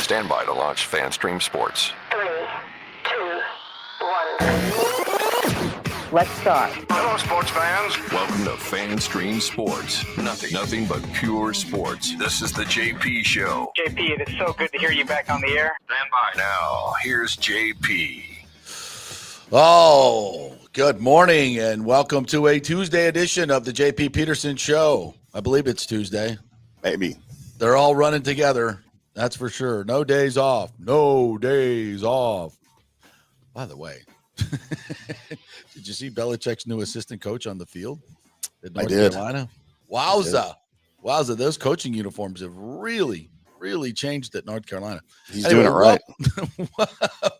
Stand by to launch FanStream Sports. 3, 2, 1. Let's start. Hello, sports fans. Welcome to FanStream Sports. Nothing but pure sports. This is the JP Show. JP, it is so good to hear you back on the air. Stand by. Now, here's JP. Oh, good morning and welcome to a Tuesday edition of the JP Peterson Show. I believe it's Tuesday. Maybe. They're all running together. That's for sure. No days off. No days off. By the way, did you see Belichick's new assistant coach on the field at North Carolina? Wowza. Wowza. Those coaching uniforms have really changed at North Carolina. He's doing it right.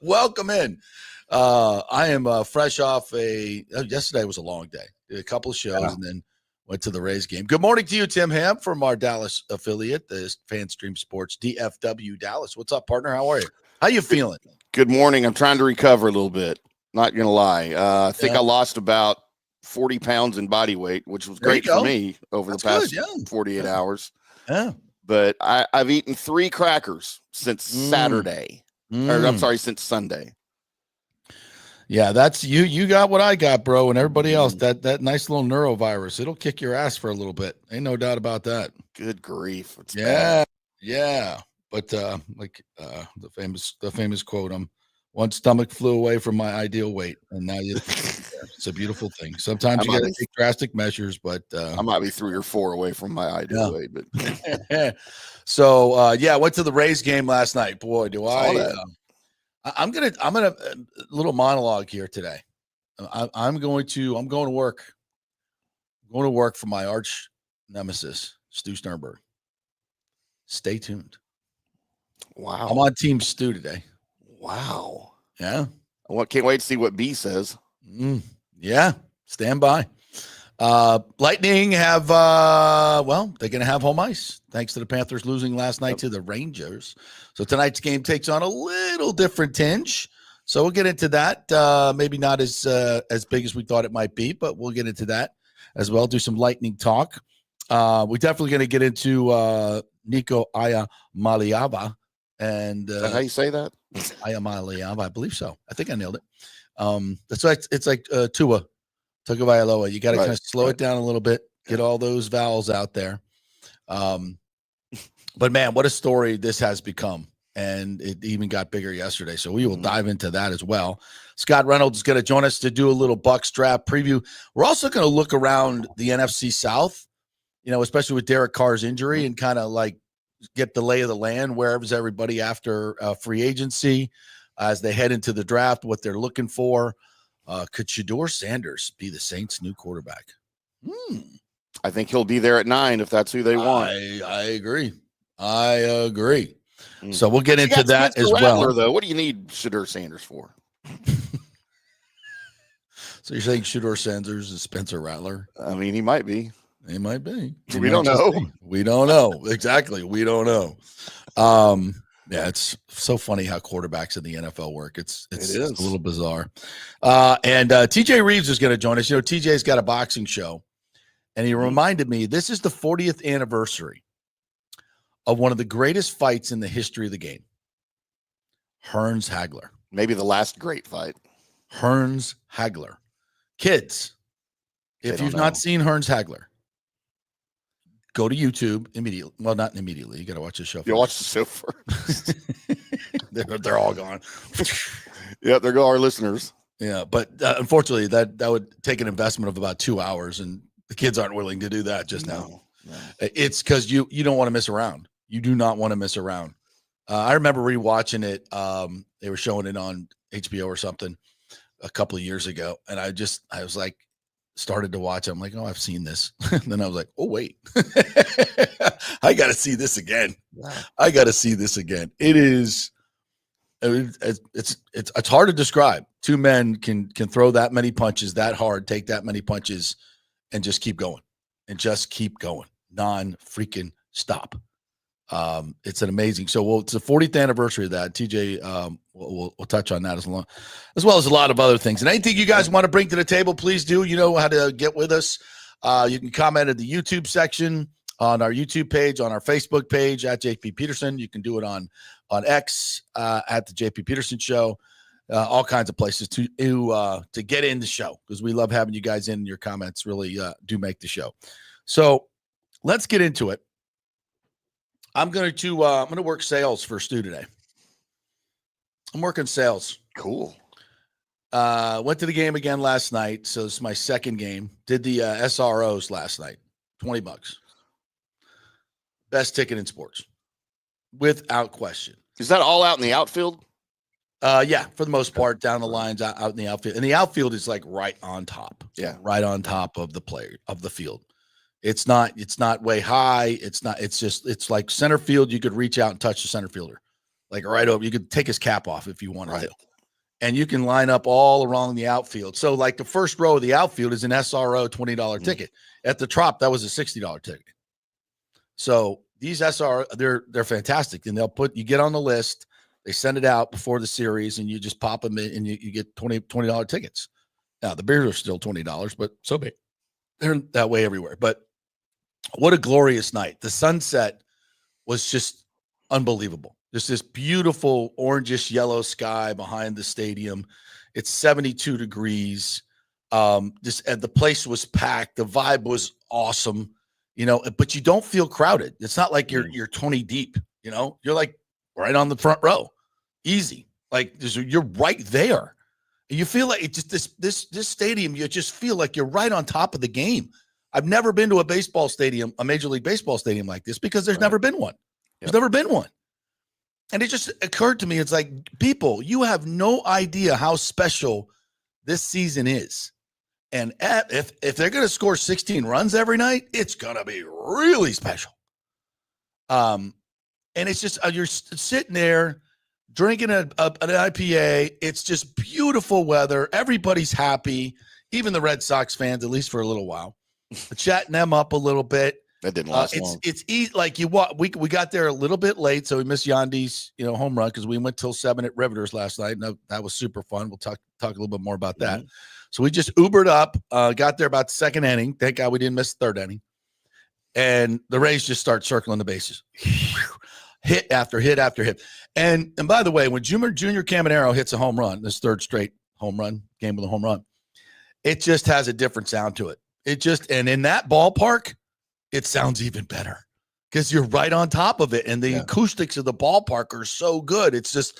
Welcome in. I am fresh off yesterday was a long day. Did a couple of shows and then went to the Rays game. Good morning to you, Tim Ham, from our Dallas affiliate, the FanStream Sports, DFW Dallas. What's up, partner? How are you? How you feeling? Good morning. I'm trying to recover a little bit. Not going to lie. I think I lost about 40 pounds in body weight, which was great for me over the past 48 hours. Yeah. But I've eaten 3 crackers since Saturday. Or, I'm sorry, since Sunday. Yeah, that's you got what I got, bro, and everybody else. That nice little neurovirus. It'll kick your ass for a little bit. Ain't no doubt about that. Good grief. Yeah. But the famous quote, one stomach flew away from my ideal weight, and now it's a beautiful thing. Sometimes you got to take drastic measures, but I might be 3 or 4 away from my ideal weight. But so I went to the Rays game last night. Boy, do I. I'm gonna a little monologue here today. I'm going to work. I'm going to work for my arch nemesis, Stu Sternberg. Stay tuned. Wow. I'm on Team Stu today. Wow. Yeah. Can't wait to see what B says. Yeah. Stand by. Lightning have they're going to have home ice thanks to the Panthers losing last night to the Rangers. So tonight's game takes on a little different tinge. So we'll get into that. Maybe not as big as we thought it might be, but we'll get into that as well. Do some Lightning talk. We're definitely going to get into Nico Iamaleava. And is that how you say that? Iamaleava, I believe so. I think I nailed it. That's right. It's like Tua Tagovailoa. You got to kind of slow it down a little bit, get all those vowels out there. But man, what a story this has become. And it even got bigger yesterday. So we will dive into that as well. Scott Reynolds is going to join us to do a little Bucs draft preview. We're also going to look around the NFC South, especially with Derek Carr's injury, and kind of like get the lay of the land. Where's everybody after free agency as they head into the draft, what they're looking for. Could Shedeur Sanders be the Saints' new quarterback? I think he'll be there at 9 if that's who they want. I agree. So we'll get into that as well. Though, what do you need Shedeur Sanders for? So you're saying Shedeur Sanders is Spencer Rattler? I mean, he might be. He might be. We don't know. We don't know. Exactly. We don't know. Yeah, it's so funny how quarterbacks in the NFL work. It's a little bizarre. And TJ Rives is going to join us. TJ's got a boxing show, and he reminded me this is the 40th anniversary of one of the greatest fights in the history of the game. Hearns Hagler. Maybe the last great fight. Hearns Hagler. Kids, if you've not seen Hearns Hagler, go to YouTube immediately. Well, not immediately. You got to watch the show. You watch the show first. They're all gone. Yeah, there go our listeners. Yeah, but unfortunately, that would take an investment of about 2 hours, and the kids aren't willing to do that just now. No. It's because you don't want to miss around. You do not want to miss around. I remember rewatching it. They were showing it on HBO or something a couple of years ago, and I was like, started to watch it. I'm like, oh, I've seen this. And then I was like, oh, wait, I got to see this again. Wow. I got to see this again. It's hard to describe. Two men can throw that many punches that hard, take that many punches, and just keep going non-freaking stop. It's an amazing. So it's the 40th anniversary of that. TJ, we'll touch on that as well as a lot of other things. And anything you guys want to bring to the table, please do. You know how to get with us. You can comment at the YouTube section. on our YouTube page, on our Facebook page at JP Peterson. You can do it on X at the JP Peterson Show. All kinds of places to get in the show, because we love having you guys in. Your comments really do make the show. So let's get into it. I'm going to work sales for Stu today. I'm working sales. Cool. Went to the game again last night. So it's my second game. Did the SROs last night. $20. Best ticket in sports, without question. Is that all out in the outfield? Yeah, for the most part, down the lines, out in the outfield. And the outfield is like right on top. Yeah. Right on top of the player of the field. It's not way high. It's like center field. You could reach out and touch the center fielder. Like right over. You could take his cap off if you wanted to. And you can line up all along the outfield. So like the first row of the outfield is an SRO $20 ticket. At the top, that was a $60 ticket. So these SR, they're fantastic. And you get on the list. They send it out before the series, and you just pop them in, and you get $20 tickets. Now the beers are still $20, but so big. They're that way everywhere. But what a glorious night! The sunset was just unbelievable. There's this beautiful orangish yellow sky behind the stadium. It's 72 degrees. And the place was packed. The vibe was awesome. But you don't feel crowded. It's not like you're 20 deep. You're like right on the front row, easy. Like you're right there. And you feel like it's just this stadium. You just feel like you're right on top of the game. I've never been to a baseball stadium, a Major League Baseball stadium like this, because there's never been one. There's never been one. And it just occurred to me, it's like, people, you have no idea how special this season is. And if they're going to score 16 runs every night, it's going to be really special. And it's just, you're sitting there drinking an IPA. It's just beautiful weather. Everybody's happy, even the Red Sox fans, at least for a little while. Chatting them up a little bit. That didn't last long. It's easy. Like we got there a little bit late, so we missed Yandy's home run, because we went till 7 at Riveters last night. And that was super fun. We'll talk a little bit more about that. So we just Ubered up, got there about the second inning. Thank God we didn't miss the third inning. And the Rays just start circling the bases. Hit after hit after hit. And by the way, when Junior Caminero hits a home run, this third straight home run, game with a home run, it just has a different sound to it. And in that ballpark, it sounds even better, because you're right on top of it. And the acoustics of the ballpark are so good. It's just,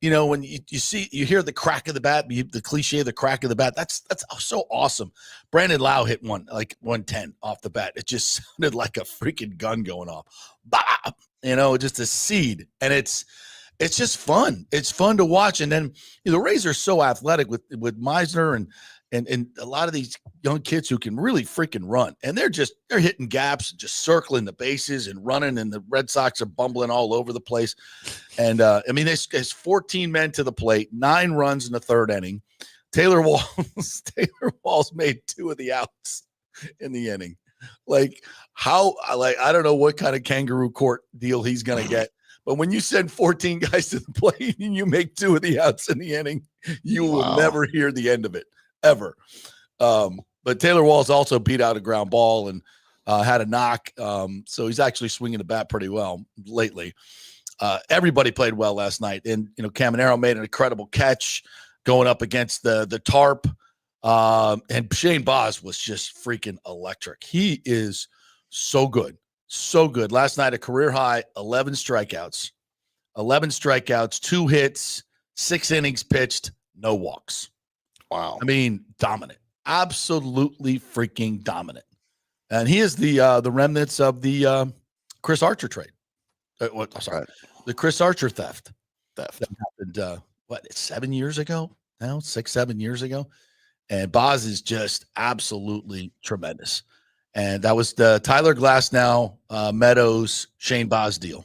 when you hear the crack of the bat, the cliche of the crack of the bat, that's so awesome. Brandon Lau hit one, like 110 off the bat. It just sounded like a freaking gun going off. Bah! Just a seed. And it's just fun. It's fun to watch. And then the Rays are so athletic with Meisner and a lot of these young kids who can really freaking run. And they're hitting gaps, just circling the bases and running, and the Red Sox are bumbling all over the place. And there's 14 men to the plate, 9 runs in the third inning. Taylor Walls made 2 of the outs in the inning. I don't know what kind of kangaroo court deal he's going to get. But when you send 14 guys to the plate and you make 2 of the outs in the inning, you will never hear the end of it. Ever. But Taylor Walls also beat out a ground ball and had a knock. So he's actually swinging the bat pretty well lately. Everybody played well last night. And, Caminero made an incredible catch going up against the tarp. And Shane Baz was just freaking electric. He is so good. So good. Last night, a career high, 11 strikeouts, 2 hits, 6 innings pitched, no walks. Wow. Dominant. Absolutely freaking dominant. And he is the remnants of the Chris Archer trade. The Chris Archer theft. That happened, 7 years ago now? 6-7 years ago? And Baz is just absolutely tremendous. And that was the Tyler Glasnow, Meadows, Shane Baz deal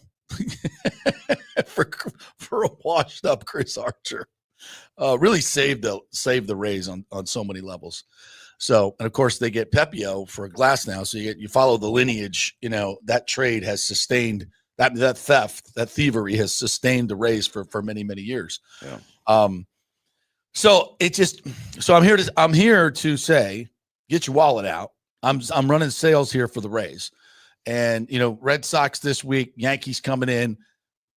for a washed up Chris Archer. Really saved the Rays on so many levels. So, and of course they get Pepio for a Glasnow. So you follow the lineage. That trade has sustained that theft, that thievery has sustained the Rays for many, many years. Yeah. So I'm here to say, get your wallet out. I'm running sales here for the Rays, And, Red Sox this week, Yankees coming in,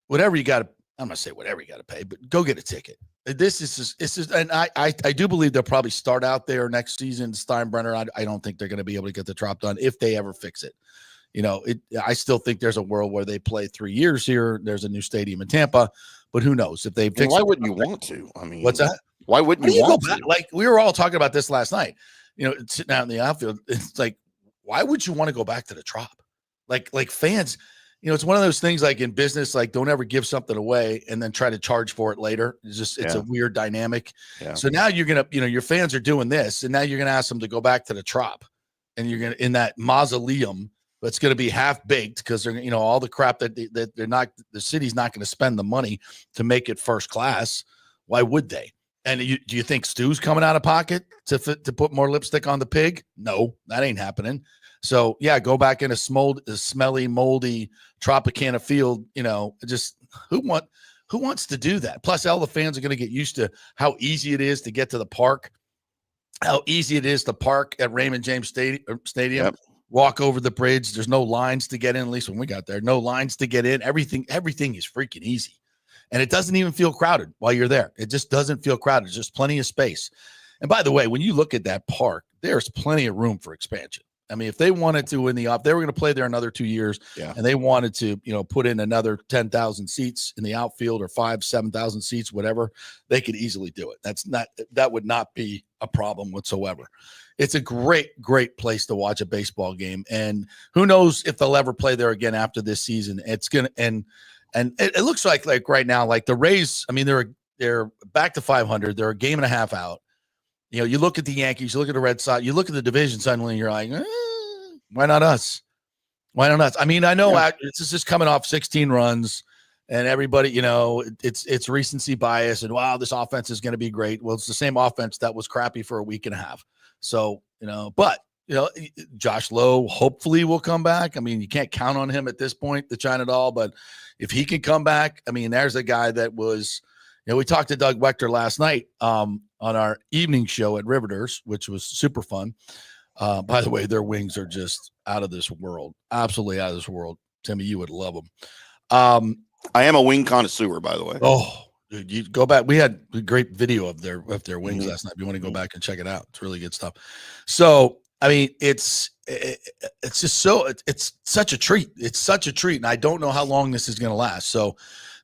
whatever you got to, I'm going to say whatever you got to pay, but go get a ticket. This is, and I do believe they'll probably start out there next season. Steinbrenner, I don't think they're going to be able to get the Trop done if they ever fix it. I still think there's a world where they play 3 years here. There's a new stadium in Tampa, but who knows if they fix it. Why wouldn't you want to? I mean, what's that? Why wouldn't you want to? Like we were all talking about this last night, sitting out in the outfield. It's like, why would you want to go back to the Trop? Like fans, it's one of those things like in business, like don't ever give something away and then try to charge for it later. It's a weird dynamic. Yeah. So now you're going to, your fans are doing this and now you're going to ask them to go back to the Trop and you're going to, in that mausoleum, that's going to be half baked because they're, all the crap that they're not, the city's not going to spend the money to make it first class. Why would they? And do you think Stu's coming out of pocket to put more lipstick on the pig? No, that ain't happening. So yeah, go back in a smelly, moldy Tropicana field. Just who wants to do that? Plus, all the fans are going to get used to how easy it is to get to the park, how easy it is to park at Raymond James Stadium. Yep. Walk over the bridge. There's no lines to get in. At least when we got there, no lines to get in. Everything is freaking easy. And it doesn't even feel crowded while you're there. It just doesn't feel crowded. There's just plenty of space. And by the way, when you look at that park, there's plenty of room for expansion. I mean, if they wanted to they were going to play there another 2 years and they wanted to, put in another 10,000 seats in the outfield or 7,000 seats, whatever, they could easily do it. That would not be a problem whatsoever. It's a great, great place to watch a baseball game. And who knows if they'll ever play there again after this season. It's going to, and it looks like right now, like the Rays, I mean, they're back to 500. They're a game and a half out. You look at the Yankees, you look at the Red Sox, you look at the division suddenly, you're like, why not us? Why not us? I mean, I know it's just coming off 16 runs and everybody, it's recency bias and wow, this offense is going to be great. Well, it's the same offense that was crappy for a week and a half. So, but Josh Lowe hopefully will come back. I mean, you can't count on him at this point, the China doll, but if he can come back, I mean, there's a guy that was, we talked to Doug Wechter last night on our evening show at Riveters, which was super fun. By the way, their wings are just out of this world, absolutely out of this world. Timmy, you would love them. I am a wing connoisseur, by the way. Oh, dude, you go back. We had a great video of their wings last night. If you want to go back and check it out, it's really good stuff. So, I mean, it's just it's such a treat. It's such a treat. And I don't know how long this is going to last. So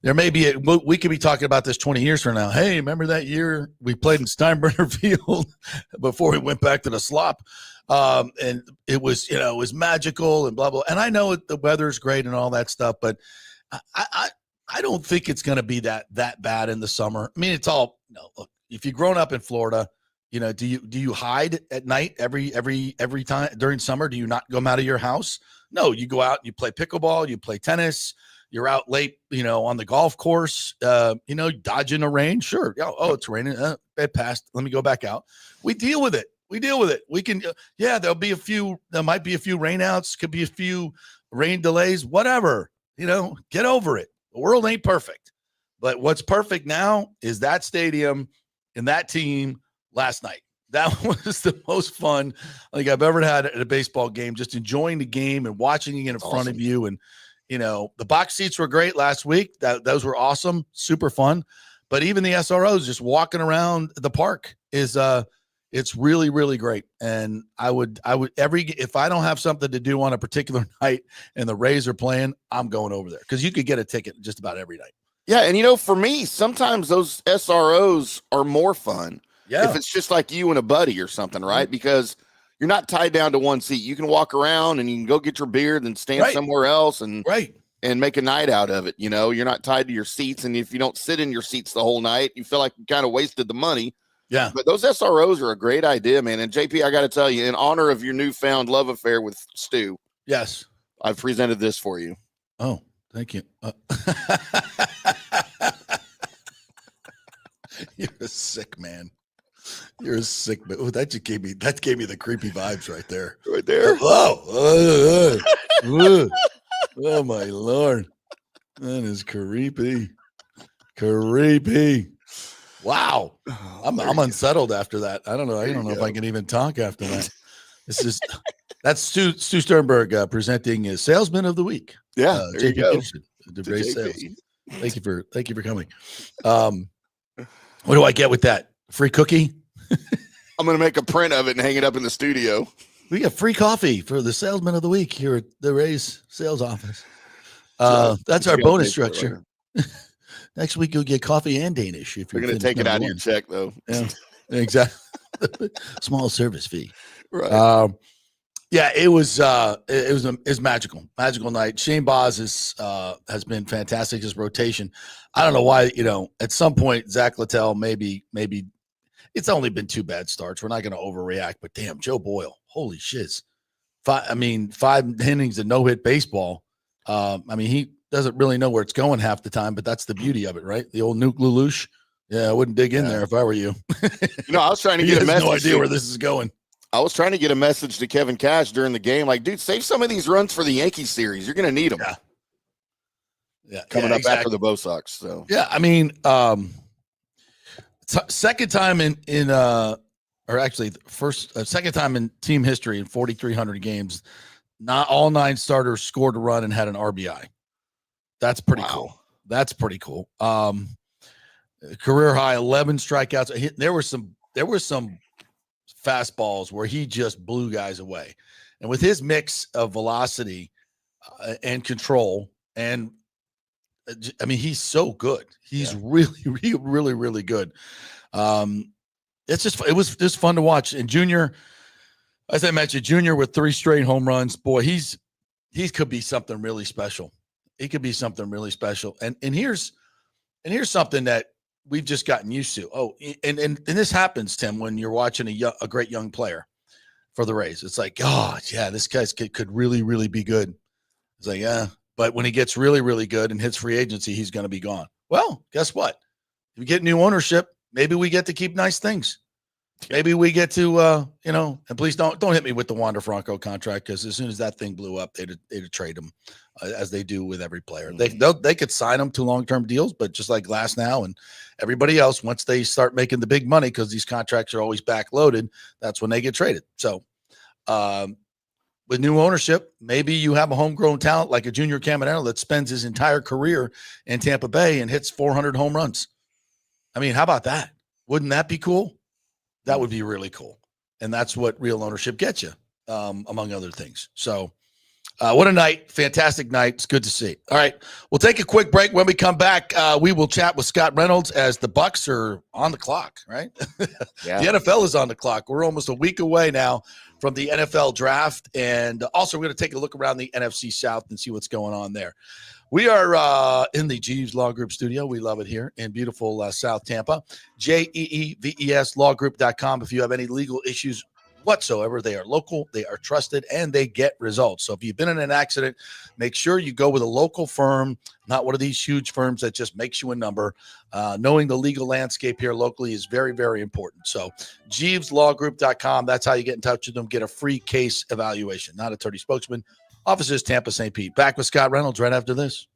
there may be, we could be talking about this 20 years from now. Hey, remember that year we played in Steinbrenner Field before we went back to the slop? And it was, it was magical and blah, blah. And I know the weather's great and all that stuff, but I don't think it's going to be that bad in the summer. I mean, it's all, look, if you've grown up in Florida, do you hide at night every time during summer? Do you not come out of your house? No, you go out, you play pickleball, you play tennis, you're out late, on the golf course, dodging the rain. Sure. Oh, it's raining. It passed. Let me go back out. We deal with it. We can, there might be a few rainouts, could be a few rain delays, whatever, get over it. The world ain't perfect, but what's perfect now is that stadium and that team last night. That was the most fun I think I've ever had at a baseball game, just enjoying the game and watching it in front of you. And, the box seats were great last week. Those were awesome, super fun. But even the SROs just walking around the park is, it's really, really great. And I would if I don't have something to do on a particular night and the Rays are playing, I'm going over there because you could get a ticket just about every night. Yeah. And, for me, sometimes those SROs are more fun. Yeah. If it's just like you and a buddy or something, right? Mm-hmm. Because you're not tied down to one seat. You can walk around and you can go get your beer and stand somewhere else and make a night out of it. You're not tied to your seats. And if you don't sit in your seats the whole night, you feel like you kind of wasted the money. Yeah. But those SROs are a great idea, man. And JP, I got to tell you, in honor of your newfound love affair with Stu. Yes. I've presented this for you. Oh, thank you. You're a sick man. You're a sick man. Oh, that gave me the creepy vibes right there. Right there. Oh my Lord. That is creepy. Creepy. Wow. I'm unsettled after that. I don't know if I can even talk after that. That's Stu Sternberg presenting as Salesman of the Week. Yeah, there you go. The Raise Sales. Thank you for coming. What do I get with that? Free cookie? I'm going to make a print of it and hang it up in the studio. We get free coffee for the Salesman of the Week here at the Raise Sales Office. That's our bonus structure. Next week you'll get coffee and Danish. If you're going to take it out of your check, though. Yeah, exactly. Small service fee. Right. Yeah, it was magical night. Shane Boz has been fantastic. His rotation. I don't know why. At some point Zach Littell maybe it's only been 2 bad starts. We're not going to overreact, but damn, Joe Boyle, holy shiz! 5 innings of no-hit baseball. He doesn't really know where it's going half the time, but that's the beauty of it, right? The old Nuke Lelouch. Yeah, I wouldn't dig in there if I were you. I was trying to get a message. No idea where this is going. I was trying to get a message to Kevin Cash during the game. Like, dude, save some of these runs for the Yankees series. You're going to need them. Yeah. Coming up after the Bo Sox. So, second time second time in team history in 4,300 games, not all 9 starters scored a run and had an RBI. That's pretty cool. That's pretty cool. Career high 11 strikeouts. There were some fastballs where he just blew guys away, and with his mix of velocity and control, and he's so good. He's really, really good. It was just fun to watch. And Junior, as I mentioned, Junior with 3 straight home runs. Boy, he could be something really special. He could be something really special. And here's something that we've just gotten used to. Oh, and this happens, Tim, when you're watching a great young player for the Rays. It's like, oh, yeah, this guy's could really, really be good. It's like, yeah. But when he gets really, really good and hits free agency, he's going to be gone. Well, guess what? If we get new ownership, maybe we get to keep nice things. Maybe we get to, and please don't hit me with the Wander Franco contract, because as soon as that thing blew up, they'd trade him, as they do with every player. They could sign them to long-term deals, but just like Glasnow and everybody else, once they start making the big money, because these contracts are always backloaded, that's when they get traded. So with new ownership, maybe you have a homegrown talent like a Junior Caminero that spends his entire career in Tampa Bay and hits 400 home runs. How about that? Wouldn't that be cool? That would be really cool. And that's what real ownership gets you, among other things. So what a night. Fantastic night. It's good to see. All right. We'll take a quick break. When we come back, we will chat with Scott Reynolds as the Bucs are on the clock, right? Yeah. The NFL is on the clock. We're almost a week away now from the NFL draft. And also we're going to take a look around the NFC South and see what's going on there. We are in the Jeeves Law Group studio. We love it here in beautiful South Tampa. JEEVES lawgroup.com. If you have any legal issues whatsoever, they are local, they are trusted, and they get results. So if you've been in an accident, make sure you go with a local firm, not one of these huge firms that just makes you a number. Knowing the legal landscape here locally is very, very important. So JeevesLawGroup.com. That's how you get in touch with them. Get a free case evaluation. Not attorney spokesman. Offices Tampa, St. Pete. Back with Scott Reynolds right after this.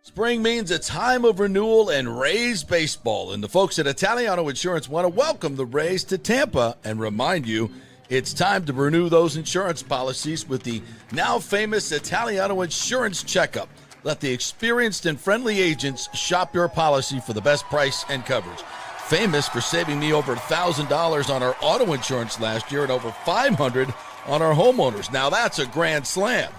Spring means a time of renewal and Rays baseball. And the folks at Italiano Insurance want to welcome the Rays to Tampa and remind you it's time to renew those insurance policies with the now famous Italiano Insurance Checkup. Let the experienced and friendly agents shop your policy for the best price and coverage. Famous for saving me over $1,000 on our auto insurance last year and over $500 on our homeowners. Now that's a grand slam.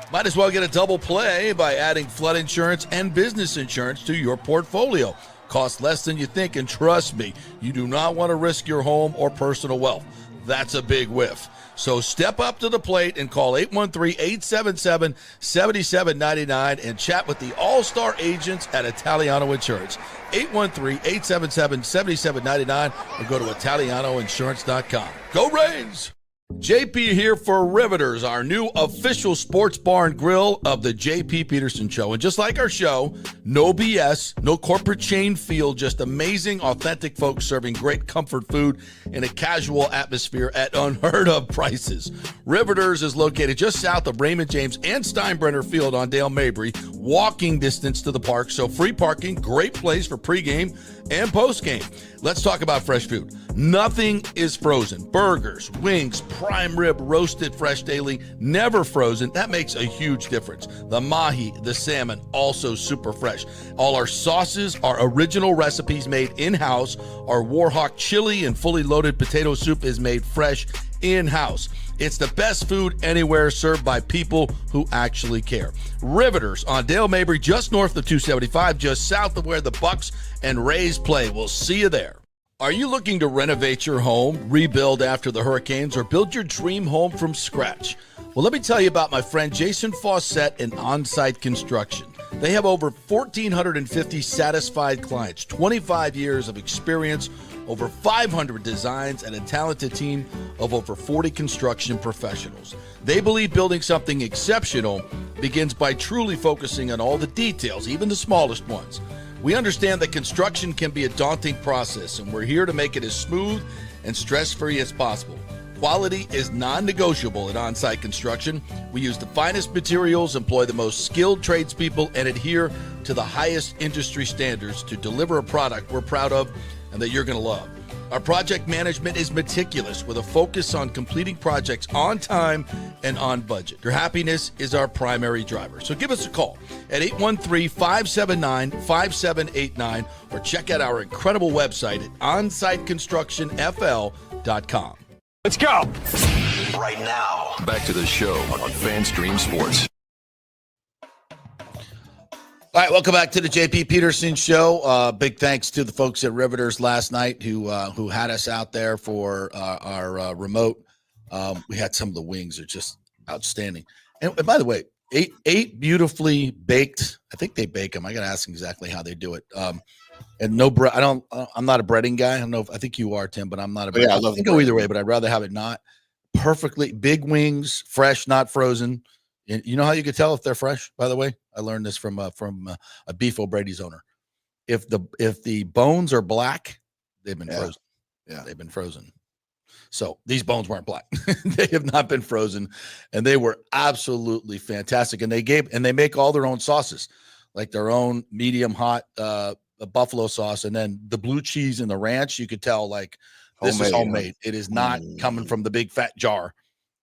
Might as well get a double play by adding flood insurance and business insurance to your portfolio. Costs less than you think, and trust me, you do not want to risk your home or personal wealth. That's a big whiff. So step up to the plate and call 813-877-7799 and chat with the all-star agents at Italiano Insurance. 813-877-7799 or go to ItalianoInsurance.com. Go Rays! JP here for Riveters, our new official sports bar and grill of the JP Peterson Show. And just like our show, no BS, no corporate chain feel, just amazing, authentic folks serving great comfort food in a casual atmosphere at unheard of prices. Riveters is located just south of Raymond James and Steinbrenner Field on Dale Mabry, walking distance to the park, so free parking, great place for pregame and postgame. Let's talk about fresh food. Nothing is frozen. Burgers, wings, prime rib, roasted fresh daily, never frozen. That makes a huge difference. The mahi, the salmon, also super fresh. All our sauces are original recipes made in-house. Our Warhawk chili and fully loaded potato soup is made fresh in-house. It's the best food anywhere, served by people who actually care. Riveters on Dale Mabry, just north of 275, just south of where the Bucs and Rives play. We'll see you there. Are you looking to renovate your home, rebuild after the hurricanes, or build your dream home from scratch? Well, let me tell you about my friend Jason Fawcett and On-Site Construction. They have over 1,450 satisfied clients, 25 years of experience, over 500 designs, and a talented team of over 40 construction professionals. They believe building something exceptional begins by truly focusing on all the details, even the smallest ones. We understand that construction can be a daunting process, and we're here to make it as smooth and stress-free as possible. Quality is non-negotiable at On-Site Construction. We use the finest materials, employ the most skilled tradespeople, and adhere to the highest industry standards to deliver a product we're proud of and that you're going to love. Our project management is meticulous with a focus on completing projects on time and on budget. Your happiness is our primary driver. So give us a call at 813-579-5789 or check out our incredible website at onsiteconstructionfl.com. Let's go. Right now, back to the show on FanStream Sports. All right, welcome back to the JP Peterson Show. Big thanks to the folks at Riveters last night who had us out there for our remote. We had some of the wings are just outstanding. And by the way, eight beautifully baked. I think they bake them. I got to ask them exactly how they do it. And no bread. I'm not a breading guy. I don't know. I think you are, Tim, but I'm not a bread. Yeah, I can go either way, but I'd rather have it not. Perfectly big wings, fresh, not frozen. And you know how you could tell if they're fresh, by the way? I learned this from a Beef O'Brady's owner. If the bones are black, they've been frozen. Yeah, they've been frozen. So these bones weren't black. They have not been frozen, and they were absolutely fantastic. And they make all their own sauces, like their own medium hot buffalo sauce, and then the blue cheese and the ranch. You could tell like this is homemade. It is not coming from the big fat jar,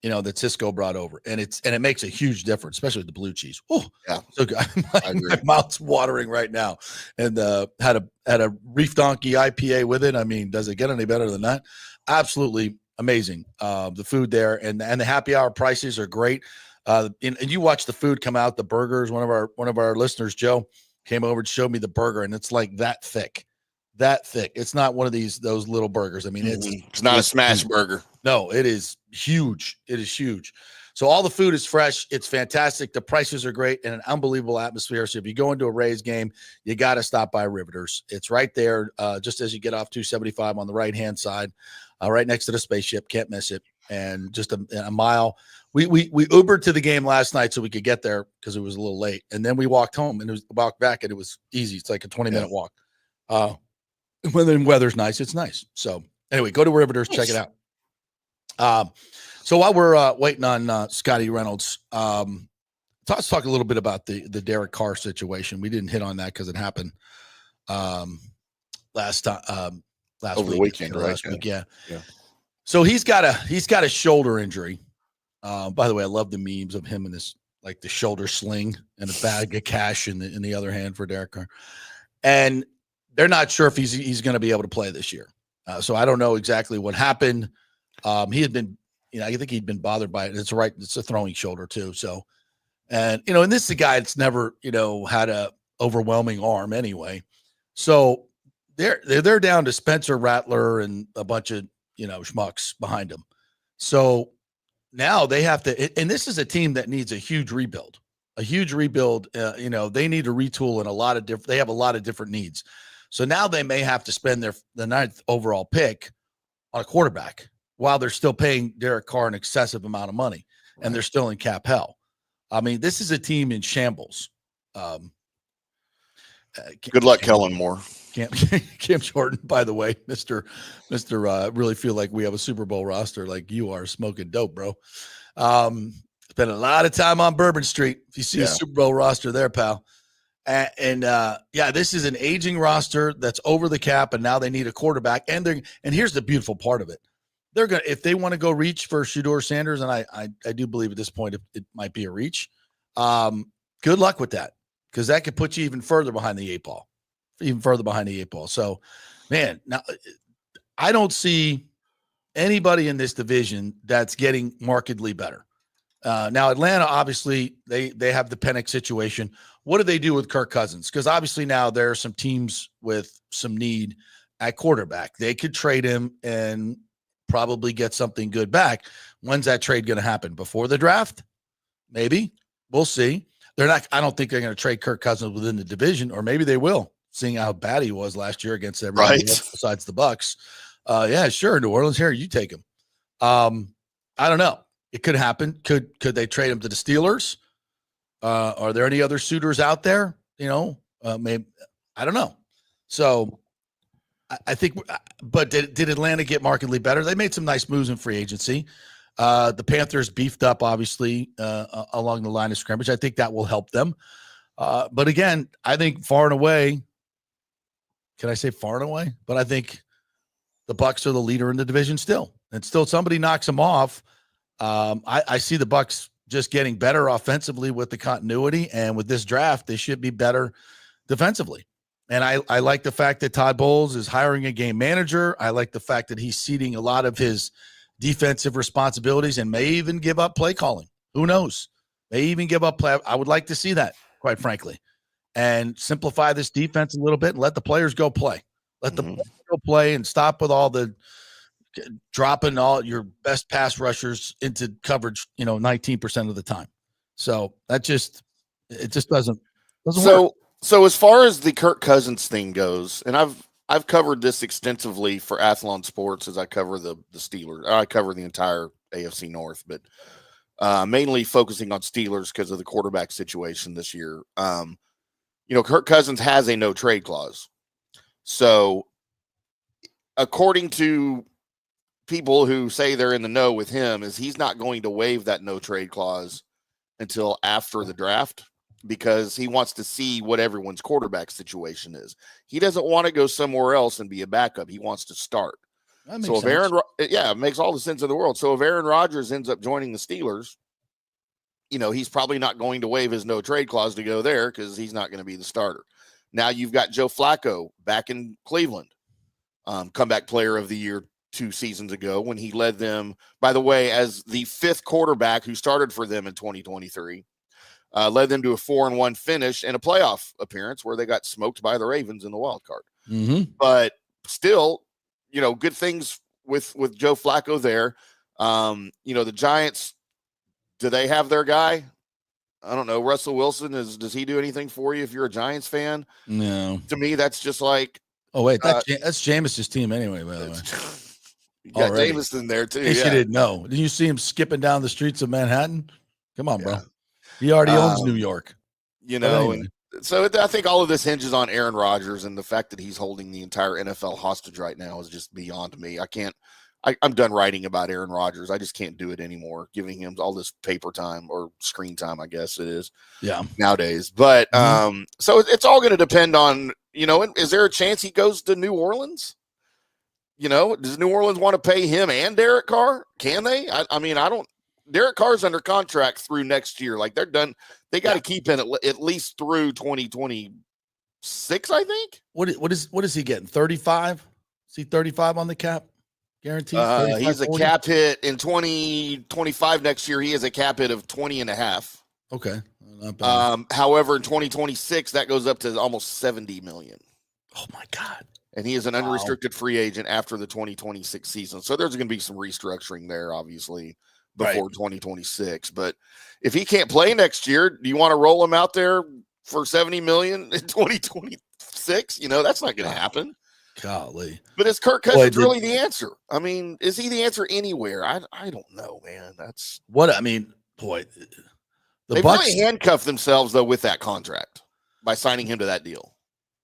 that Cisco brought over, and it makes a huge difference, especially with the blue cheese. Oh, yeah, so good. My mouth's watering right now. And had a Reef Donkey IPA with it. I mean, does it get any better than that? Absolutely amazing. The food there and the happy hour prices are great. And you watch the food come out. The burgers. One of our listeners, Joe, came over and showed me the burger, and it's like that thick. It's not one of those little burgers. I mean, it's not a smash burger. No, it is huge. It is huge. So all the food is fresh. It's fantastic. The prices are great and an unbelievable atmosphere. So if you go into a Rays game, you got to stop by Riveters. It's right there, just as you get off 275 on the right-hand side, right next to the spaceship. Can't miss it. And just a mile. We Ubered to the game last night so we could get there because it was a little late. And then we walked home and walked back, and it was easy. It's like a 20-minute walk. When the weather's nice, it's nice. So anyway, go to Riveters, check it out. So while we're waiting on Scotty Reynolds, let's talk a little bit about the Derek Carr situation. We didn't hit on that because it happened last over week, the weekend, right? Last week, yeah. So he's got a shoulder injury. By the way, I love the memes of him in this like the shoulder sling and a bag of cash in the other hand for Derek Carr, and they're not sure if he's going to be able to play this year. So I don't know exactly what happened. He had been, I think he'd been bothered by it. It's a throwing shoulder too. So, and this is a guy that's never, had a overwhelming arm anyway. So they're down to Spencer Rattler and a bunch of, schmucks behind him. So now they have to, and this is a team that needs a huge rebuild. They need to retool in they have a lot of different needs. So now they may have to spend the 9th overall pick on a quarterback while they're still paying Derek Carr an excessive amount of money, and they're still in cap hell. I mean, this is a team in shambles. Good luck, Kellen Moore. Cam Jordan, by the way, Mr. Really feel like we have a Super Bowl roster like you are smoking dope, bro. Spent a lot of time on Bourbon Street. If you see a Super Bowl roster there, pal. And this is an aging roster that's over the cap, and now they need a quarterback. And here's the beautiful part of it. They're going to, if they want to go reach for Shedeur Sanders, and I do believe at this point it might be a reach. Good luck with that, because that could put you even further behind the eight ball. So, man, now I don't see anybody in this division that's getting markedly better. Now, Atlanta, obviously, they have the Penix situation. What do they do with Kirk Cousins? Because obviously now there are some teams with some need at quarterback. They could trade him and probably get something good back. When's that trade going to happen? Before the draft? Maybe. We'll see. They're not. I don't think they're going to trade Kirk Cousins within the division, or maybe they will, seeing how bad he was last year against everybody else besides the Bucs. Yeah, sure. New Orleans, here, you take him. I don't know. It could happen. Could they trade him to the Steelers? Are there any other suitors out there? Maybe, I don't know. So I think, but did Atlanta get markedly better? They made some nice moves in free agency. The Panthers beefed up, obviously, along the line of scrimmage. I think that will help them. But again, I think far and away, can I say far and away? But I think the Bucs are the leader in the division still. And still somebody knocks them off. I see the Bucs just getting better offensively with the continuity, and with this draft, they should be better defensively. And I like the fact that Todd Bowles is hiring a game manager. I like the fact that he's ceding a lot of his defensive responsibilities and may even give up play calling. Who knows? May even give up play. I would like to see that, quite frankly, and simplify this defense a little bit and let the players go play. Let the players go play and stop with all the dropping all your best pass rushers into coverage, 19% of the time. So it just doesn't work. So as far as the Kirk Cousins thing goes, and I've covered this extensively for Athlon Sports as I cover the Steelers. I cover the entire AFC North, but mainly focusing on Steelers because of the quarterback situation this year. Kirk Cousins has a no trade clause. So according to people who say they're in the know with him, is he's not going to waive that no trade clause until after the draft, because he wants to see what everyone's quarterback situation is. He doesn't want to go somewhere else and be a backup. He wants to start. That makes sense. It makes all the sense in the world. So if Aaron Rodgers ends up joining the Steelers, he's probably not going to waive his no trade clause to go there because he's not going to be the starter. Now you've got Joe Flacco back in Cleveland, comeback player of the year 2 seasons ago, when he led them, by the way, as the 5th quarterback who started for them in 2023. Led them to a 4-1 finish and a playoff appearance where they got smoked by the Ravens in the wild card. Mm-hmm. But still, good things with Joe Flacco there. The Giants, do they have their guy? I don't know. Russell Wilson, does he do anything for you if you're a Giants fan? No. To me, that's just like. Oh, wait, that's Jameis's team anyway, by the way. You got Jameis in there too. In case you didn't know. Didn't you see him skipping down the streets of Manhattan? Come on, bro. He already owns New York. Anyway. And so I think all of this hinges on Aaron Rodgers, and the fact that he's holding the entire NFL hostage right now is just beyond me. I'm done writing about Aaron Rodgers. I just can't do it anymore, giving him all this paper time or screen time, I guess it is. Yeah. Nowadays. But so it's all going to depend on, is there a chance he goes to New Orleans? Does New Orleans want to pay him and Derek Carr? Can they? I mean, I don't. Derek Carr's under contract through next year. Like, they're done. They got to keep him at least through 2026, I think. What is he getting? 35? Is he 35 on the cap? Guaranteed? He's a cap hit in 2025 next year. He has a cap hit of 20.5. Okay. However, in 2026, that goes up to almost $70 million. Oh my God. And he is an unrestricted free agent after the 2026 season. So there's going to be some restructuring there, obviously, before 2026. But if he can't play next year, do you want to roll him out there for $70 million in 2026? That's not going to happen. Golly. But is Kirk Cousins really the answer? I mean, is he the answer anywhere? I don't know, man. That's what I mean. Boy, they really handcuffed themselves though with that contract by signing him to that deal.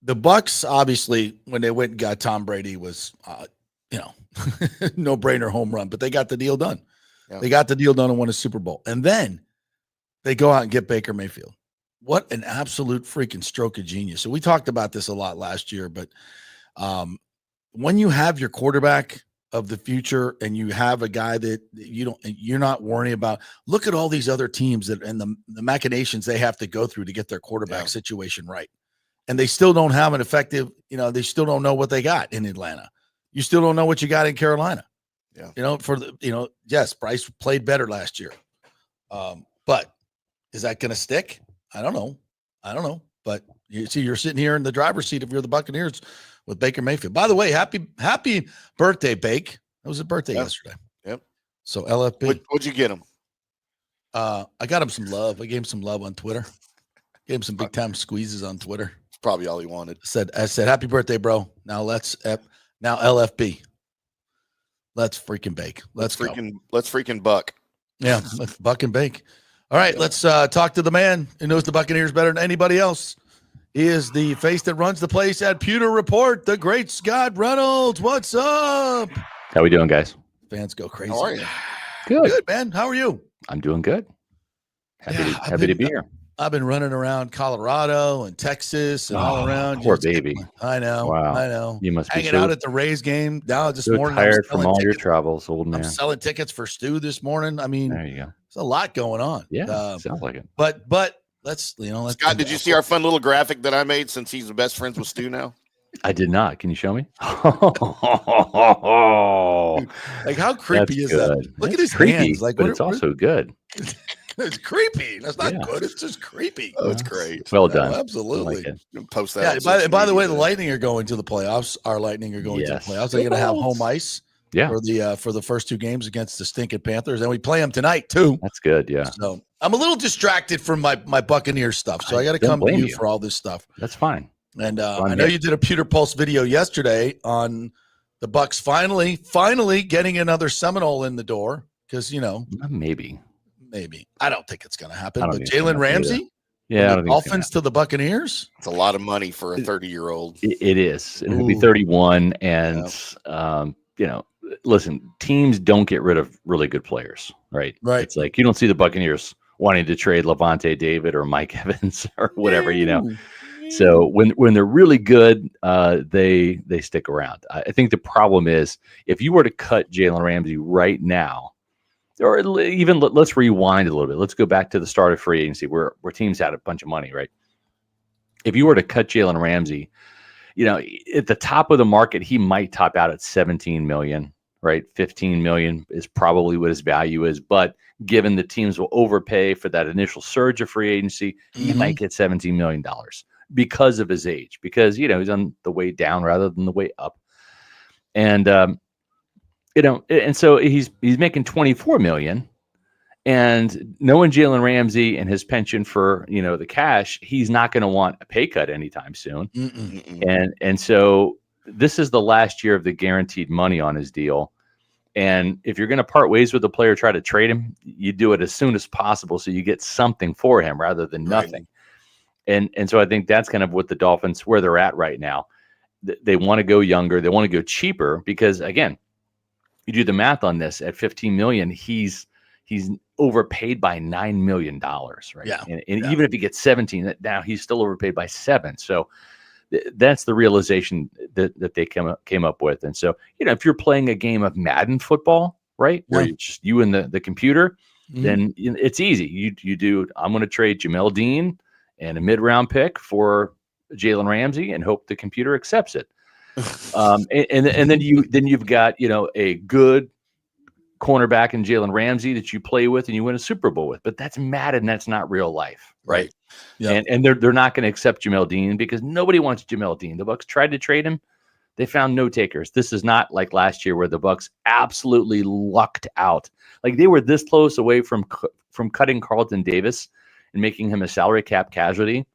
The Bucs, obviously, when they went and got Tom Brady, was no brainer home run, but they got the deal done. Yeah. They got the deal done and won a Super Bowl. And then they go out and get Baker Mayfield. What an absolute freaking stroke of genius. So we talked about this a lot last year, but when you have your quarterback of the future and you have a guy that you're not worrying about, look at all these other teams that and the machinations they have to go through to get their quarterback situation right. And they still don't have an effective, they still don't know what they got in Atlanta. You still don't know what you got in Carolina. Yeah. Yes, Bryce played better last year. But is that going to stick? I don't know. But you see, you're sitting here in the driver's seat if you're the Buccaneers with Baker Mayfield. By the way, happy birthday, Bake. It was a birthday yesterday. Yep. So LFB. What'd you get him? I got him some love. I gave him some love on Twitter. Gave him some big time squeezes on Twitter. It's probably all he wanted. I said, happy birthday, bro. Now now LFB. Let's freaking bake. Let's freaking buck. Yeah, let's buck and bake. All right, let's talk to the man who knows the Buccaneers better than anybody else. He is the face that runs the place at Pewter Report, the great Scott Reynolds. What's up? How we doing, guys? Fans go crazy. How are you? Good, man. How are you? I'm doing good. Happy to be here. I've been running around Colorado and Texas and all around. Poor baby. I know. Wow. I know. You must be hanging out at the Rays game. Now this morning, tired from all your travels, old man. I'm selling tickets for Stu this morning. I mean, there you go. There's a lot going on. Yeah, sounds like it. But let's Scott, did you see our fun little graphic that I made since he's the best friends with Stu now? I did not. Can you show me? Like how creepy is that? Look at his creepy, hands. Like, but it's also good. It's creepy. That's not good. It's just creepy. Oh, it's great. Well done. Absolutely. Like post that. Yeah. By the way, the Lightning are going to the playoffs. Our Lightning are going to the playoffs. They're going to have home ice. Yeah. For the first two games against the stinking Panthers, and we play them tonight too. That's good. Yeah. So I'm a little distracted from my Buccaneers stuff, so I got to come to you for all this stuff. That's fine. And I know you did a Pewter Pulse video yesterday on the Bucs finally getting another Seminole in the door because maybe I don't think it's going to happen. But Jalen Ramsey, the Dolphins to the Buccaneers. It's a lot of money for a 30-year-old. It is. It'll be 31, and listen, teams don't get rid of really good players, right? Right. It's like you don't see the Buccaneers wanting to trade Levante David or Mike Evans or whatever, So when they're really good, they stick around. I think the problem is if you were to cut Jalen Ramsey right now, or even let's rewind a little bit. Let's go back to the start of free agency where teams had a bunch of money, right? If you were to cut Jalen Ramsey, at the top of the market, he might top out at 17 million. Right, 15 million is probably what his value is. But given the teams will overpay for that initial surge of free agency, he might get $17 million because of his age, because he's on the way down rather than the way up, and and so he's making 24 million, and knowing Jalen Ramsey and his penchant for the cash, he's not going to want a pay cut anytime soon, and so. This is the last year of the guaranteed money on his deal. And if you're going to part ways with the player, try to trade him, you do it as soon as possible so you get something for him rather than nothing. Right. And so I think that's kind of what the Dolphins, where they're at right now. They want to go younger. They want to go cheaper because, again, you do the math on this, at 15 million, he's overpaid by $9 million, right? Yeah. And even if he gets 17, now he's still overpaid by 7. So that's the realization that they came up with. And so, if you're playing a game of Madden football, right, where it's just you and the computer, then it's easy. You do, I'm going to trade Jamel Dean and a mid-round pick for Jalen Ramsey and hope the computer accepts it. And then you've got, a good cornerback in Jalen Ramsey that you play with and you win a Super Bowl with. But that's Madden. That's not real life, right? Yeah. And they're not going to accept Jamel Dean because nobody wants Jamel Dean. The Bucs tried to trade him. They found no takers. This is not like last year where the Bucs absolutely lucked out. Like they were this close away from cutting Carlton Davis and making him a salary cap casualty.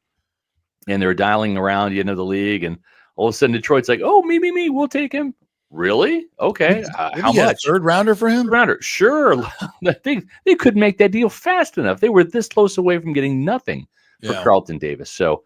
And they were dialing around the end of the league. And all of a sudden Detroit's like, oh, me, we'll take him. Really? Okay. How much? Third rounder for him? Third rounder. Sure. They couldn't make that deal fast enough. They were this close away from getting nothing for Carlton Davis. So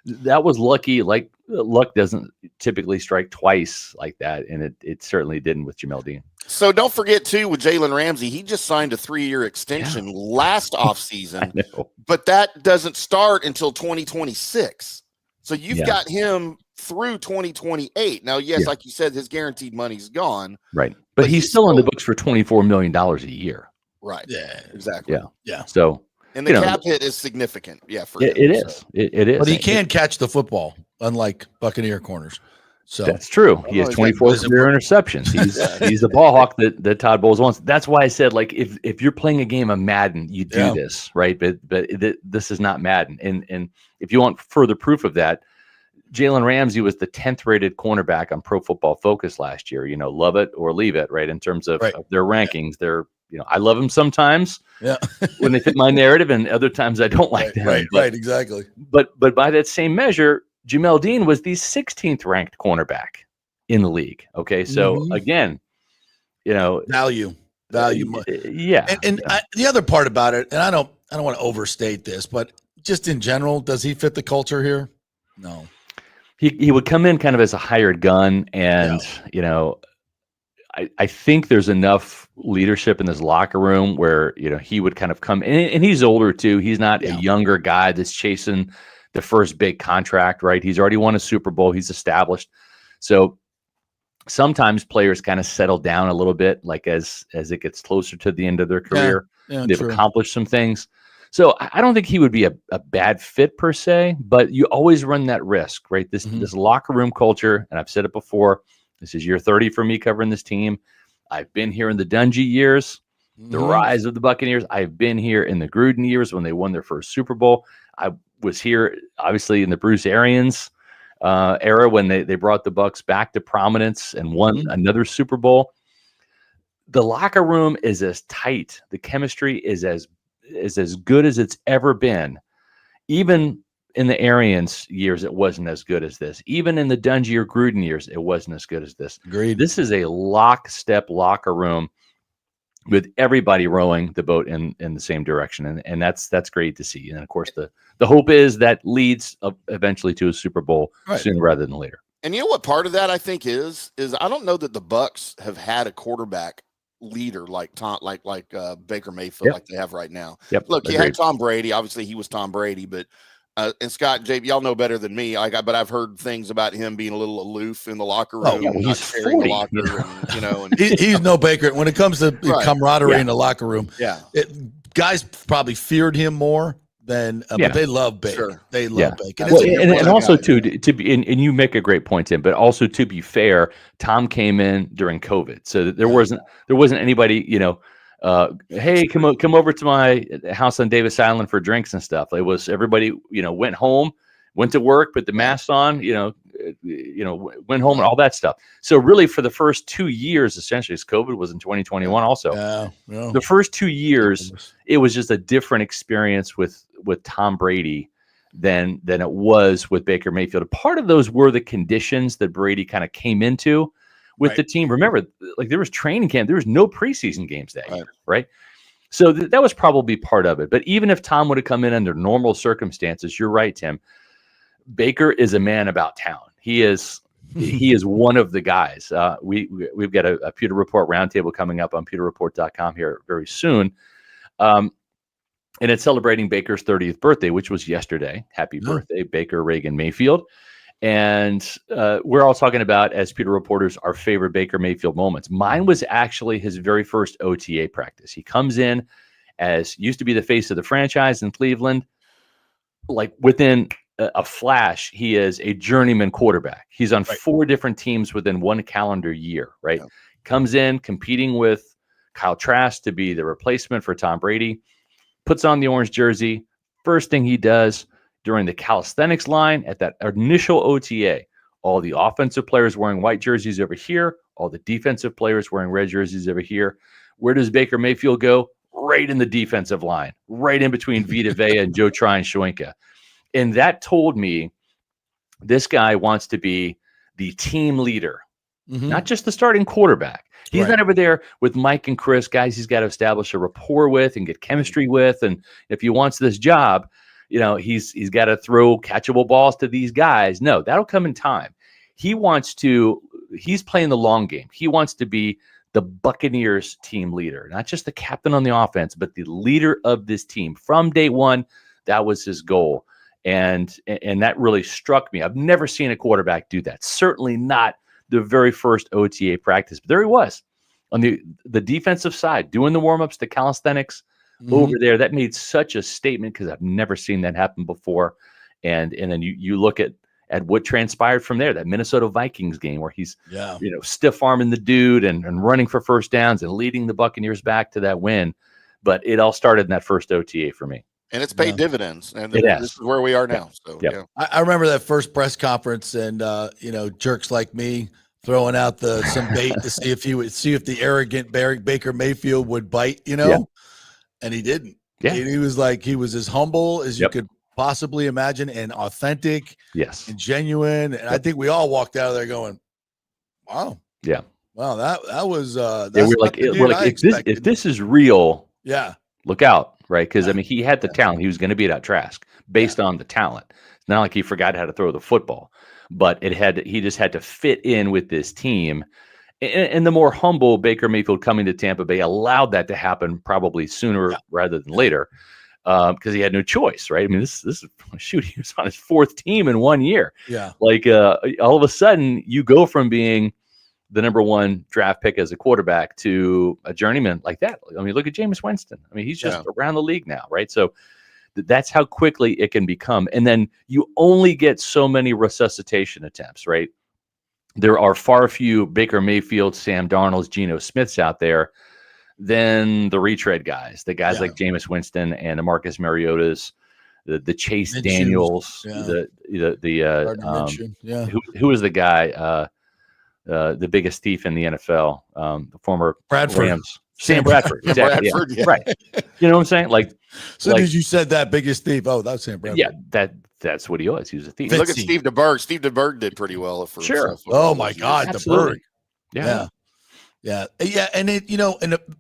that was lucky. Like luck doesn't typically strike twice like that, and it certainly didn't with Jamel Dean. So don't forget too with Jalen Ramsey, he just signed a 3-year extension last offseason, but that doesn't start until 2026. So you've got him through 2028. Now, yes, like you said, his guaranteed money's gone. Right. But he's still on the books for $24 million a year. Right. Yeah. Exactly. Yeah. So, and the cap hit is significant. Yeah. For him, it is. It is. But he can catch the football, unlike Buccaneer corners. So that's true. He has 24 career interceptions. He's the ball hawk that Todd Bowles wants. That's why I said, like, if you're playing a game of Madden, you do this, right? But this is not Madden. And if you want further proof of that, Jalen Ramsey was the 10th rated cornerback on Pro Football Focus last year. You know, love it or leave it, right? In terms of their rankings, they're, you know, I love them sometimes when they fit my narrative, and other times I don't like them. Right, exactly. But by that same measure, Jamel Dean was the 16th ranked cornerback in the league. Okay, so again, you know, value. Yeah, and the other part about it, and I don't want to overstate this, but just in general, does he fit the culture here? No. He would come in kind of as a hired gun, and you know, I think there's enough leadership in this locker room where, you know, he would kind of come in, and he's older too. He's not a younger guy that's chasing the first big contract, right? He's already won a Super Bowl. He's established. So sometimes players kind of settle down a little bit, like as it gets closer to the end of their career. They've accomplished some things. So I don't think he would be a bad fit per se, but you always run that risk, right? This locker room culture, and I've said it before, this is year 30 for me covering this team. I've been here in the Dungy years, the rise of the Buccaneers. I've been here in the Gruden years when they won their first Super Bowl. I was here, obviously, in the Bruce Arians era when they brought the Bucs back to prominence and won another Super Bowl. The locker room is as tight. The chemistry is as good as it's ever been. Even in the Arians years, it wasn't as good as this. Even in the Dungy or Gruden years, it wasn't as good as this. Agreed. This is a lockstep locker room with everybody rowing the boat in the same direction. And that's great to see. And of course, the hope is that leads eventually to a Super Bowl sooner rather than later. And you know what part of that I think is I don't know that the Bucs have had a quarterback leader like Baker Mayfield like they have right now. Look, you had Tom Brady. Obviously, he was Tom Brady, but and Scott, JP, y'all know better than me. But I've heard things about him being a little aloof in the locker room, he's sharing 40, the locker, and, you know, and he's no Baker when it comes to camaraderie in the locker room. Guys probably feared him more than, but they love Baker. Sure. They love Baker. Well, and also too, to be, and you make a great point, Tim. But also to be fair, Tom came in during COVID, so there wasn't anybody, you know. Hey, come over to my house on Davis Island for drinks and stuff. It was everybody, you know, went home, went to work, put the mask on, you know, went home and all that stuff. So really, for the first 2 years, essentially, as COVID was in 2021, also, the first 2 years, it was just a different experience with Tom Brady than it was with Baker Mayfield. Part of those were the conditions that Brady kind of came into with the team. Remember, like there was training camp, there was no preseason games that year, right? So that was probably part of it. But even if Tom would have come in under normal circumstances, you're right, Tim. Baker is a man about town. He is one of the guys. We've got a Pewter Report roundtable coming up on pewterreport.com here very soon. And it's celebrating Baker's 30th birthday, which was yesterday. Happy birthday, Baker Reagan Mayfield. And we're all talking about, as Pewter reporters, our favorite Baker Mayfield moments. Mine was actually his very first OTA practice. He comes in as used to be the face of the franchise in Cleveland. Like within a flash, he is a journeyman quarterback. He's on 4 different teams within 1 calendar year, right? Yeah. Comes in competing with Kyle Trask to be the replacement for Tom Brady, puts on the orange jersey. First thing he does during the calisthenics line at that initial OTA, all the offensive players wearing white jerseys over here, all the defensive players wearing red jerseys over here. Where does Baker Mayfield go? Right in the defensive line, right in between Vita Vea and Joe Tryon-Shoyinka. And that told me this guy wants to be the team leader, not just the starting quarterback. He's not over there with Mike and Chris, guys he's got to establish a rapport with and get chemistry with. And if he wants this job, he's got to throw catchable balls to these guys. No, that'll come in time. He's playing the long game. He wants to be the Buccaneers team leader, not just the captain on the offense, but the leader of this team from day one. That was his goal. And that really struck me. I've never seen a quarterback do that. Certainly not the very first OTA practice, but there he was on the defensive side, doing the warm-ups, the calisthenics over there. That made such a statement because I've never seen that happen before. And then you look at what transpired from there, that Minnesota Vikings game where he's stiff arming the dude and running for first downs and leading the Buccaneers back to that win. But it all started in that first OTA for me. And it's paid dividends. And this is where we are now. So I remember that first press conference and jerks like me throwing out some bait to see if the arrogant Baker Mayfield would bite, and he didn't. Yeah. He was as humble as you could possibly imagine, and authentic, and genuine. And I think we all walked out of there going, "Wow, wow, that was." We're like, if this is real, look out, right? Because he had the talent. He was going to beat out Trask based on the talent. It's not like he forgot how to throw the football, but he just had to fit in with this team. And the more humble Baker Mayfield coming to Tampa Bay allowed that to happen probably sooner rather than later. Because he had no choice, right? This is he was on his fourth team in 1 year. Yeah. All of a sudden you go from being the number one draft pick as a quarterback to a journeyman like that. Look at Jameis Winston. He's just around the league now, right? So that's how quickly it can become. And then you only get so many resuscitation attempts, right? There are far few Baker Mayfield, Sam Darnolds, Geno Smiths out there than the retread guys, the guys like Jameis Winston and the Marcus Mariotas, the Chase Daniels, who was the guy, the biggest thief in the NFL, the former Bradford. Rams, Sam Bradford. Exactly. Right. You know what I'm saying? As you said that biggest thief, that's Sam Bradford. Yeah, that's what he was. He was a thief. Look at Steve DeBerg. Steve DeBerg did pretty well for sure. Oh my God, DeBerg. Yeah. And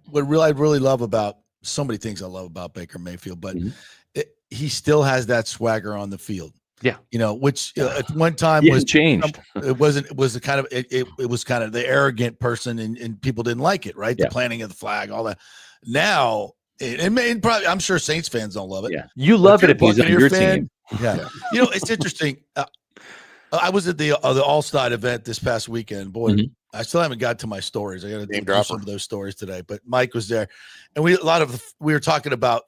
what I really love about so many things I love about Baker Mayfield, but he still has that swagger on the field. Yeah, which at one time was changed. It was kind of the arrogant person, and people didn't like it, right? The planting of the flag, all that. Now, probably I'm sure Saints fans don't love it. Yeah, you love it if he's on your team. Yeah, it's interesting. I was at the All-Star event this past weekend. Boy, I still haven't got to my stories. I got to do some of those stories today. But Mike was there, and we were talking about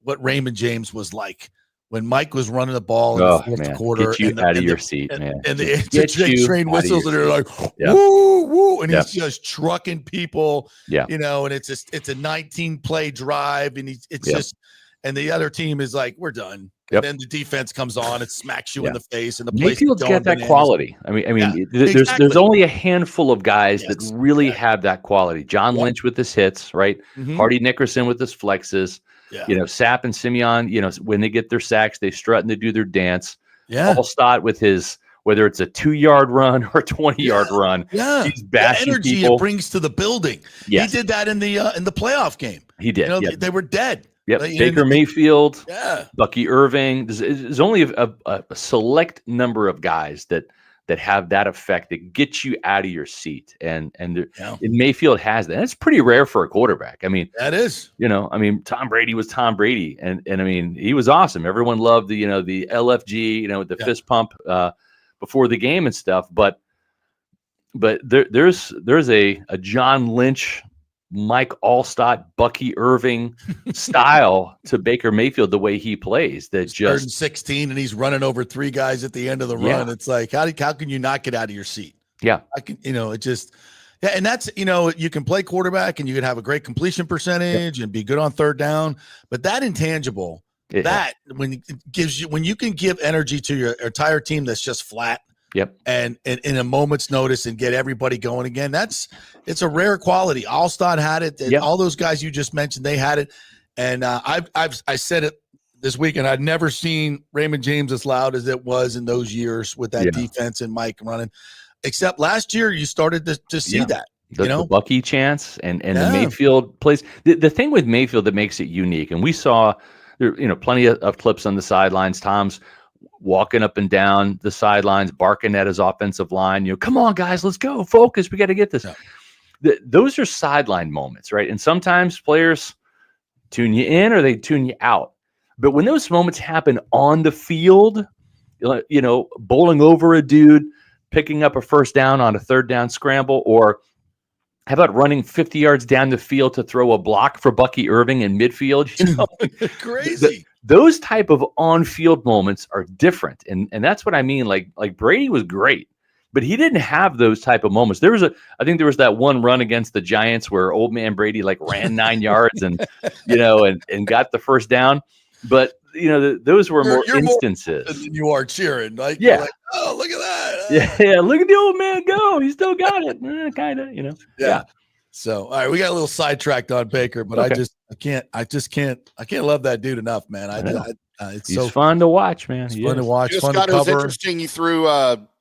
what Raymond James was like when Mike was running the ball in the fourth quarter. Get you out of your seat, man. And the train whistles, and they're like, woo, woo, and he's just trucking people. Yeah, and it's a 19-play drive, and it's just, and the other team is like, we're done. And then the defense comes on and smacks you in the face, and the place Mayfield's got that quality. There's only a handful of guys that really have that quality. John Lynch with his hits, right? Hardy Nickerson with his flexes. Sapp and Simeon, when they get their sacks, they strut and they do their dance. Allstott with his, whether it's a 2-yard run or 20-yard run, he's bashing the energy people. It brings to the building. He did that in the playoff game. He did. They were dead. Yep. Baker Mayfield, Bucky Irving. There's only a select number of guys that have that effect that gets you out of your seat. And Mayfield has that. And it's pretty rare for a quarterback. That is. Tom Brady was Tom Brady. And he was awesome. Everyone loved the LFG, the fist pump before the game and stuff. But there's a John Lynch, Mike Allstott, Bucky Irving style to Baker Mayfield, the way he plays. That just 16 and he's running over 3 guys at the end of the run. It's like, how can you not get out of your seat? Yeah. It just, and that's, you can play quarterback and you can have a great completion percentage and be good on third down, but that intangible, when you can give energy to your entire team that's just flat. Yep. And in a moment's notice and get everybody going again. It's a rare quality. Allstott had it. And all those guys you just mentioned, they had it. And I said it this weekend. I'd never seen Raymond James as loud as it was in those years with that defense and Mike running. Except last year, you started to see that. The Bucky chance and the Mayfield plays. The thing with Mayfield that makes it unique, and we saw there, plenty of clips on the sidelines. Tom's walking up and down the sidelines, barking at his offensive line. Come on, guys, let's go. Focus. We got to get this. Yeah. Those are sideline moments, right? And sometimes players tune you in or they tune you out. But when those moments happen on the field, bowling over a dude, picking up a first down on a third down scramble, or how about running 50 yards down the field to throw a block for Bucky Irving in midfield? Crazy. Those type of on-field moments are different. And that's what I mean. Like Brady was great, but he didn't have those type of moments. I think there was that one run against the Giants where old man Brady ran 9 yards and got the first down. But those were more instances. More than you are cheering. Like, yeah. Like, oh, look at that. Yeah. Look at the old man go. He still got it. Kind of, Yeah. So, all right, we got a little sidetracked on Baker, but okay. I can't love that dude enough, man. He's so fun to watch, man. It's fun to watch. Fun Scott, to cover. It was interesting you threw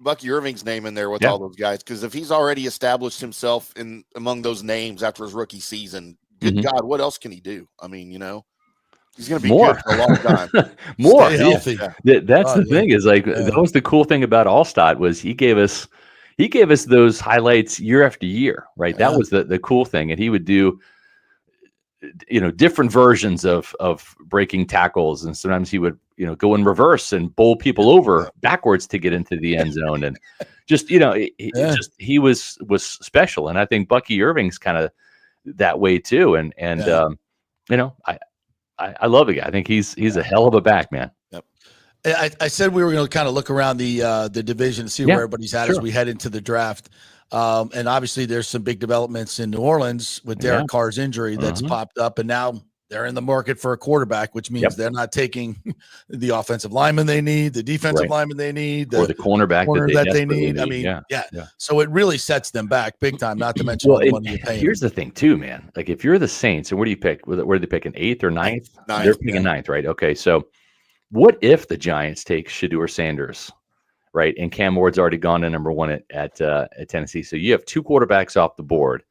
Bucky Irving's name in there with all those guys, because if he's already established himself among those names after his rookie season, good God, what else can he do? I mean, he's going to be good for a long time. More Stay healthy. Yeah. That's the thing is that was the cool thing about Allstott was he gave us those highlights year after year, right? That was the cool thing. And he would do, different versions of breaking tackles. And sometimes he would, go in reverse and bowl people over backwards to get into the end zone. And just, he was special. And I think Bucky Irving's kind of that way too. And I love the guy. I think he's a hell of a back, man. Yep. I said we were going to kind of look around the division and see where everybody's at as we head into the draft. And obviously there's some big developments in New Orleans with Derek Carr's injury that's popped up, and now they're in the market for a quarterback, which means they're not taking the offensive lineman they need, the defensive lineman they need, or the cornerback that they need. I mean, So it really sets them back big time, not to mention the money you pay. Here's the thing too, man. Like if you're the Saints, and where do you pick? Where do they pick, an 8th or 9th? They're picking 9th, right? Okay. So what if the Giants take Shedeur Sanders, right? And Cam Ward's already gone to number 1 at Tennessee. So you have 2 quarterbacks off the board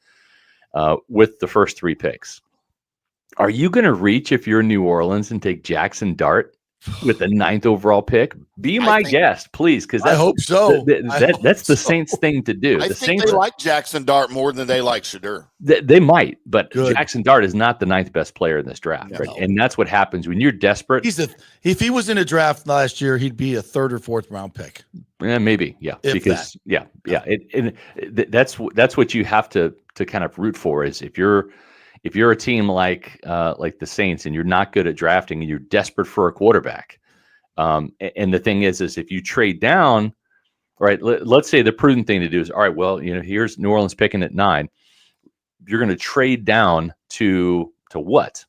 with the first 3 picks. Are you going to reach if you're New Orleans and take Jackson Dart with the 9th overall pick? Be my guest, please, because I hope so. That's the Saints thing to do. I think they like Jackson Dart more than they like Shedeur. They might, but Jackson Dart is not the 9th best player in this draft, right? And that's what happens when you're desperate. If he was in a draft last year, he'd be a 3rd or 4th round pick. Maybe, because that's what you have to kind of root for is if you're a team like the Saints and you're not good at drafting and you're desperate for a quarterback. And the thing is if you trade down, right, let's say the prudent thing to do is, all right, well, here's New Orleans picking at 9. You're going to trade down to what?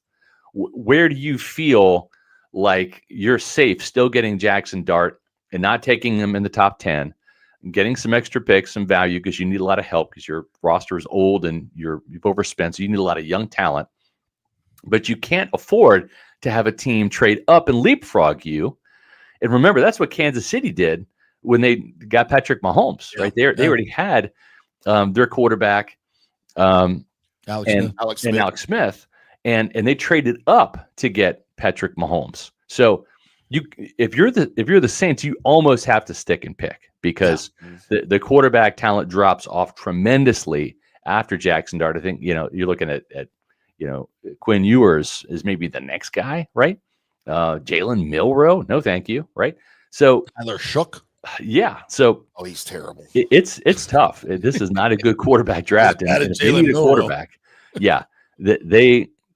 Where do you feel like you're safe still getting Jackson Dart and not taking him in the top 10? Getting some extra picks, some value, because you need a lot of help because your roster is old and you've overspent. So you need a lot of young talent, but you can't afford to have a team trade up and leapfrog you. And remember, that's what Kansas City did when they got Patrick Mahomes, right? They already had their quarterback, Alex Smith, and they traded up to get Patrick Mahomes. So if you're the Saints, you almost have to stick and pick because the quarterback talent drops off tremendously after Jackson Dart. I think you're looking at Quinn Ewers is maybe the next guy, right? Jalen Milroe, no thank you, right? So Tyler Shook, So he's terrible. It's tough. This is not a good quarterback draft, and if they need a quarterback,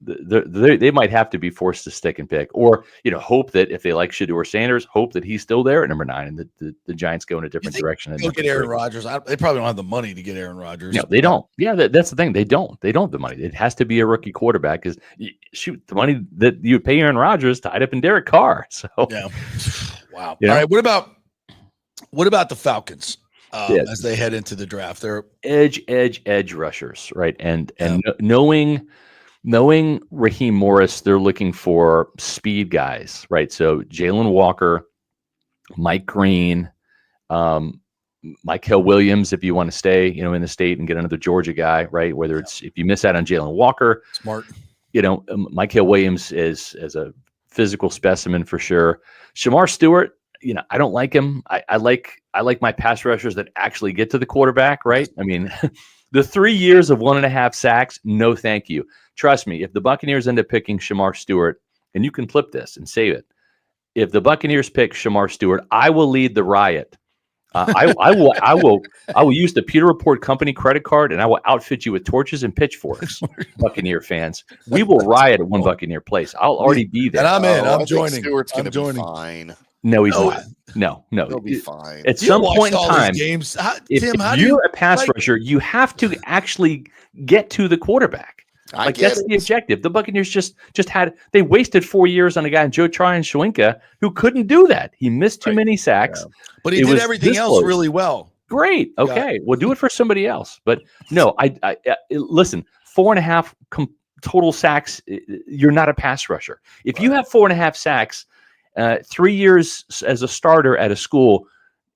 they might have to be forced to stick and pick, or hope that if they like Shedeur Sanders, hope that he's still there at number 9, and the Giants go in a different direction. They'll get Aaron Rodgers. They probably don't have the money to get Aaron Rodgers. No, they don't. Yeah, that's the thing. They don't have the money. It has to be a rookie quarterback because the money that you pay Aaron Rodgers tied up in Derek Carr. So wow. All right. What about the Falcons? As they head into the draft, they're edge rushers, right? And knowing Raheem Morris, they're looking for speed guys, right? So Jalen Walker, Mike Green, Mykel Williams, if you want to stay, in the state and get another Georgia guy, right? Whether it's if you miss out on Jalen Walker, smart, Mykel Williams is a physical specimen for sure. Shamar Stewart, I don't like him. I like my pass rushers that actually get to the quarterback, right? I mean, the 3 years of 1.5 sacks, no thank you. Trust me, if the Buccaneers end up picking Shamar Stewart, and you can flip this and save it, if the Buccaneers pick Shamar Stewart, I will lead the riot. I will use the Pewter Report Company credit card, and I will outfit you with torches and pitchforks, Buccaneer fans. We will riot at one Buccaneer place. I'll already be there. And I'm in. I'm I joining. think Stewart's going to be fine. No, he's not. No. He'll be fine. At some point in time, games. if you're a pass rusher, you have to actually get to the quarterback. That's the objective. The Buccaneers just they wasted 4 years on a guy, Joe Tryon-Shoyinka, who couldn't do that. He missed too many sacks. Yeah. But he did everything else really well. Great. Okay. Well, do it for somebody else. But no, I listen, 4.5 total sacks. You're not a pass rusher. If you have 4.5 sacks, 3 years as a starter at a school,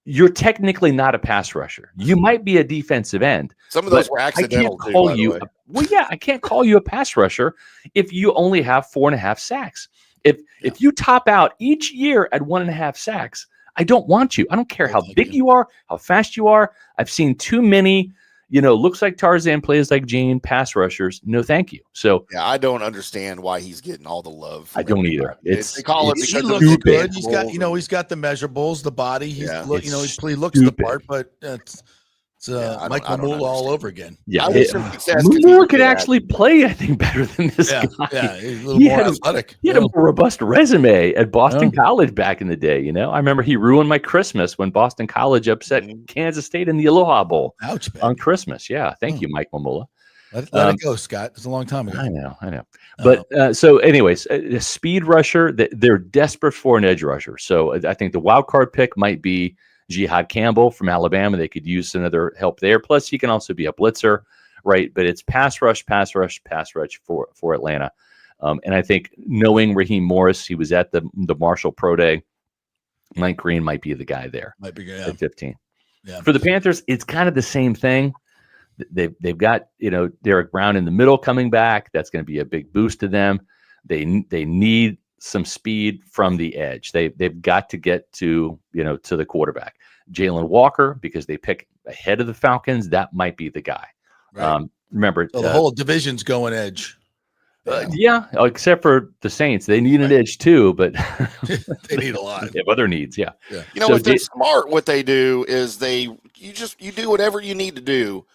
you're technically not a pass rusher. You might be a defensive end. Some of those were accidental. I can't call you a pass rusher if you only have 4.5 sacks. If you top out each year at 1.5 sacks, I don't want you. I don't care how big you are, how fast you are. I've seen too many, looks like Tarzan, plays like Jane, pass rushers. No, thank you. So I don't understand why he's getting all the love. I don't either. They call it because he looks good. He's got, he's got the measurables, the body. He looks the part, but it's Mike Mamula all over again. Yeah, Mamula could actually play, I think, better than this guy. Yeah, he's a little more athletic. He had a more robust resume at Boston College back in the day. I remember he ruined my Christmas when Boston College upset Kansas State in the Aloha Bowl on Christmas. Yeah, thank you, Mike Mamula. Let it go, Scott. It's a long time ago. I know. But so, anyways, a speed rusher. They're desperate for an edge rusher. So I think the wild card pick might be Jihad Campbell from Alabama. They could use another help there. Plus, he can also be a blitzer, right? But it's pass rush for Atlanta. And I think knowing Raheem Morris, he was at the Marshall Pro Day. Mike Green might be the guy there. Might be good at 15. Yeah. For the Panthers, it's kind of the same thing. They've got Derek Brown in the middle coming back. That's going to be a big boost to them. They need some speed from the edge. They've got to get to the quarterback. Jalen Walker, because they pick ahead of the Falcons, that might be the guy. Right. Remember, the whole division's going edge. Except for the Saints, they need an edge too, but they need a lot. They have other needs. Yeah. If they're smart, what they do is you do whatever you need to do.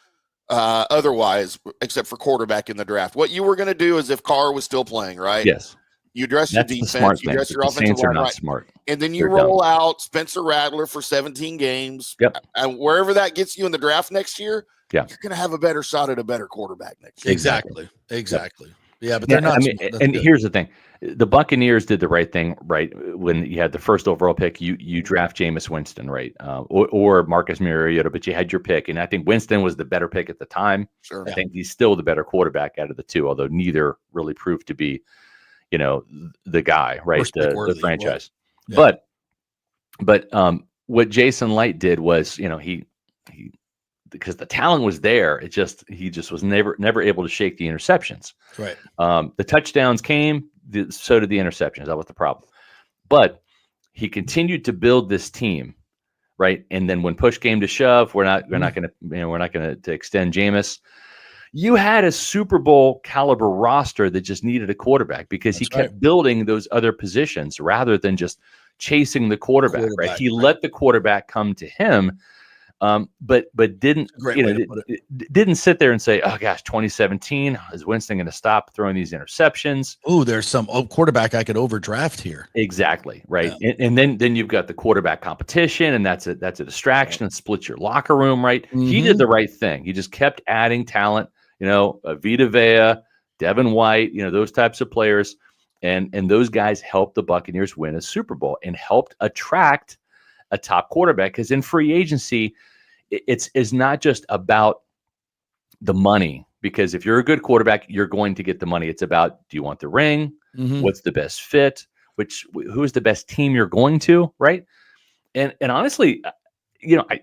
Otherwise, except for quarterback in the draft, what you were going to do is if Carr was still playing, right? Yes. You address your defense, you address your offensive line, right? Smart. And then you roll out Spencer Rattler for 17 games. Yep. And wherever that gets you in the draft next year, you're going to have a better shot at a better quarterback next year. Exactly. Yeah, but they're not. Here's the thing: the Buccaneers did the right thing, right? When you had the first overall pick, you draft Jameis Winston, right, or Marcus Mariota, but you had your pick, and I think Winston was the better pick at the time. Sure. I think he's still the better quarterback out of the two, although neither really proved to be, the guy, right, the franchise. Yeah. But what Jason Light did was, he because the talent was there, he just was never able to shake the interceptions. Right. The touchdowns came, so did the interceptions. That was the problem. But he continued to build this team, right? And then when push came to shove, we're not going to extend Jameis. You had a Super Bowl caliber roster that just needed a quarterback because he kept building those other positions rather than just chasing the quarterback. Right? He let the quarterback come to him. But didn't didn't sit there and say, "Oh gosh, 2017 is Winston going to stop throwing these interceptions?" Oh, there's some quarterback I could overdraft here. Exactly right, and then you've got the quarterback competition, and that's a distraction and splits your locker room. Right, He did the right thing. He just kept adding talent. Vita Vea, Devin White, those types of players, and those guys helped the Buccaneers win a Super Bowl and helped attract a top quarterback, because in free agency, it's not just about the money, because if you're a good quarterback, you're going to get the money. It's about, do you want the ring? What's the best fit? Who's the best team you're going to, right? And honestly,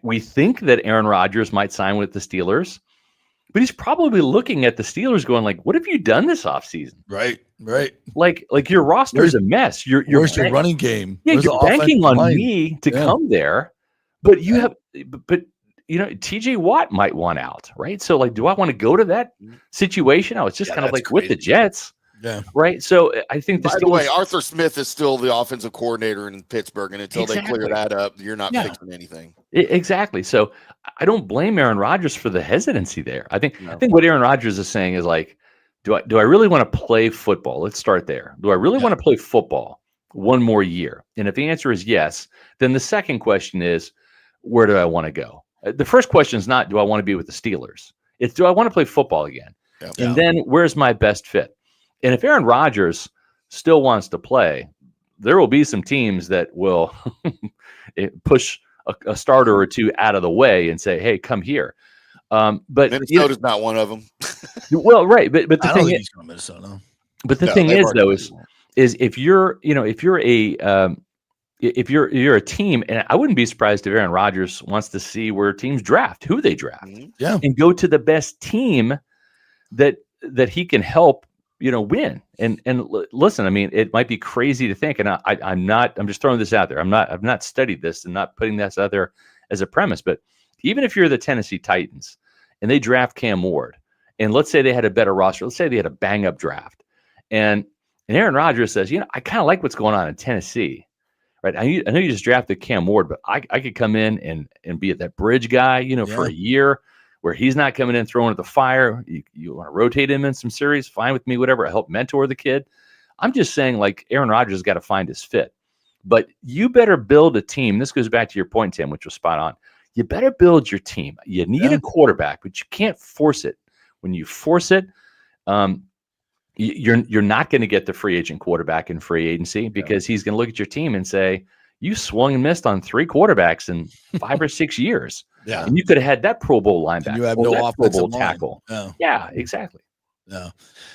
we think that Aaron Rodgers might sign with the Steelers, but he's probably looking at the Steelers going like, what have you done this offseason? Right. Like your roster is a mess. You're where's your running game? Yeah, where's you're banking on me to come there, but TJ Watt might want out, right? So like, do I want to go to that situation? I was just kind of like crazy. With the Jets. Yeah. Right. So I think by the way, Arthur Smith is still the offensive coordinator in Pittsburgh, and until they clear that up, you're not fixing anything. Exactly. So I don't blame Aaron Rodgers for the hesitancy there. I think what Aaron Rodgers is saying is like, do I really want to play football? Let's start there. Do I really want to play football one more year? And if the answer is yes, then the second question is, where do I want to go? The first question is not, do I want to be with the Steelers? It's, do I want to play football again? Yeah. And then where's my best fit? And if Aaron Rodgers still wants to play, there will be some teams that will push a starter or two out of the way and say, hey, come here. But Minnesota's not one of them. Well, right. But the thing is, Minnesota. But the thing is, though, is if you're a team, and I wouldn't be surprised if Aaron Rodgers wants to see where teams draft, who they draft, and go to the best team that he can help, win. And listen, I mean, it might be crazy to think, and I'm just throwing this out there. I've not studied this and not putting this out there as a premise, but even if you're the Tennessee Titans and they draft Cam Ward, and let's say they had a better roster, let's say they had a bang up draft, and Aaron Rodgers says, I kind of like what's going on in Tennessee. Right. I know you just drafted Cam Ward, but I could come in and be that bridge guy, for a year where he's not coming in throwing at the fire. You want to rotate him in some series, fine with me, whatever. I help mentor the kid. I'm just saying, like, Aaron Rodgers has got to find his fit. But you better build a team. This goes back to your point, Tim, which was spot on. You better build your team. You need a quarterback, but you can't force it. When you force it, you're not going to get the free agent quarterback in free agency because he's going to look at your team and say, you swung and missed on 3 quarterbacks in 5 or 6 years. Yeah. And you could have had that Pro Bowl linebacker. And you have no offensive tackle. Yeah, exactly. Yeah.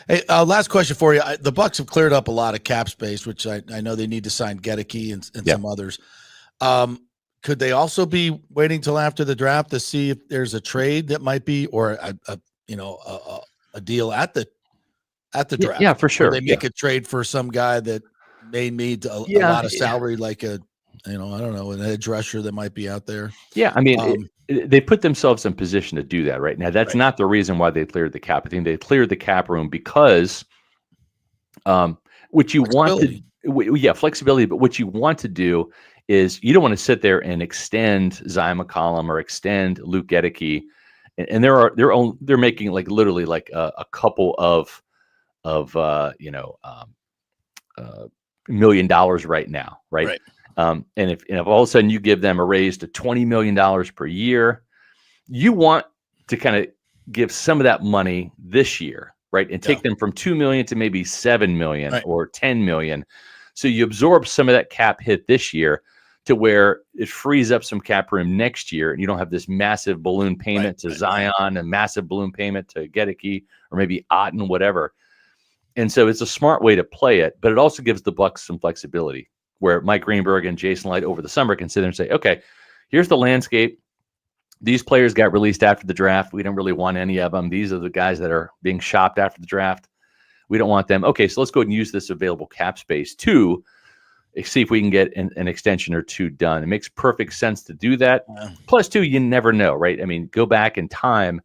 Hey, last question for you. The Bucs have cleared up a lot of cap space, which I know they need to sign Gedeke and some others. Could they also be waiting till after the draft to see if there's a trade that might be, or a deal at the draft? Yeah, for sure. Or they make a trade for some guy that may need a lot of salary, like I don't know, an edge rusher that might be out there. Yeah, I mean, they put themselves in position to do that right now. That's not the reason why they cleared the cap. I think they cleared the cap room because what you want to, flexibility. But what you want to do is you don't want to sit there and extend Zion McCollum or extend Luke Gedeke, and they're making like literally like a couple of $1 million right now, right? And if all of a sudden you give them a raise to $20 million per year, you want to kind of give some of that money this year, right? And take them from 2 million to maybe 7 million or 10 million. So you absorb some of that cap hit this year to where it frees up some cap room next year, and you don't have this massive balloon payment to Zion, a massive balloon payment to Gedeke, or maybe Otten, whatever. And so it's a smart way to play it, but it also gives the Bucs some flexibility where Mike Greenberg and Jason Light over the summer can sit there and say, okay, here's the landscape. These players got released after the draft. We don't really want any of them. These are the guys that are being shopped after the draft. We don't want them. Okay, so let's go ahead and use this available cap space to see if we can get an extension or two done. It makes perfect sense to do that. Plus, too, you never know, right? I mean, go back in time.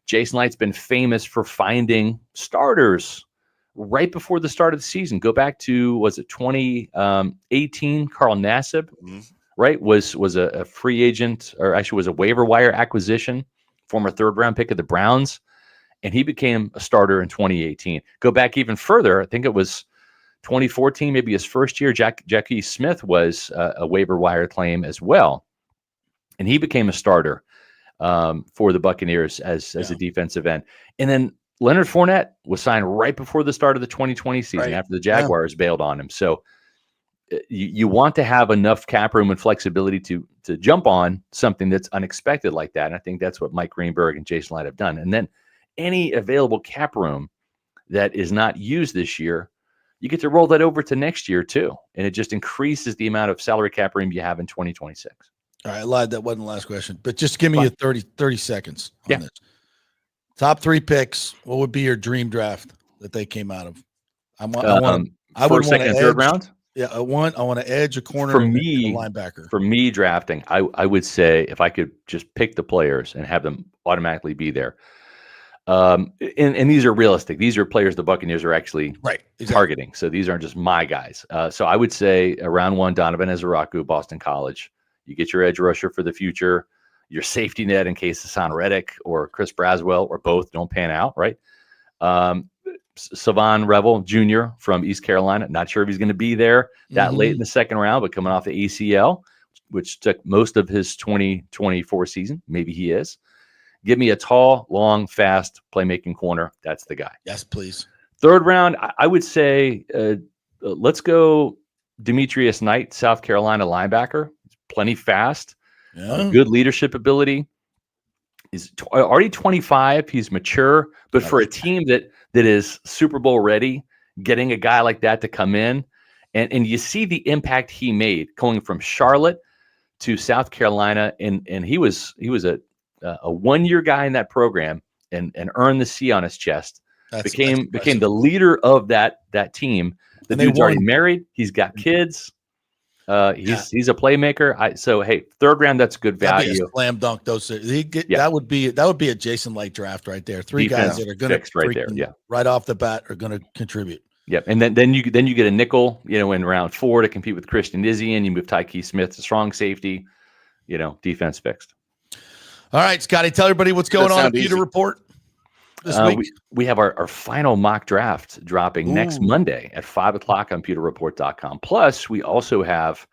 Jason Light's been famous for finding starters right before the start of the season. Go back to, was it 2018? Carl Nassib, right, was a free agent, or actually was a waiver wire acquisition, former 3rd round pick of the Browns, and he became a starter in 2018. Go back even further. I think it was 2014, maybe his first year. Jackie Smith was a waiver wire claim as well, and he became a starter for the Buccaneers as a defensive end. And then Leonard Fournette was signed right before the start of the 2020 season after the Jaguars bailed on him. So you want to have enough cap room and flexibility to jump on something that's unexpected like that. And I think that's what Mike Greenberg and Jason Light have done. And then any available cap room that is not used this year, you get to roll that over to next year too. And it just increases the amount of salary cap room you have in 2026. All right, I lied. That wasn't the last question, but just give me 30 seconds on this. Top 3 picks. What would be your dream draft that they came out of? I would second, and third round. Yeah, I want an edge, a corner, for and me, a linebacker. For me, drafting, I would say if I could just pick the players and have them automatically be there. And these are realistic. These are players the Buccaneers are actually targeting. So these aren't just my guys. So I would say round 1, Donovan Ezaraku, Boston College. You get your edge rusher for the future, your safety net in case Hassan Reddick or Chris Braswell or both don't pan out, right? Savon Revel Jr. from East Carolina. Not sure if he's going to be there that late in the second round, but coming off the ACL, which took most of his 2024 season. Maybe he is. Give me a tall, long, fast playmaking corner. That's the guy. Yes, please. Third round, I would say let's go Demetrius Knight, South Carolina linebacker. Plenty fast, good leadership ability. He's already 25. He's mature, but for a team that is Super Bowl ready, getting a guy like that to come in, and you see the impact he made going from Charlotte to South Carolina, and he was a 1-year guy in that program and earned the C on his chest. Became the leader of that team. The dude's already married. He's got kids. He's a playmaker. So hey, third round, that's good value. That'd be a slam dunk. That would be a Jason Light draft right there. 3 guys that are going to right off the bat are going to contribute. Yep, and then you get a nickel, in round 4 to compete with Christian Izzy, and you move Tyke Smith to strong safety. Defense fixed. All right, Scotty, tell everybody what's going on at Pewter Report this week. We have our final mock draft dropping next Monday at 5:00 on pewterreport.com. Plus, we also have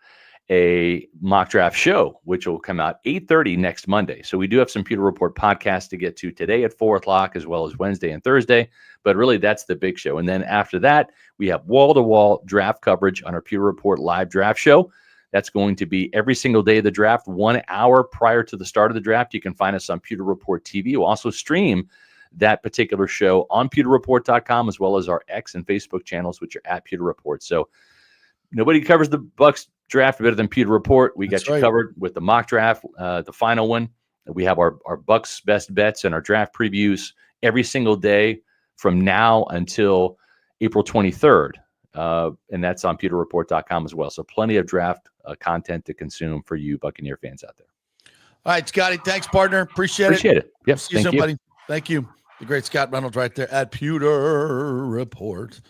a mock draft show, which will come out 8:30 next Monday. So we do have some Pewter Report podcasts to get to today at 4:00, as well as Wednesday and Thursday. But really, that's the big show. And then after that, we have wall-to-wall draft coverage on our Pewter Report live draft show. That's going to be every single day of the draft, 1 hour prior to the start of the draft. You can find us on Pewter Report TV. We'll also stream that particular show on pewterreport.com, as well as our X and Facebook channels, which are at Pewter Report. So nobody covers the Bucs draft better than Pewter Report. We got you covered with the mock draft, the final one. We have our Bucs best bets and our draft previews every single day from now until April 23rd. And that's on pewterreport.com as well. So plenty of draft content to consume for you Buccaneer fans out there. All right, Scotty. Thanks, partner. Appreciate it. Yep. See you soon, buddy. Thank you. The great Scott Reynolds right there at Pewter Report.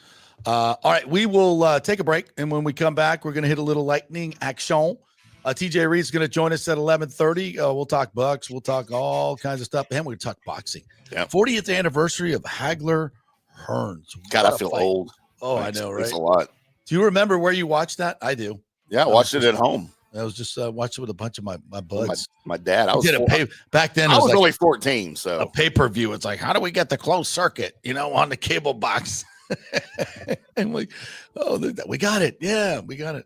All right, we will take a break. And when we come back, we're going to hit a little lightning action. TJ Reed's going to join us at 11:30. We'll talk Bucs. We'll talk all kinds of stuff. And we're going to talk boxing. Yeah. 40th anniversary of Hagler Hearns. God, I feel old. Oh, I know, right? It's a lot. Do you remember where you watched that? I do. Yeah, I watched it at home. I was just watching it with a bunch of my buds. My dad. Back then. I was only 14, so a pay-per-view. It's like, how do we get the closed circuit? On the cable box. And we got it. Yeah, we got it.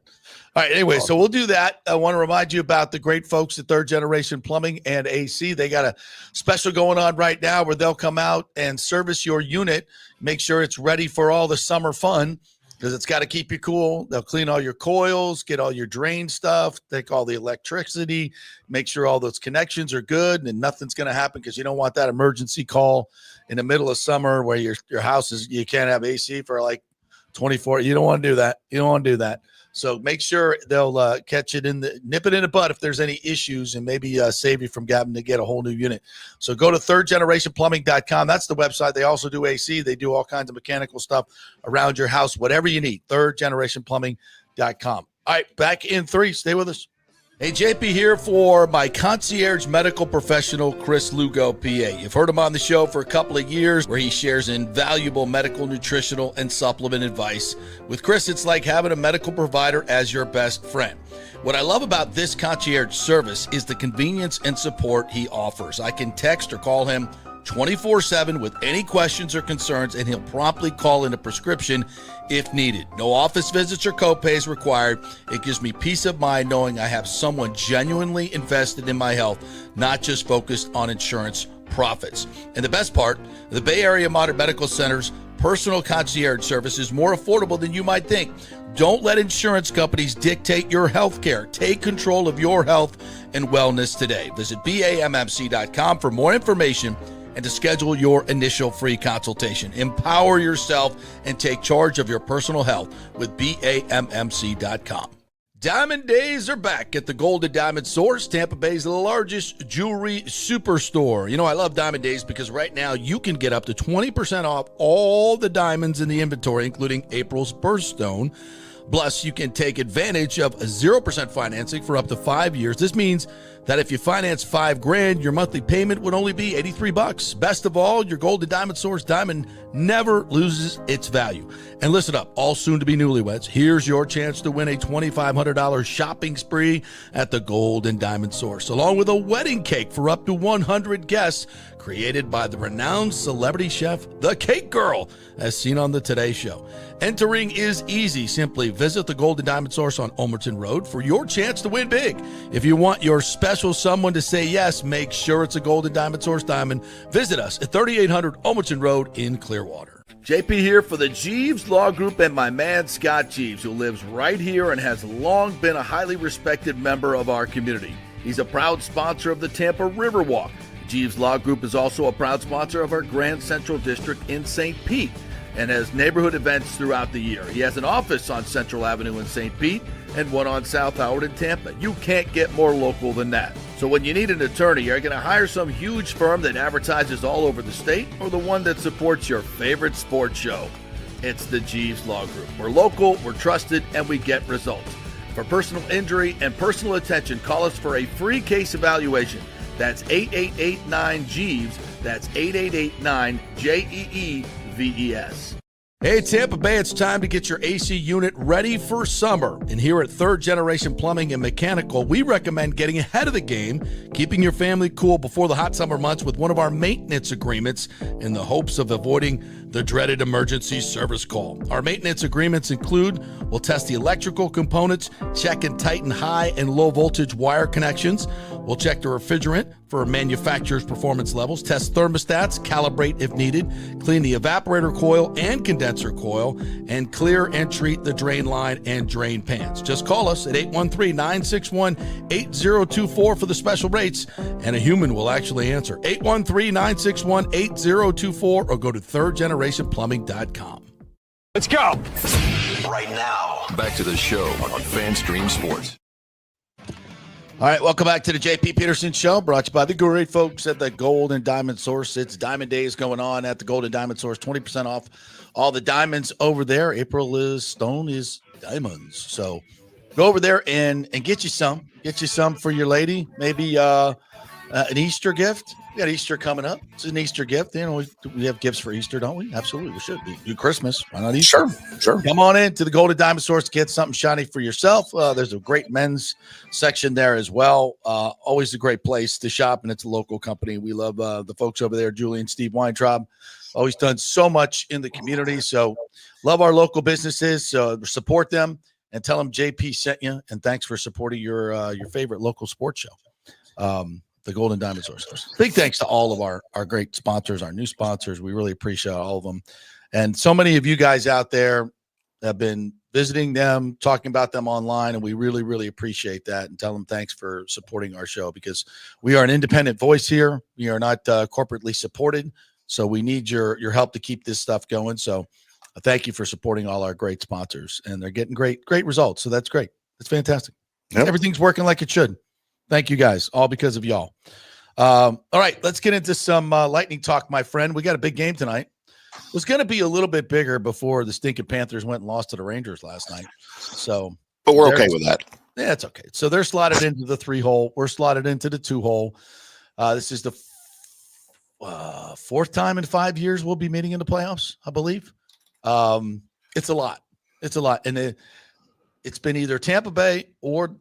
All right. Anyway, so we'll do that. I want to remind you about the great folks at Third Generation Plumbing and AC. They got a special going on right now where they'll come out and service your unit. Make sure it's ready for all the summer fun, because it's got to keep you cool. They'll clean all your coils, get all your drain stuff, take all the electricity, make sure all those connections are good, and nothing's going to happen, because you don't want that emergency call in the middle of summer where your house you can't have AC for like 24. You don't want to do that. You don't want to do that. So make sure they'll nip it in the bud if there's any issues, and maybe save you from having to get a whole new unit. So go to thirdgenerationplumbing.com. That's the website. They also do AC. They do all kinds of mechanical stuff around your house, whatever you need. thirdgenerationplumbing.com. All right, back in 3. Stay with us. Hey, JP here for my concierge medical professional, Chris Lugo, PA. You've heard him on the show for a couple of years, where he shares invaluable medical, nutritional, and supplement advice. With Chris, it's like having a medical provider as your best friend. What I love about this concierge service is the convenience and support he offers. I can text or call him 24/7 with any questions or concerns, and he'll promptly call in a prescription if needed. No office visits or copays required. It gives me peace of mind knowing I have someone genuinely invested in my health, not just focused on insurance profits. And the best part, the Bay Area Modern Medical Center's personal concierge service is more affordable than you might think. Don't let insurance companies dictate your health care. Take control of your health and wellness today. Visit BAMMC.com for more information and to schedule your initial free consultation. Empower yourself and take charge of your personal health with BAMMC.com. Diamond Days are back at the Golden Diamond Source, Tampa Bay's largest jewelry superstore. You know, I love Diamond Days because right now you can get up to 20% off all the diamonds in the inventory, including April's birthstone. Plus, you can take advantage of 0% financing for up to 5 years. This means that if you finance $5,000, your monthly payment would only be $83. Best of all, your Golden Diamond Source diamond never loses its value. And listen up, all soon-to-be newlyweds, here's your chance to win a $2,500 shopping spree at the Golden Diamond Source, along with a wedding cake for up to 100 guests, created by the renowned celebrity chef, The Cake Girl, as seen on the Today Show. Entering is easy. Simply visit the Golden Diamond Source on Omerton Road for your chance to win big. If you want your special someone to say yes, make sure it's a Golden Diamond Source diamond. Visit us at 3800 Omerton Road in Clearwater. JP here for the Jeeves Law Group and my man Scott Jeeves, who lives right here and has long been a highly respected member of our community. He's a proud sponsor of the Tampa Riverwalk. Jeeves Law Group is also a proud sponsor of our Grand Central District in St. Pete and has neighborhood events throughout the year. He has an office on Central Avenue in St. Pete and one on South Howard in Tampa. You can't get more local than that. So when you need an attorney, you're going to hire some huge firm that advertises all over the state or the one that supports your favorite sports show. It's the Jeeves Law Group. We're local, we're trusted, and we get results. For personal injury and personal attention, call us for a free case evaluation. That's 8889-JEEVES. That's 8889-JEEVES. Hey, Tampa Bay, it's time to get your AC unit ready for summer. And here at Third Generation Plumbing and Mechanical, we recommend getting ahead of the game, keeping your family cool before the hot summer months with one of our maintenance agreements in the hopes of avoiding the dreaded emergency service call. Our maintenance agreements include, we'll test the electrical components, check and tighten high and low voltage wire connections. We'll check the refrigerant for manufacturer's performance levels, test thermostats, calibrate if needed, clean the evaporator coil and condenser coil, and clear and treat the drain line and drain pans. Just call us at 813-961-8024 for the special rates, and a human will actually answer. 813-961-8024 or go to thirdgenerationplumbing.com. Let's go! Right now, back to the show on FanStream Sports. All right, welcome back to the JP Peterson Show, brought to you by the great folks at the Golden Diamond Source. It's Diamond Days going on at the Golden Diamond Source, 20% off all the diamonds over there. Stone is diamonds. So go over there and get you some. Get you some for your lady, maybe an Easter gift. We got Easter coming up. It's an Easter gift. You know, we have gifts for Easter, don't we? Absolutely, we should. We do Christmas. Why not Easter? Sure. Come on in to the Golden Diamond Source to get something shiny for yourself. There's a great men's section there as well. Always a great place to shop, and it's a local company. We love the folks over there, Julie and Steve Weintraub. Always done so much in the community. So love our local businesses. So support them and tell them JP sent you. And thanks for supporting your favorite local sports show. The Golden Diamond Source. Big thanks to all of our great sponsors, our new sponsors. We really appreciate all of them. And so many of you guys out there have been visiting them, talking about them online, and we really, really appreciate that and tell them thanks for supporting our show because we are an independent voice here. We are not corporately supported, so we need your help to keep this stuff going. So thank you for supporting all our great sponsors, and they're getting great results, so that's great. That's fantastic. Yep. Everything's working like it should. Thank you, guys, all because of y'all. All right, let's get into some lightning talk, my friend. We got a big game tonight. It was going to be a little bit bigger before the stinking Panthers went and lost to the Rangers last night. But we're okay with that. Yeah, it's okay. So they're slotted into the 3-hole. We're slotted into the 2-hole. This is the fourth time in 5 years we'll be meeting in the playoffs, I believe. It's a lot. And it's been either Tampa Bay or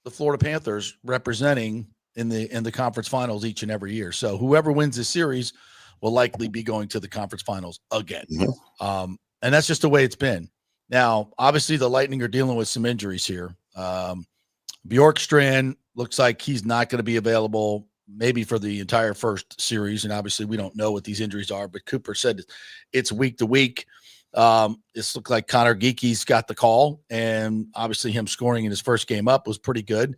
the Florida Panthers representing in the conference finals each and every year. So whoever wins this series will likely be going to the conference finals again. Mm-hmm. And that's just the way it's been. Now, obviously the Lightning are dealing with some injuries here. Bjorkstrand looks like he's not going to be available maybe for the entire first series. And obviously we don't know what these injuries are, but Cooper said it's week to week. This looked like Connor Geeky's got the call, and obviously him scoring in his first game up was pretty good.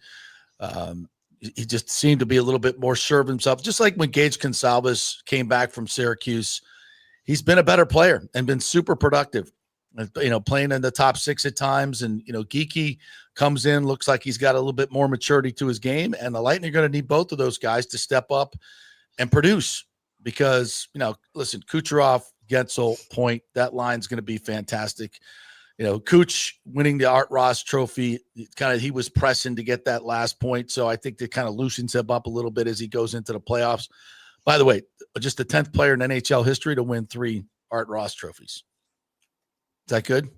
he just seemed to be a little bit more sure of himself. Just like when Gage Gonsalves came back from Syracuse, he's been a better player and been super productive. Playing in the top 6 at times. And, Geeky comes in, looks like he's got a little bit more maturity to his game. And the Lightning are going to need both of those guys to step up and produce because, listen, Kucherov, Gensel, Point, that line's going to be fantastic. Cooch winning the Art Ross trophy, he was pressing to get that last point. So I think that kind of loosens him up a little bit as he goes into the playoffs. By the way, just the 10th player in NHL history to win 3 Art Ross trophies. Is that good?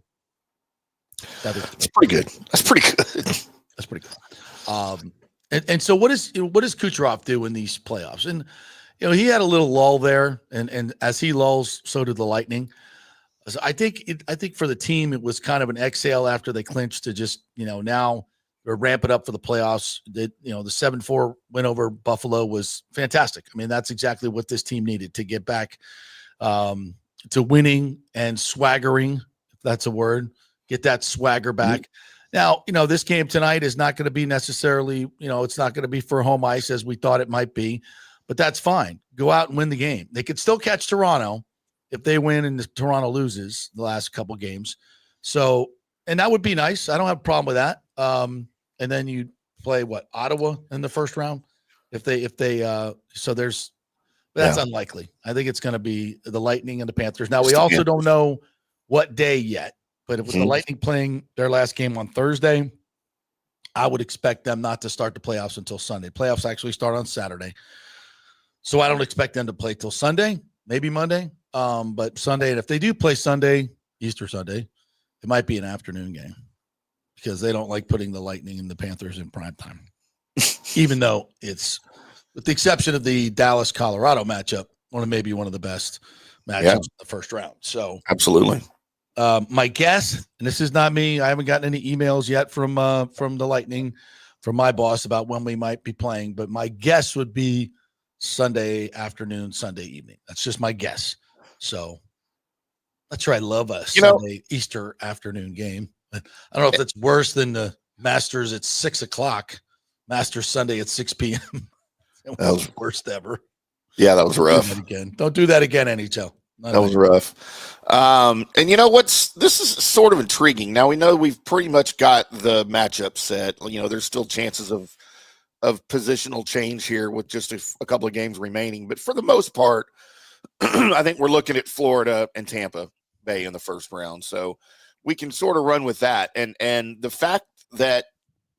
That's pretty good. That's pretty good. And so what does Kucherov do in these playoffs? And he had a little lull there, and as he lulls, so did the Lightning. So I think for the team it was kind of an exhale after they clinched to just now they're ramping up for the playoffs. The 7-4 win over Buffalo was fantastic. I mean, that's exactly what this team needed to get back to winning and swaggering. That's a word. Get that swagger back. Mm-hmm. Now, this game tonight is not going to be necessarily, it's not going to be for home ice as we thought it might be, but that's fine. Go out and win the game. They could still catch Toronto if they win and Toronto loses the last couple games. So, and that would be nice. I don't have a problem with that. And then you play Ottawa in the first round. That's unlikely. I think it's going to be the Lightning and the Panthers. Now, we also don't know what day yet, but with the Lightning playing their last game on Thursday, I would expect them not to start the playoffs until Sunday. Playoffs actually start on Saturday. So I don't expect them to play till Sunday, maybe Monday, but Sunday. And if they do play Sunday, Easter Sunday, it might be an afternoon game because they don't like putting the Lightning and the Panthers in prime time, even though it's, with the exception of the Dallas-Colorado matchup, maybe one of the best matchups in the first round. So absolutely. My guess, and this is not me, I haven't gotten any emails yet from the Lightning, from my boss about when we might be playing, but my guess would be Sunday afternoon, Sunday evening. That's just my guess. So that's right. I love a Sunday Easter afternoon game. I don't know if that's worse than the Masters at 6:00. Masters Sunday at 6 p.m. That was the worst ever. Yeah, that was rough. Don't do that again, NHL. That was rough. And this is sort of intriguing. Now we know we've pretty much got the matchup set. There's still chances of positional change here with just a couple of games remaining. But for the most part, I think we're looking at Florida and Tampa Bay in the first round. So we can sort of run with that. And the fact that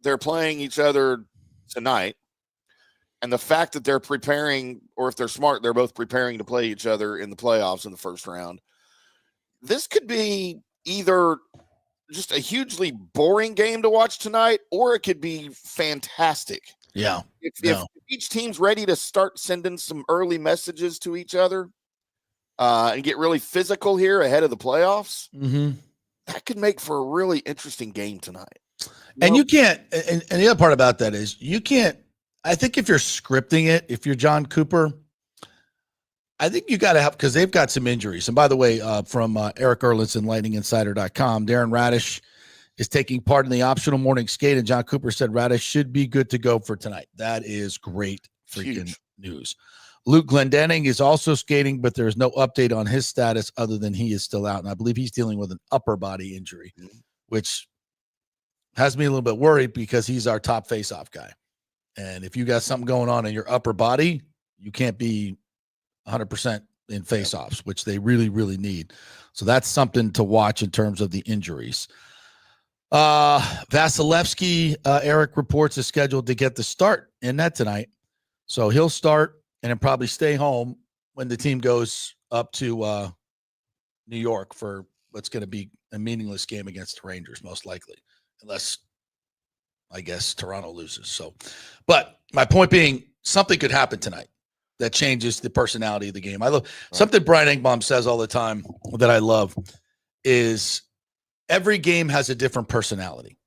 they're playing each other tonight, and the fact that they're preparing, or if they're smart, they're both preparing to play each other in the playoffs in the first round. This could be either just a hugely boring game to watch tonight, or it could be fantastic. Yeah. If each team's ready to start sending some early messages to each other and get really physical here ahead of the playoffs, that could make for a really interesting game tonight. And you can't, and the other part about that is you can't, I think if you're scripting it, if you're John Cooper, I think you got to have, because they've got some injuries. And by the way, from Eric Erlitz and LightningInsider.com, Darren Radish is taking part in the optional morning skate, and John Cooper said Radish should be good to go for tonight. That is great freaking news. Luke Glendening is also skating, but there's no update on his status other than he is still out. And I believe he's dealing with an upper body injury, which has me a little bit worried because he's our top face-off guy. And if you got something going on in your upper body, you can't be 100% in face-offs, which they really, really need. So that's something to watch in terms of the injuries. Vasilevsky, Eric reports, is scheduled to get the start in net tonight. So he'll start and then probably stay home when the team goes up to New York for what's going to be a meaningless game against the Rangers, most likely, unless, I guess, Toronto loses. So, but my point being, something could happen tonight that changes the personality of the game. I love something Brian Engbaum says all the time that I love is every game has a different personality.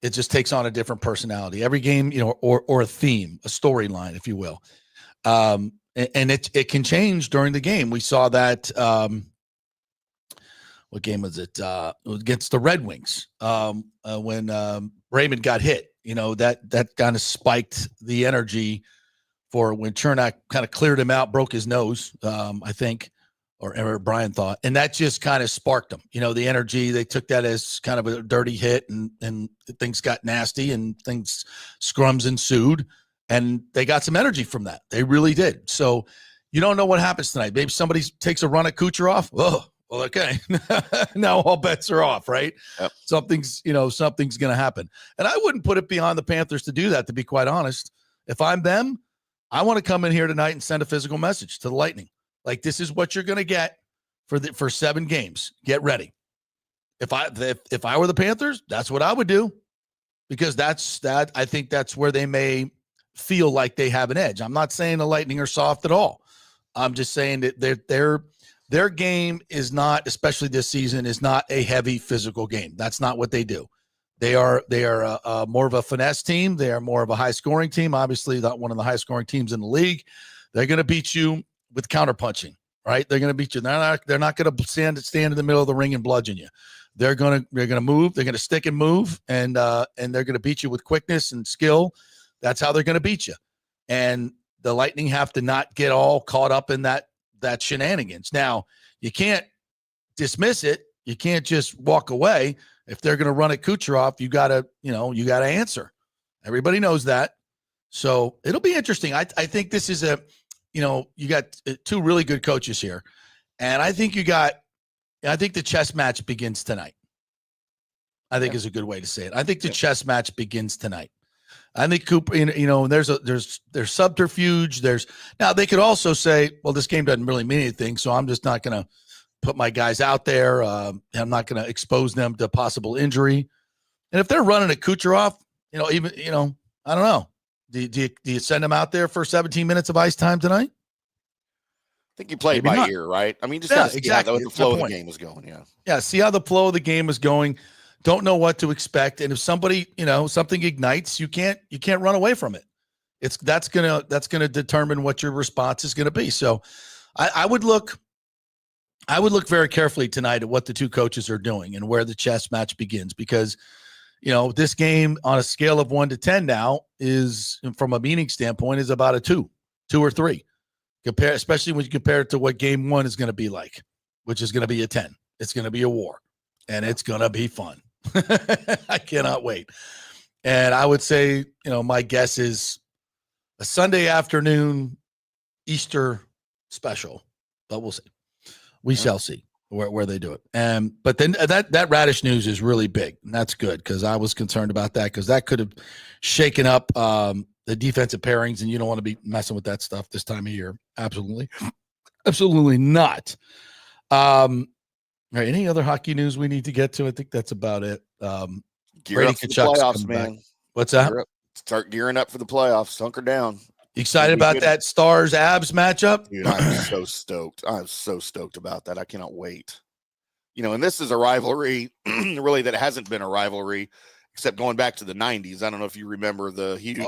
It just takes on a different personality. Every game, or a theme, a storyline, if you will. And it can change during the game. We saw that. What game was it? Against the Red Wings when Raymond got hit. that kind of spiked the energy for when Chernak kind of cleared him out, broke his nose, I think, or Brian thought, and that just kind of sparked them. The energy, they took that as kind of a dirty hit, and things got nasty, and scrums ensued, and they got some energy from that. They really did. So you don't know what happens tonight. Maybe somebody takes a run at Kucherov. Oh, well, okay. Now all bets are off, right? Yep. Something's going to happen. And I wouldn't put it beyond the Panthers to do that, to be quite honest. If I'm them, I want to come in here tonight and send a physical message to the Lightning. Like, this is what you're going to get for 7 games. Get ready. If I were the Panthers, that's what I would do, because I think that's where they may feel like they have an edge. I'm not saying the Lightning are soft at all. I'm just saying that their game is not, especially this season, is not a heavy physical game. That's not what they do. They are more of a finesse team. They are more of a high-scoring team. Obviously, not one of the high-scoring teams in the league. They're going to beat you with counterpunching, right? They're going to beat you. They're not going to stand in the middle of the ring and bludgeon you. They're going to move. They're going to stick and move, and they're going to beat you with quickness and skill. That's how they're going to beat you. And the Lightning have to not get all caught up in that shenanigans. Now, you can't dismiss it. You can't just walk away. If they're going to run at Kucherov, you got to answer. Everybody knows that. So it'll be interesting. I think this is you got 2 really good coaches here. And I think the chess match begins tonight. I think is a good way to say it. I think the chess match begins tonight. I think Cooper, there's subterfuge. Now they could also say, well, this game doesn't really mean anything, so I'm just not going to put my guys out there. I'm not going to expose them to possible injury. And if they're running at Kucherov, I don't know. Do you send them out there for 17 minutes of ice time tonight? I think you play by ear, right? I mean, just got to see how the flow of the game is going. Yeah. See how the flow of the game is going. Don't know what to expect, and if somebody, something ignites, you can't run away from it. That's gonna determine what your response is gonna be. So, I would look very carefully tonight at what the 2 coaches are doing and where the chess match begins, because this game on a scale of 1 to 10 now is, from a meaning standpoint, is about a 2 or 3. Especially when you compare it to what game 1 is going to be like, which is going to be a 10. It's going to be a war, and it's going to be fun. I cannot wait. And I would say, my guess is a Sunday afternoon Easter special, but we'll see. We shall see where they do it. But then that Radish news is really big, and that's good, because I was concerned about that, because that could have shaken up the defensive pairings, and you don't want to be messing with that stuff this time of year. Absolutely not. All right, any other hockey news we need to get to? I think that's about it. Gear up for the playoffs, man. Back. What's that? Start gearing up for the playoffs. Hunker down. Excited about that Stars-Abs matchup? Dude, I'm so stoked. I'm so stoked about that. I cannot wait. And this is a rivalry, really, that hasn't been a rivalry, except going back to the 90s. I don't know if you remember the huge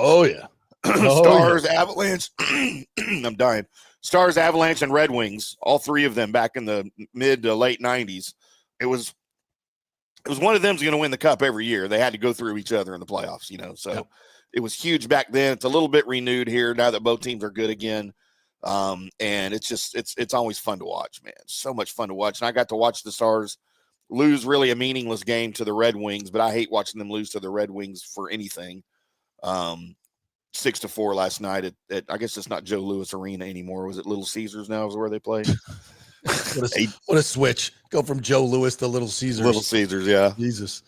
Stars, Avalanche. I'm dying. Stars, Avalanche, and Red Wings, all 3 of them back in the mid to late 90s. It was one of them's going to win the cup every year. They had to go through each other in the playoffs, So It was huge back then. It's a little bit renewed here now that both teams are good again. And it's always fun to watch, man. It's so much fun to watch. And I got to watch the Stars lose really a meaningless game to the Red Wings, but I hate watching them lose to the Red Wings for anything. 6-4 last night at I guess it's not Joe Louis Arena anymore. Was it Little Caesars now is where they play? What a switch. Go from Joe Louis to Little Caesars. Little Caesars, yeah. Jesus.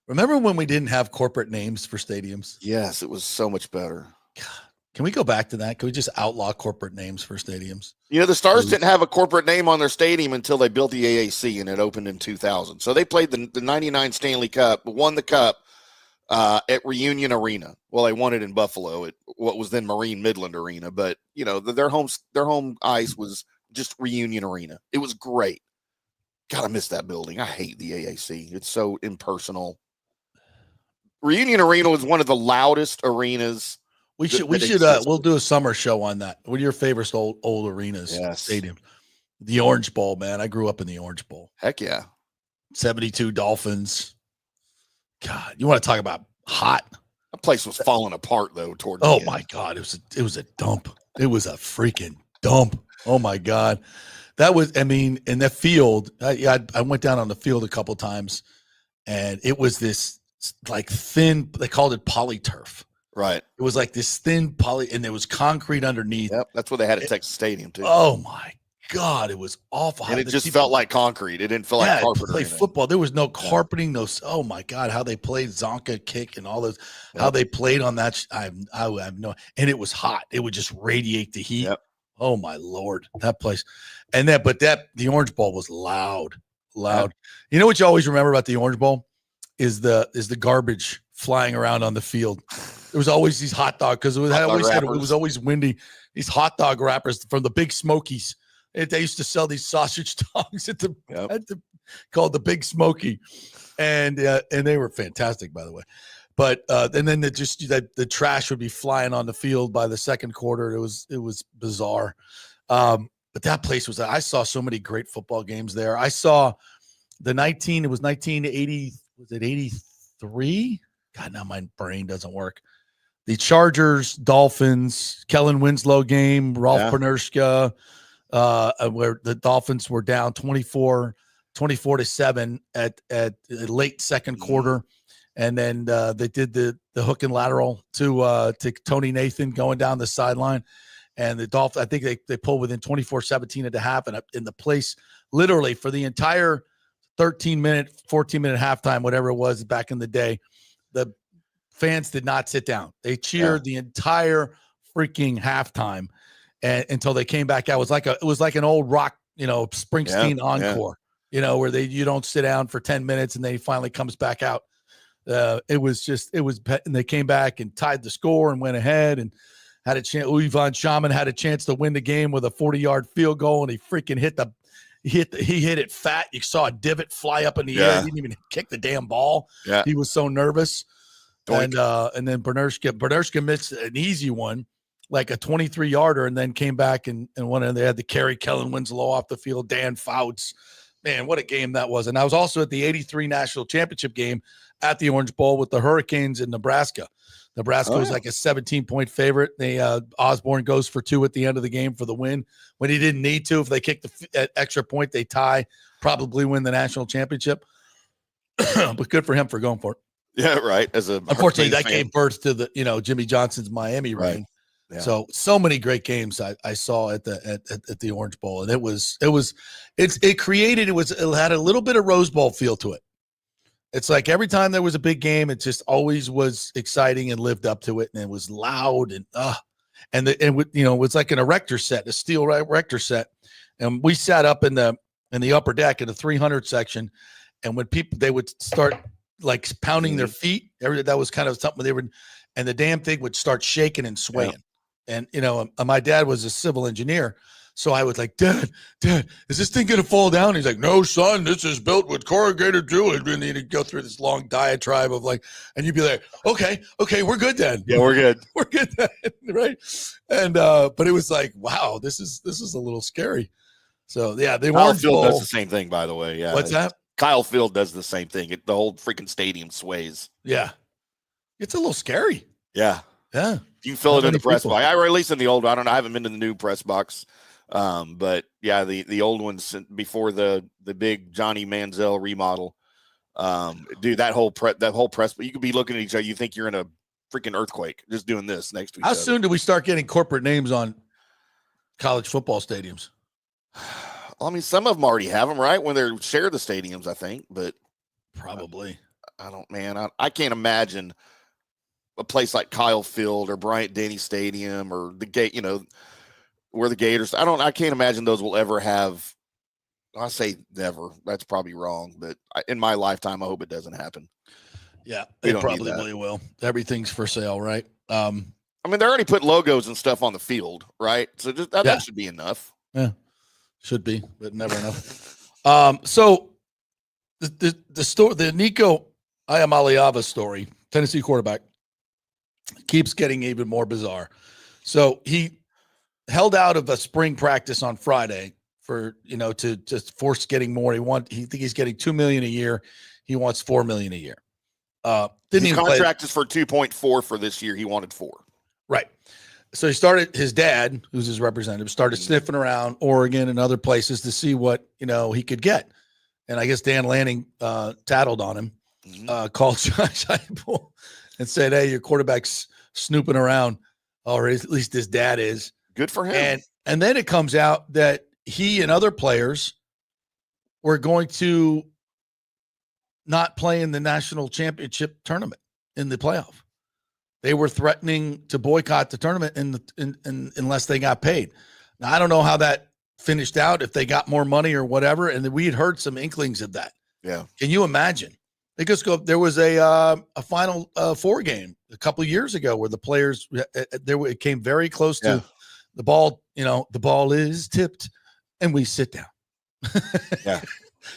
Remember when we didn't have corporate names for stadiums? Yes, it was so much better. God. Can we go back to that? Can we just outlaw corporate names for stadiums? The Stars didn't have a corporate name on their stadium until they built the AAC, and it opened in 2000. So they played the 99 Stanley Cup, won the cup at Reunion Arena. Well, they won it in Buffalo at what was then Marine Midland Arena, but their home ice was just Reunion Arena. It was great. God, I miss that building. I hate the AAC. It's so impersonal. Reunion Arena was one of the loudest arenas. We'll do a summer show on that. What are your favorite old arenas, stadiums? The Orange Bowl, man. I grew up in the Orange Bowl. Heck yeah. 72 Dolphins. God, you want to talk about hot? That place was falling apart though. My God, it was a dump. It was a freaking dump. Oh my God, that was. I mean, in that field, I went down on the field a couple times, and it was this like thin. They called it polyturf. Right. It was like this thin poly, and there was concrete underneath. Yep, that's what they had at Texas Stadium too. Oh my God, it was awful. And it just felt like concrete. It didn't feel like carpet. Play football. There was no carpeting. No. Oh my God, how they played Zonka kick and all those. Yep. How they played on that. I have no. And it was hot. It would just radiate the heat. Yep. Oh my Lord, that place. And the Orange Bowl was loud. Yep. You know what you always remember about the Orange Bowl is the garbage flying around on the field. There was always these hot dog because it was always windy. These hot dog wrappers from the Big Smokies. They used to sell these sausage dogs called the Big Smoky, and they were fantastic, by the way. But and then the trash would be flying on the field by the second quarter. It was bizarre. But that place was. I saw so many great football games there. I saw it was 1980. Was it 83? God, now my brain doesn't work. The Chargers, Dolphins, Kellen Winslow game, Ralph Panerska. Where the Dolphins were down 24-7 at late second quarter, and then they did the hook and lateral to Tony Nathan going down the sideline, and the Dolphins. I think they pulled within 24-17 at the half, and in the place literally for the entire 13-minute, 14-minute halftime, whatever it was back in the day, the fans did not sit down. They cheered the entire freaking halftime. And until they came back out, it was like an old rock, Springsteen encore, where you don't sit down for 10 minutes and then he finally comes back out. And they came back and tied the score and went ahead and had a chance. Ivan Shaman had a chance to win the game with a 40-yard field goal, and he freaking he hit it fat. You saw a divot fly up in the air. He didn't even kick the damn ball. Yeah. He was so nervous. Doink. And then Bernerska missed an easy one, like a 23-yarder, and then came back and they had to carry Kellen Winslow off the field, Dan Fouts. Man, what a game that was. And I was also at the 83 National Championship game at the Orange Bowl with the Hurricanes in Nebraska. Nebraska was like a 17-point favorite. Osborne goes for 2 at the end of the game for the win when he didn't need to. If they kick the extra point, they tie, probably win the national championship. But good for him for going for it. Yeah, right. Unfortunately, that gave birth to the Jimmy Johnson's Miami reign. Right. Yeah. So many great games I saw at the Orange Bowl, and it had a little bit of Rose Bowl feel to it. It's like every time there was a big game, it just always was exciting and lived up to it, and it was loud and it was like an erector set, a steel erector set, and we sat up in the upper deck in the 300 section, and when they would start like pounding their feet, that was kind of something and the damn thing would start shaking and swaying. Yeah. And, my dad was a civil engineer. So I was like, Dad, is this thing going to fall down? He's like, no, son, this is built with corrugated fluid. And he'd go through this long diatribe of and you'd be like, okay, we're good then. Yeah, we're good. We're good then. Right. And, but it was like, wow, this is a little scary. So yeah, Kyle Field does the same thing, by the way. Yeah. What's that? Kyle Field does the same thing. The whole freaking stadium sways. Yeah. It's a little scary. Yeah. Yeah. You feel it in the press box. Or at least in the old, I don't know. I haven't been to the new press box. But yeah, the old ones before the big Johnny Manziel remodel. Dude, that whole press, you could be looking at each other. You think you're in a freaking earthquake just doing this next to each other. How soon do we start getting corporate names on college football stadiums? I mean, some of them already have them, right? When they share the stadiums, I think, but probably. I can't imagine a place like Kyle Field or Bryant Denny Stadium or the gate, where the Gators. I can't imagine those will ever have. I say never. That's probably wrong, but in my lifetime, I hope it doesn't happen. Yeah, it probably will. Everything's for sale, right? I mean, they're already putting logos and stuff on the field, right? So just that should be enough. Yeah, should be, but never enough. So the Nico Iamaleava story, Tennessee quarterback, keeps getting even more bizarre. So he held out of a spring practice on Friday for, to just force getting more. He think he's getting $2 million a year. He wants $4 million a year. Didn't His even contract is for 2.4 for this year. He wanted 4. Right. So his dad, who's his representative, started sniffing around Oregon and other places to see what, he could get. And I guess Dan Lanning tattled on him, called Josh Heupel and said, hey, your quarterback's snooping around, or at least his dad is. Good for him. And then it comes out that he and other players were going to not play in the national championship tournament in the playoff. They were threatening to boycott the tournament unless they got paid. Now, I don't know how that finished out, if they got more money or whatever, and we had heard some inklings of that. Yeah. Can you imagine? There was a Final Four game a couple of years ago where the players, it came very close to the ball, the ball is tipped, and we sit down. Yeah.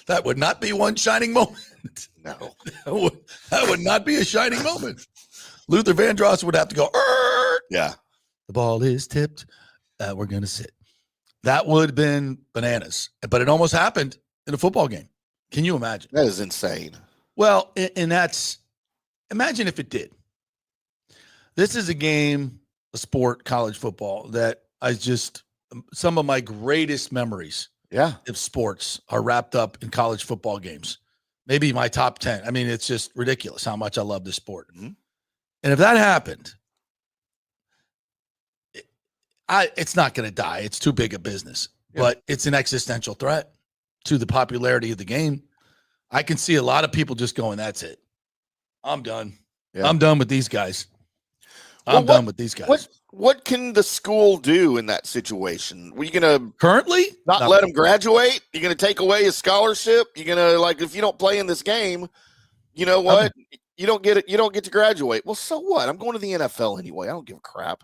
That would not be one shining moment. No. That would not be a shining moment. Luther Vandross would have to go, yeah. The ball is tipped. We're going to sit. That would have been bananas. But it almost happened in a football game. Can you imagine? That is insane. Well, and imagine if it did. This is a sport, college football, that some of my greatest memories of sports are wrapped up in college football games. Maybe my top 10. I mean, it's just ridiculous how much I love this sport. Mm-hmm. And if that happened, it's not going to die. It's too big a business. Yeah. But it's an existential threat to the popularity of the game. I can see a lot of people just going, that's it. I'm done. Yeah. I'm done with these guys. I'm done with these guys. What can the school do in that situation? Were you going to currently not let him graduate? You're going to take away his scholarship? You're going to, if you don't play in this game, you know what? You don't get it. You don't get to graduate. Well, so what? I'm going to the NFL anyway. I don't give a crap.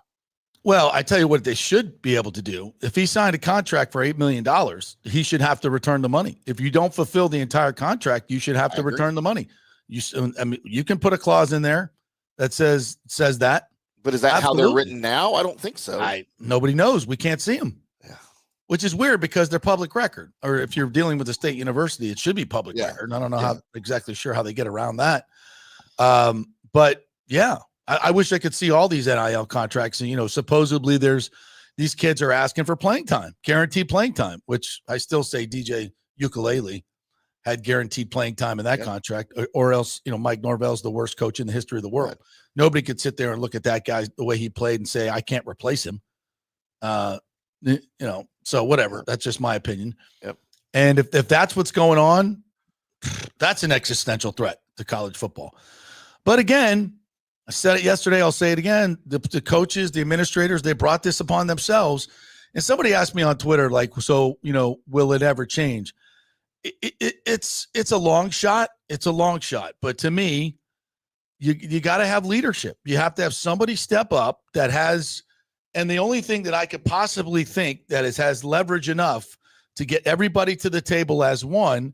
Well, I tell you what they should be able to do. If he signed a contract for $8 million, he should have to return the money. If you don't fulfill the entire contract, you should have to return the money. You can put a clause in there that says that. But is that how they're written now? I don't think so. Nobody knows. We can't see them. Yeah. Which is weird because they're public record. Or if you're dealing with a state university, it should be public record. And I don't know exactly sure how they get around that. But yeah. I wish I could see all these NIL contracts. And, supposedly these kids are asking for playing time, guaranteed playing time, which I still say DJ Ukulele had guaranteed playing time in that contract, or else, Mike Norvell's the worst coach in the history of the world. Right. Nobody could sit there and look at that guy, the way he played, and say, I can't replace him. So whatever. That's just my opinion. Yep. And if that's what's going on, that's an existential threat to college football. But again, I said it yesterday. I'll say it again. The coaches, the administrators, they brought this upon themselves. And somebody asked me on Twitter, will it ever change? It's a long shot. It's a long shot. But to me, you got to have leadership. You have to have somebody step up that has, and the only thing that I could possibly think that has leverage enough to get everybody to the table as one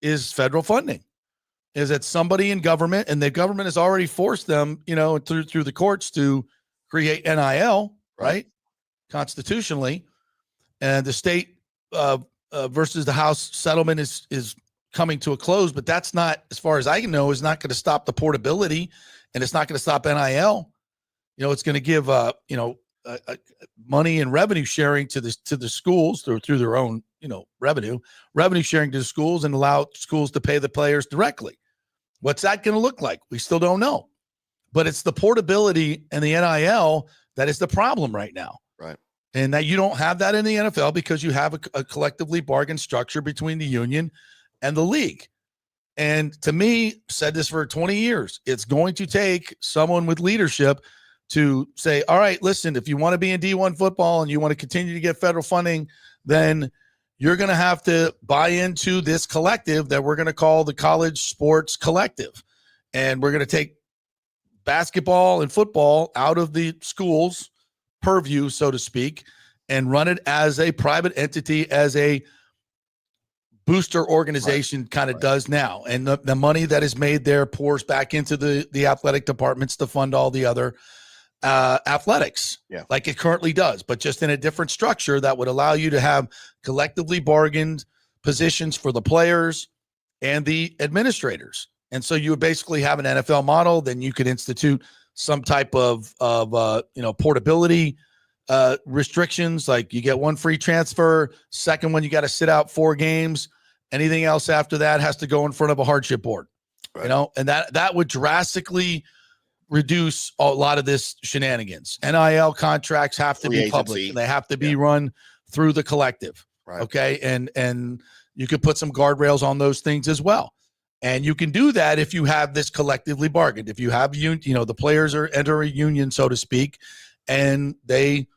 is federal funding. Is that somebody in government, and the government has already forced them, through the courts to create NIL, right? Constitutionally, and the state versus the House settlement is coming to a close, but that's not, as far as I know, is not going to stop the portability, and it's not going to stop NIL. It's going to give money and revenue sharing to the schools through their own revenue sharing to the schools, and allow schools to pay the players directly. What's that going to look like? We still don't know, but it's the portability and the NIL that is the problem right now. Right. And that you don't have that in the NFL because you have a collectively bargained structure between the union and the league. And to me, said this for 20 years, it's going to take someone with leadership to say, all right, listen, if you want to be in D1 football and you want to continue to get federal funding, then you're going to have to buy into this collective that we're going to call the College Sports Collective. And we're going to take basketball and football out of the school's purview, so to speak, and run it as a private entity, as a booster organization kind of does now. And the money that is made there pours back into the athletic departments to fund all the other athletics, like it currently does, but just in a different structure that would allow you to have collectively bargained positions for the players and the administrators. And so you would basically have an NFL model. Then you could institute some type of portability restrictions, like you get one free transfer. Second one, you got to sit out 4 games. Anything else after that has to go in front of a hardship board, right. And that would drastically reduce a lot of this shenanigans. NIL contracts have to be public. They have to be run through the collective. Right. Okay. And you could put some guardrails on those things as well. And you can do that if you have this collectively bargained. If you have, the players enter a union, so to speak, and they,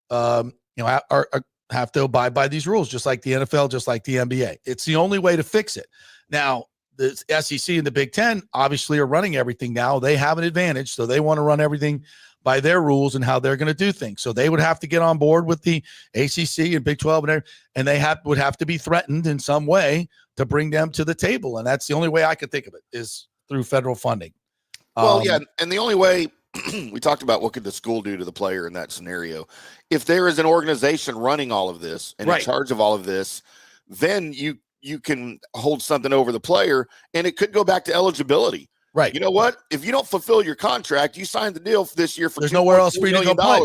have to abide by these rules, just like the NFL, just like the NBA. It's the only way to fix it. Now, the SEC and the Big Ten obviously are running everything now. They have an advantage, so they want to run everything by their rules and how they're going to do things. So they would have to get on board with the ACC and Big 12 and they would have to be threatened in some way to bring them to the table. And that's the only way I could think of it, is through federal funding. Well, and the only way we talked about what could the school do to the player in that scenario. If there is an organization running all of this and in charge of all of this, then you can hold something over the player, and it could go back to eligibility. Right. You know what? If you don't fulfill your contract, you signed the deal for this year for there's nowhere else for you to go play.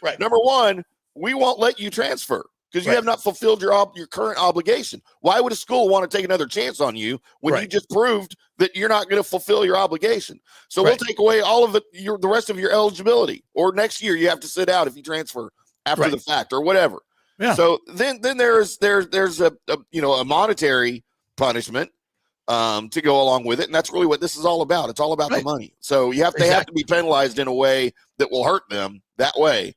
Right. Number one, we won't let you transfer because you have not fulfilled your current obligation. Why would a school want to take another chance on you when you just proved that you're not going to fulfill your obligation? So we'll take away all of it, the rest of your eligibility, or next year you have to sit out if you transfer after the fact or whatever. Yeah. So then there's a monetary punishment to go along with it, and that's really what this is all about. It's all about the money. So they have to be penalized in a way that will hurt them that way,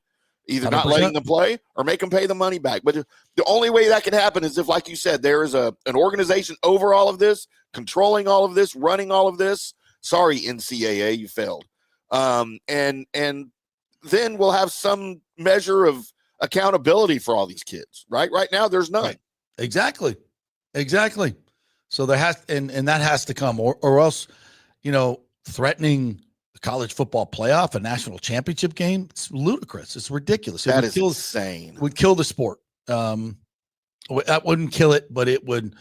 either 100%. Not letting them play or make them pay the money back. But the only way that can happen is if, like you said, there is an organization over all of this, controlling all of this, running all of this. Sorry, NCAA, you failed. And then we'll have some measure of accountability for all these kids. Right now, there's none. Right. Exactly. So there has, and that has to come, or else, threatening the college football playoff, a national championship game, it's ludicrous. It's ridiculous. That is insane. Would kill the sport. That wouldn't kill it, but it would.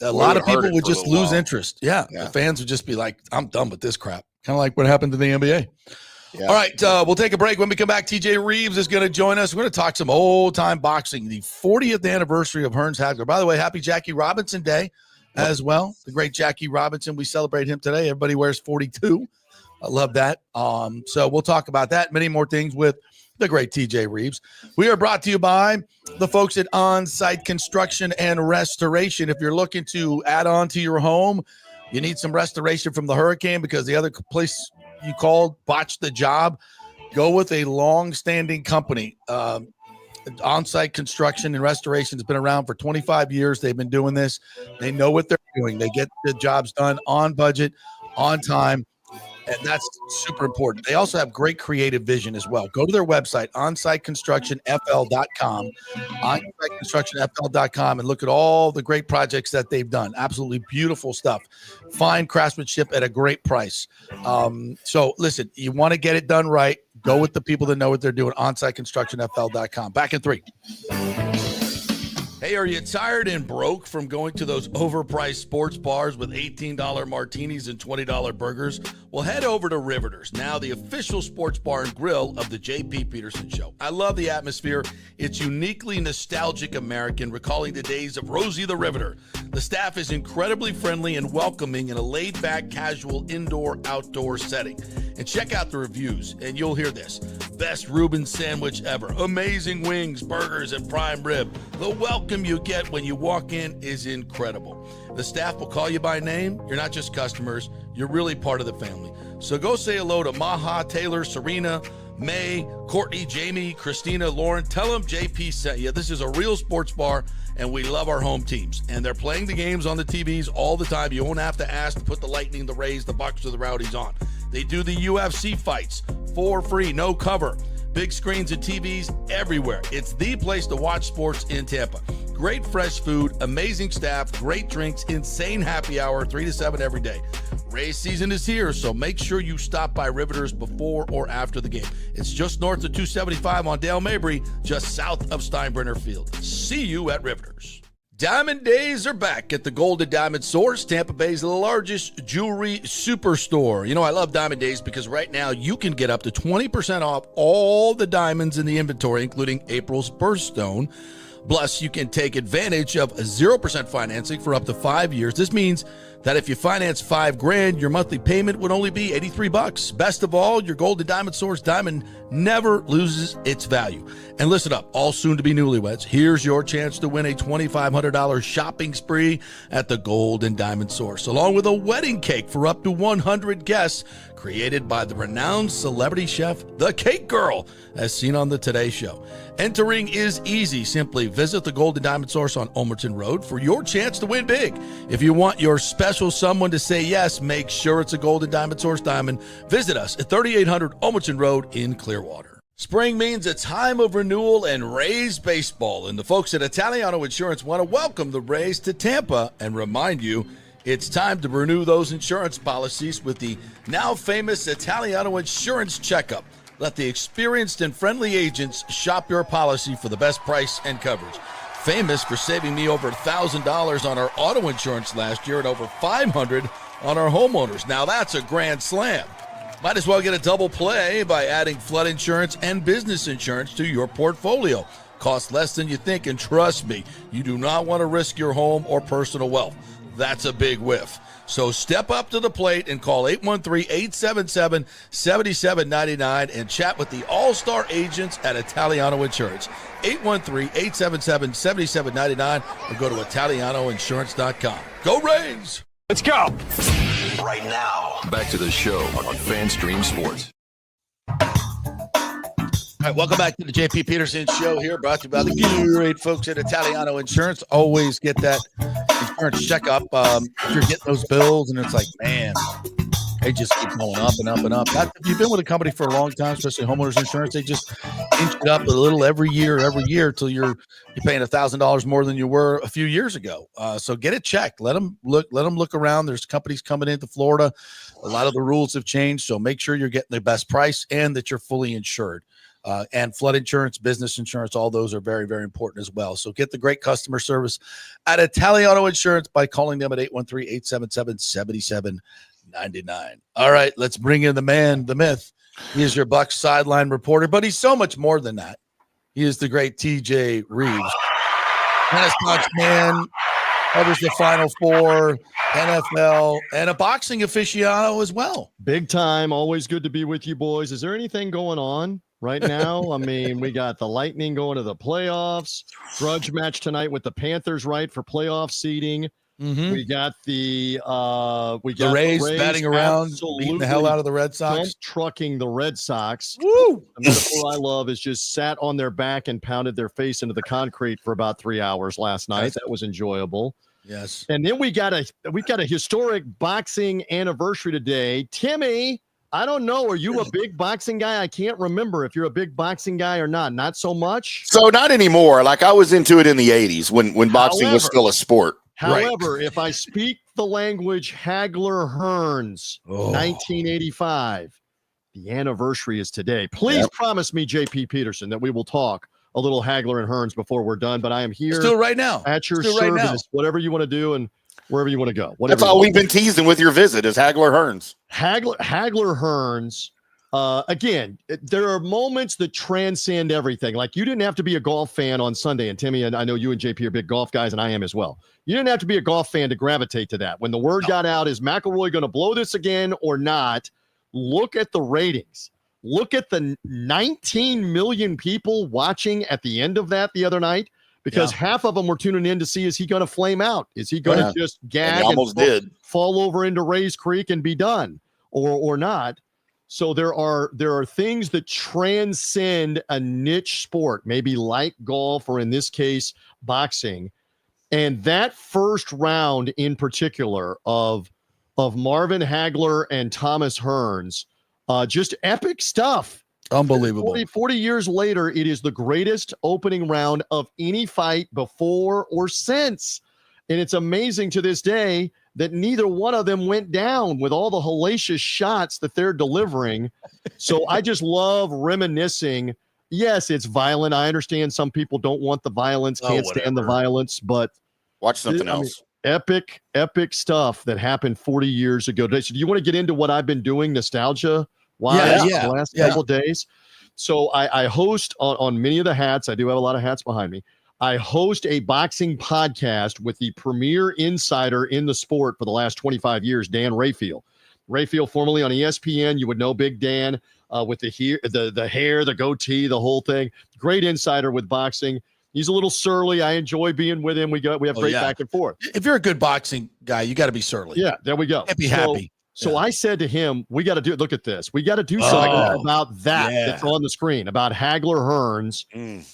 A lot of people would just lose interest. Yeah. The fans would just be like, I'm done with this crap. Kind of like what happened to the NBA. Yeah. All right, we'll take a break. When we come back, TJ Rives is going to join us. We're going to talk some old-time boxing, the 40th anniversary of Hearns Hagler. By the way, happy Jackie Robinson Day as well. The great Jackie Robinson. We celebrate him today. Everybody wears 42. I love that. So we'll talk about that, many more things with the great TJ Rives. We are brought to you by the folks at On-Site Construction and Restoration. If you're looking to add on to your home, you need some restoration from the hurricane because the other place you called botched the job, go with a long-standing company. On-Site Construction and Restoration has been around for 25 years. They've been doing this. They know what they're doing. They get the jobs done on budget, on time, and that's super important. They also have great creative vision as well. Go to their website, onsiteconstructionfl.com, onsiteconstructionfl.com, and look at all the great projects that they've done. Absolutely beautiful stuff. Fine craftsmanship at a great price. So listen, you want to get it done right, go with the people that know what they're doing, onsiteconstructionfl.com. Back in 3. Hey, are you tired and broke from going to those overpriced sports bars with $18 martinis and $20 burgers? Well, head over to Riveters, now the official sports bar and grill of the J.P. Peterson Show. I love the atmosphere. It's uniquely nostalgic American, recalling the days of Rosie the Riveter. The staff is incredibly friendly and welcoming in a laid-back, casual, indoor-outdoor setting. And check out the reviews, and you'll hear this. Best Reuben sandwich ever. Amazing wings, burgers, and prime rib. The welcome you get when you walk in is incredible. The staff will call you by name. You're not just customers. You're really part of the family. So go say hello to Maha, Taylor, Serena, May, Courtney, Jamie, Christina, Lauren. Tell them JP sent you. This is a real sports bar, and we love our home teams. And they're playing the games on the TVs all the time. You won't have to ask to put the Lightning, the Rays, the Bucs, or the Rowdies on. They do the UFC fights for free, no cover. Big screens and TVs everywhere. It's the place to watch sports in Tampa. Great fresh food, amazing staff, great drinks, insane happy hour, 3 to 7 every day. Race season is here, so make sure you stop by Riveters before or after the game. It's just north of 275 on Dale Mabry, just south of Steinbrenner Field. See you at Riveters. Diamond days are back at the Gold and Diamond Source, Tampa Bay's largest jewelry superstore. You know, I love Diamond Days because right now you can get up to 20% off all the diamonds in the inventory, including April's birthstone. Plus, you can take advantage of 0% financing for up to 5 years. This means that if you finance $5,000, your monthly payment would only be $83. Best of all, your Gold and Diamond Source diamond never loses its value. And listen up, all soon-to-be newlyweds, here's your chance to win a $2,500 shopping spree at the Gold and Diamond Source, along with a wedding cake for up to 100 guests, created by the renowned celebrity chef, The Cake Girl, as seen on the Today Show. Entering is easy. Simply visit the Gold and Diamond Source on Omerton Road for your chance to win big. If you want your special someone to say yes, make sure it's a Gold and Diamond Source diamond. Visit us at 3800 Omerton Road in Clearwater. Spring means a time of renewal and Rays baseball, and the folks at Italiano Insurance want to welcome the Rays to Tampa and remind you it's time to renew those insurance policies with the now famous Italiano Insurance Checkup. Let the experienced and friendly agents shop your policy for the best price and coverage. Famous for saving me over $1,000 on our auto insurance last year and over $500 on our homeowners. Now that's a grand slam. Might as well get a double play by adding flood insurance and business insurance to your portfolio. Costs less than you think, and trust me, you do not want to risk your home or personal wealth. That's a big whiff. So step up to the plate and call 813-877-7799 and chat with the all-star agents at Italiano Insurance. 813-877-7799 or go to ItalianoInsurance.com. Go Rays! Let's go. Right now, back to the show on FanStream Sports. All right, welcome back to the JP Peterson Show here, brought to you by the great folks at Italiano Insurance. Always get that insurance checkup. If you're getting those bills and it's like, man, they just keep going up and up and up. If you've been with a company for a long time, especially homeowners insurance, they just inch it up a little every year till you're paying $1,000 more than you were a few years ago. So get it checked. Let them look around. There's companies coming into Florida. A lot of the rules have changed, so make sure you're getting the best price and that you're fully insured. And flood insurance, business insurance, all those are very, very important as well. So get the great customer service at Italiano Insurance by calling them at 813-877-7799. All right, let's bring in the man, the myth. He is your Bucs sideline reporter, but he's so much more than that. He is the great TJ Rives. Renaissance man, covers the Final Four, NFL, and a boxing aficionado as well. Big time. Always good to be with you boys. Is there anything going on right now? I mean, we got the Lightning going to the playoffs. Grudge match tonight with the Panthers, right, for playoff seeding. Mm-hmm. We got the Rays batting around, beating the hell out of the Red Sox, trucking the Red Sox. Woo! The metaphor I love is just sat on their back and pounded their face into the concrete for about 3 hours last night. That was enjoyable. Yes. And then we got a historic boxing anniversary today. Timmy, I don't know. Are you a big boxing guy? I can't remember if you're a big boxing guy or not. Not so much. So not anymore. Like I was into it in the 80s when boxing was still a sport. However, if I speak the language Hagler-Hearns, 1985, the anniversary is today. Please promise me, JP Peterson, that we will talk a little Hagler and Hearns before we're done. But I am here still right now at your service, whatever you want to do and wherever you want to go. That's all we've been teasing with your visit is Hagler-Hearns. Hagler-Hearns. Again, there are moments that transcend everything. Like you didn't have to be a golf fan on Sunday. And Timmy, and I know you and JP are big golf guys, and I am as well. You didn't have to be a golf fan to gravitate to that. When the word got out, is McIlroy going to blow this again or not? Look at the ratings. Look at the 19 million people watching at the end of that the other night, because half of them were tuning in to see, is he going to flame out? Is he going to just gag and fall over into Rays Creek and be done or not? So there are things that transcend a niche sport, maybe like golf or in this case, boxing. And that first round in particular of Marvin Hagler and Thomas Hearns, just epic stuff. Unbelievable. 40 years later, it is the greatest opening round of any fight before or since. And it's amazing to this day that neither one of them went down with all the hellacious shots that they're delivering. So I just love reminiscing. Yes, it's violent. I understand some people don't want the violence, can't stand the violence, but Watch something else. Epic stuff that happened 40 years ago. Do you want to get into what I've been doing nostalgia wise the last couple days? So I host on many of the hats. I do have a lot of hats behind me. I host a boxing podcast with the premier insider in the sport for the last 25 years, Dan Rayfield. Rayfield, formerly on ESPN, you would know Big Dan with the hair, the goatee, the whole thing. Great insider with boxing. He's a little surly. I enjoy being with him. We have great back and forth. If you're a good boxing guy, you got to be surly. Yeah, there we go. Can't be happy. So I said to him, we got to do it. Look at this. We got to do something about that's on the screen, about Hagler Hearns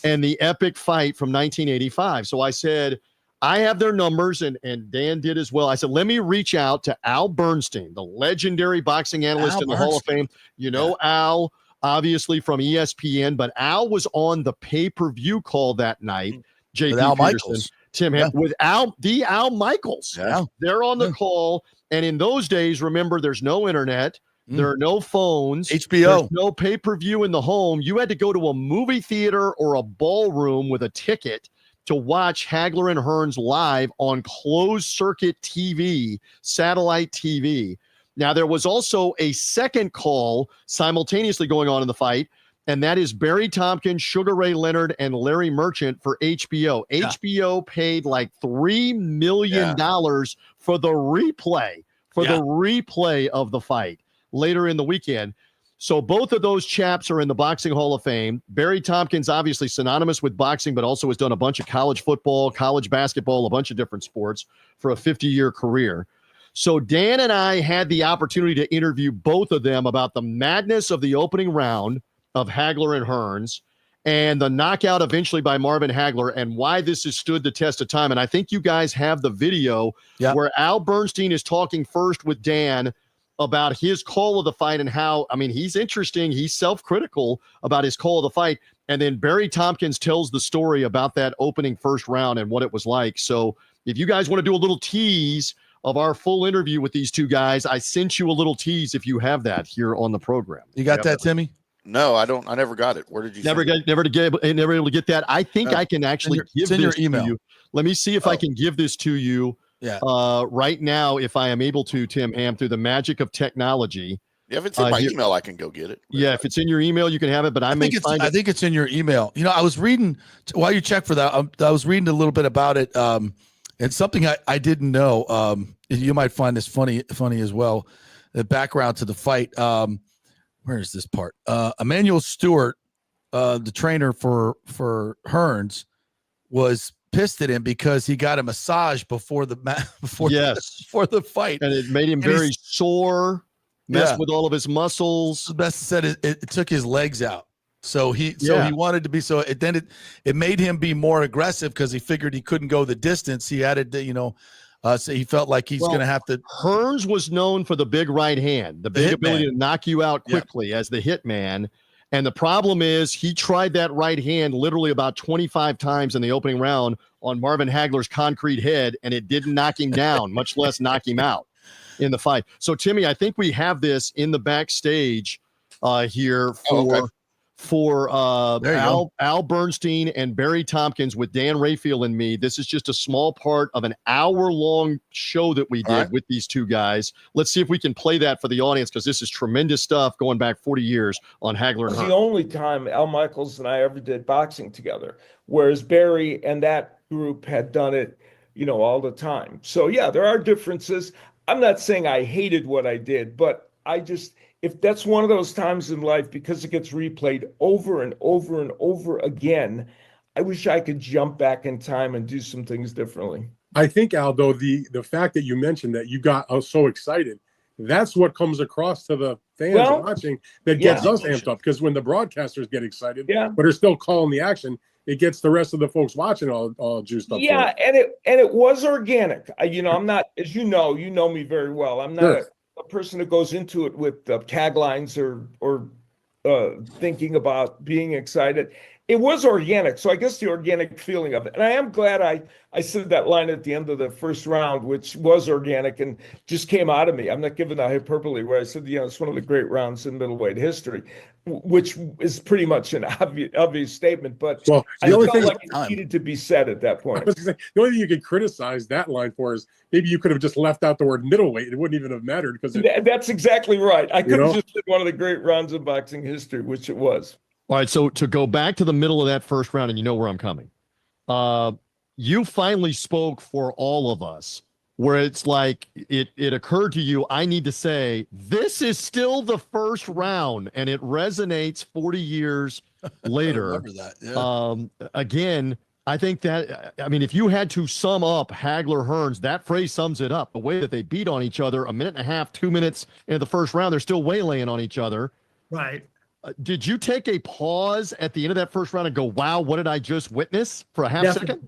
and the epic fight from 1985. So I said, I have their numbers, and Dan did as well. I said, let me reach out to Al Bernstein, the legendary boxing analyst in the Hall of Fame. You know Al, obviously from ESPN, but Al was on the pay-per-view call that night. JP Al Peterson, Michaels. Tim with Al Michaels. Yeah. They're on the call. And in those days, remember, there's no internet. There are no phones. HBO. There's no pay-per-view in the home. You had to go to a movie theater or a ballroom with a ticket to watch Hagler and Hearns live on closed-circuit TV, satellite TV. Now, there was also a second call simultaneously going on in the fight, and that is Barry Tompkins, Sugar Ray Leonard, and Larry Merchant for HBO. Yeah. HBO paid like $3 million for the replay of the fight later in the weekend. So both of those chaps are in the Boxing Hall of Fame. Barry Tompkins, obviously synonymous with boxing, but also has done a bunch of college football, college basketball, a bunch of different sports for a 50-year career. So Dan and I had the opportunity to interview both of them about the madness of the opening round of Hagler and Hearns and the knockout eventually by Marvin Hagler and why this has stood the test of time. And I think you guys have the video where Al Bernstein is talking first with Dan about his call of the fight and how, I mean, he's interesting. He's self-critical about his call of the fight. And then Barry Tompkins tells the story about that opening first round and what it was like. So if you guys want to do a little tease of our full interview with these two guys, I sent you a little tease if you have that here on the program. You got that, Timmy? No, I don't. I never got it. Where did you? Never able to get that. I think I can actually give this your email to you. Let me see if I can give this to you. Right now, if I am able to, Tim Ham, through the magic of technology. Yeah, if it's in my email, I can go get it. Yeah, if it's in your email, you can have it. But I think it's in your email. You know, I was reading while you check for that. I was reading a little bit about it, and something I didn't know. You might find this funny as well. The background to the fight. Where is this part? Emmanuel Stewart, the trainer for Hearns, was pissed at him because he got a massage before the fight, and it made him very sore. Messed with all of his muscles. The best said it took his legs out. So he wanted to be it made him be more aggressive because he figured he couldn't go the distance. He added so he felt like he's going to have to. Hearns was known for the big right hand, the big ability to knock you out quickly as the hit man. And the problem is he tried that right hand literally about 25 times in the opening round on Marvin Hagler's concrete head, and it didn't knock him down, much less knock him out in the fight. So, Timmy, I think we have this in the backstage here for Al Bernstein and Barry Tompkins with Dan Rayfield and me. This is just a small part of an hour-long show that we did with these two guys. Let's see if we can play that for the audience because this is tremendous stuff going back 40 years on Hagler and Hearns. The only time Al Michaels and I ever did boxing together, whereas Barry and that group had done it, all the time. So, yeah, there are differences. I'm not saying I hated what I did, but if that's one of those times in life, because it gets replayed over and over and over again, I wish I could jump back in time and do some things differently. I think, Aldo, the fact that you mentioned that you got so excited, that's what comes across to the fans watching that gets us amped up. Because when the broadcasters get excited, but are still calling the action, it gets the rest of the folks watching all juiced up. Yeah, and it was organic. I'm not, as you know me very well. I'm not a person that goes into it with taglines or thinking about being excited. it was organic. So I guess the organic feeling of it. And I am glad I said that line at the end of the first round, which was organic and just came out of me. I'm not giving a hyperbole where I said, it's one of the great rounds in middleweight history, which is pretty much an obvious statement. But I felt like it needed to be said at that point. The only thing you could criticize that line for is maybe you could have just left out the word middleweight. It wouldn't even have mattered because that's exactly right. I could have just said one of the great rounds in boxing history, which it was. All right, so to go back to the middle of that first round, and you know where I'm coming, you finally spoke for all of us, where it's like it occurred to you, I need to say, this is still the first round, and it resonates 40 years later. I remember that. Yeah. Again, I think that, if you had to sum up Hagler-Hearns, that phrase sums it up. The way that they beat on each other, a minute and a half, 2 minutes into the first round, they're still waylaying on each other. Right. Did you take a pause at the end of that first round and go, wow, what did I just witness for a half second?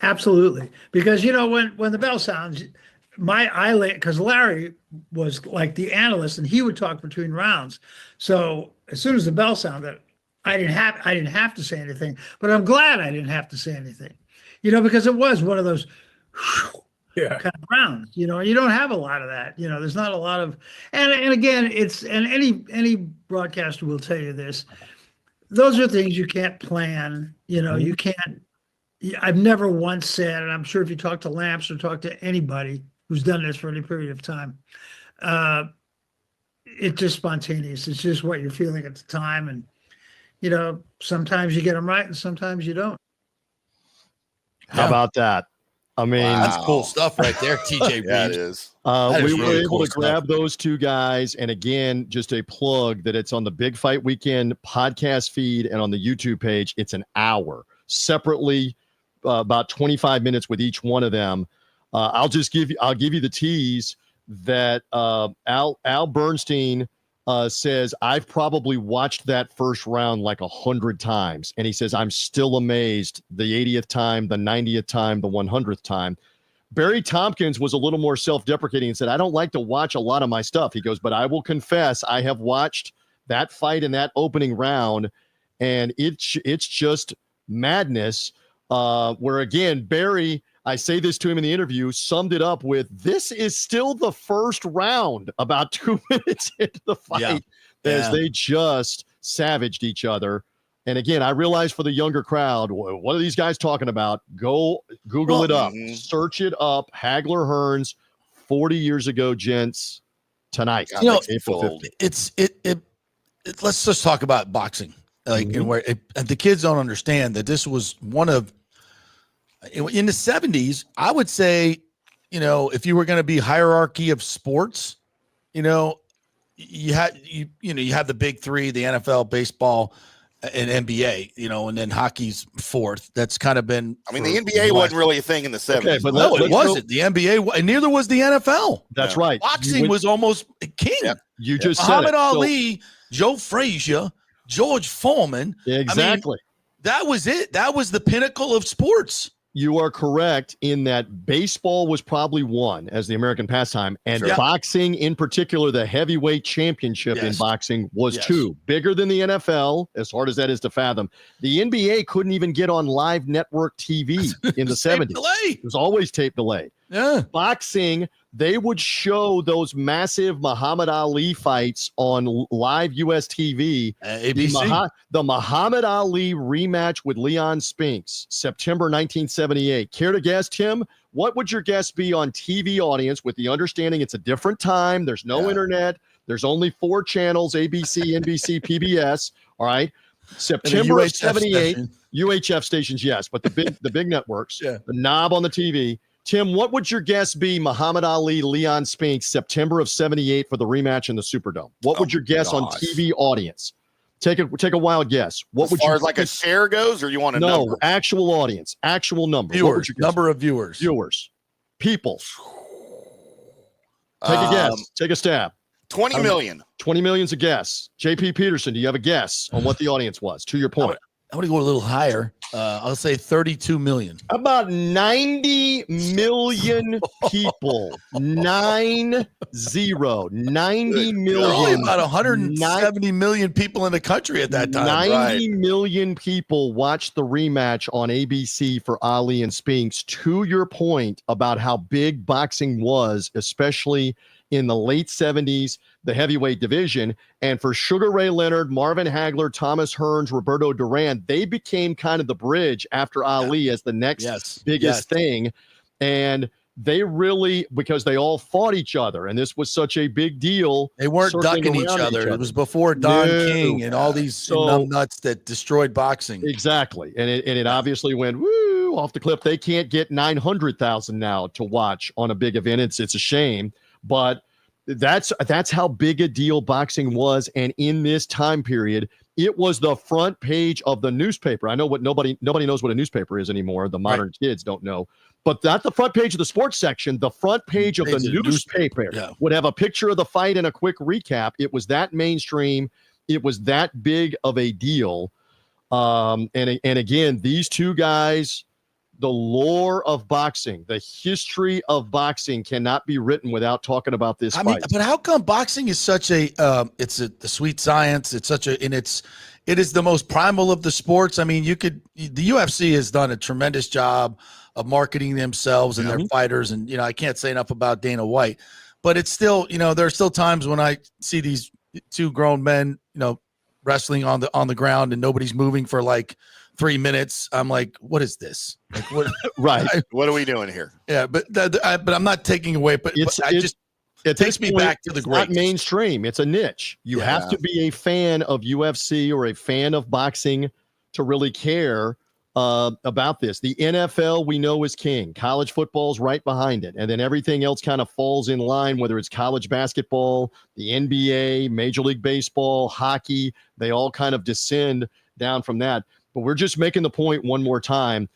Absolutely. Because, when the bell sounds, my eyelid, because Larry was like the analyst and he would talk between rounds. So as soon as the bell sounded, I didn't have to say anything, but I'm glad I didn't have to say anything, because it was one of those kind of rounds, you don't have a lot of that, there's not a lot of, and again, any broadcaster will tell you this, those are things you can't plan, you can't, I've never once said, and I'm sure if you talk to Lamps or talk to anybody who's done this for any period of time, it's just spontaneous. It's just what you're feeling at the time. And, sometimes you get them right and sometimes you don't. How about that? That's cool stuff right there, TJ. Yeah, it is. We were able to grab those two guys. And again, just a plug that it's on the Big Fight Weekend podcast feed and on the YouTube page. It's an hour separately, about 25 minutes with each one of them. I'll give you the tease that Al Bernstein says, I've probably watched that first round like 100 times. And he says, I'm still amazed the 80th time, the 90th time, the 100th time. Barry Tompkins was a little more self-deprecating and said, I don't like to watch a lot of my stuff. He goes, but I will confess, I have watched that fight in that opening round, and it's just madness. Where again, Barry, I say this to him in the interview, summed it up with, this is still the first round, about 2 minutes into the fight, as they just savaged each other. And again, I realize for the younger crowd, what are these guys talking about? Go Google it up, search it up. Hagler-Hearns, 40 years ago, gents, tonight. April 15th. Let's just talk about boxing. And where the kids don't understand that this was one of, in the 70s, I would say, if you were going to be hierarchy of sports, you had the big three, the NFL, baseball, and NBA, and then hockey's fourth. That's kind of been. The NBA wasn't really a thing in the 70s. Okay, but no, it wasn't. The NBA, and neither was the NFL. That's right. Boxing was almost king. Yeah. You just Muhammad Ali, Joe Frazier, George Foreman. Exactly. That was it. That was the pinnacle of sports. You are correct in that baseball was probably one as the American pastime, and boxing in particular, the heavyweight championship in boxing was two. Bigger than the NFL, as hard as that is to fathom. The NBA couldn't even get on live network TV in the 70s. It was always tape delayed. Yeah. Boxing, they would show those massive Muhammad Ali fights on live US TV. ABC. The Muhammad Ali rematch with Leon Spinks, September 1978. Care to guess, Tim? What would your guess be on TV audience with the understanding it's a different time? There's no internet. There's only 4 channels, ABC, NBC, PBS. All right. September of 78. UHF stations, yes, but the big networks, the knob on the TV. Tim, what would your guess be? Muhammad Ali, Leon Spinks, September of 78 for the rematch in the Superdome. What would your guess on TV audience? Take a wild guess. What would as far as like a share goes, or you want to know? No, actual audience, actual number. Viewers, number of viewers. People. Take a guess. Take a stab. 20 million. 20 million's a guess. JP Peterson, do you have a guess on what the audience was? To your point. I want to go a little higher. I'll say 32 million. About 90 million people. 90. 90 million. Only about 170 million people in the country at that time. 90 million people watched the rematch on ABC for Ali and Spinks. To your point about how big boxing was, especially in the late 70s, the heavyweight division. And for Sugar Ray Leonard, Marvin Hagler, Thomas Hearns, Roberto Duran, they became kind of the bridge after Ali as the next biggest thing. And they really, because they all fought each other, and this was such a big deal. They weren't ducking each other. It was before Don King and all these nuts that destroyed boxing. Exactly. And it obviously went off the cliff. They can't get 900,000 now to watch on a big event. It's a shame. But that's how big a deal boxing was. And in this time period, it was the front page of the newspaper. I know what nobody knows what a newspaper is anymore. The modern kids don't know. But not the front page of the sports section. The front page of the newspaper would have a picture of the fight and a quick recap. It was that mainstream. It was that big of a deal. And again, these two guys, the lore of boxing, the history of boxing cannot be written without talking about this fight. But how come boxing is such a the sweet science? It's such a, and it is the most primal of the sports. I mean, the UFC has done a tremendous job of marketing themselves and their fighters. And, I can't say enough about Dana White, but it's still, there are still times when I see these two grown men, wrestling on the ground and nobody's moving for like 3 minutes. I'm like, what is this? Like, what? Right. What are we doing here? Yeah, but I'm not taking away. But it takes me back to the greats. It's not mainstream. It's a niche. You have to be a fan of UFC or a fan of boxing to really care about this. The NFL we know is king. College football's right behind it, and then everything else kind of falls in line. Whether it's college basketball, the NBA, Major League Baseball, hockey, they all kind of descend down from that. But we're just making the point one more time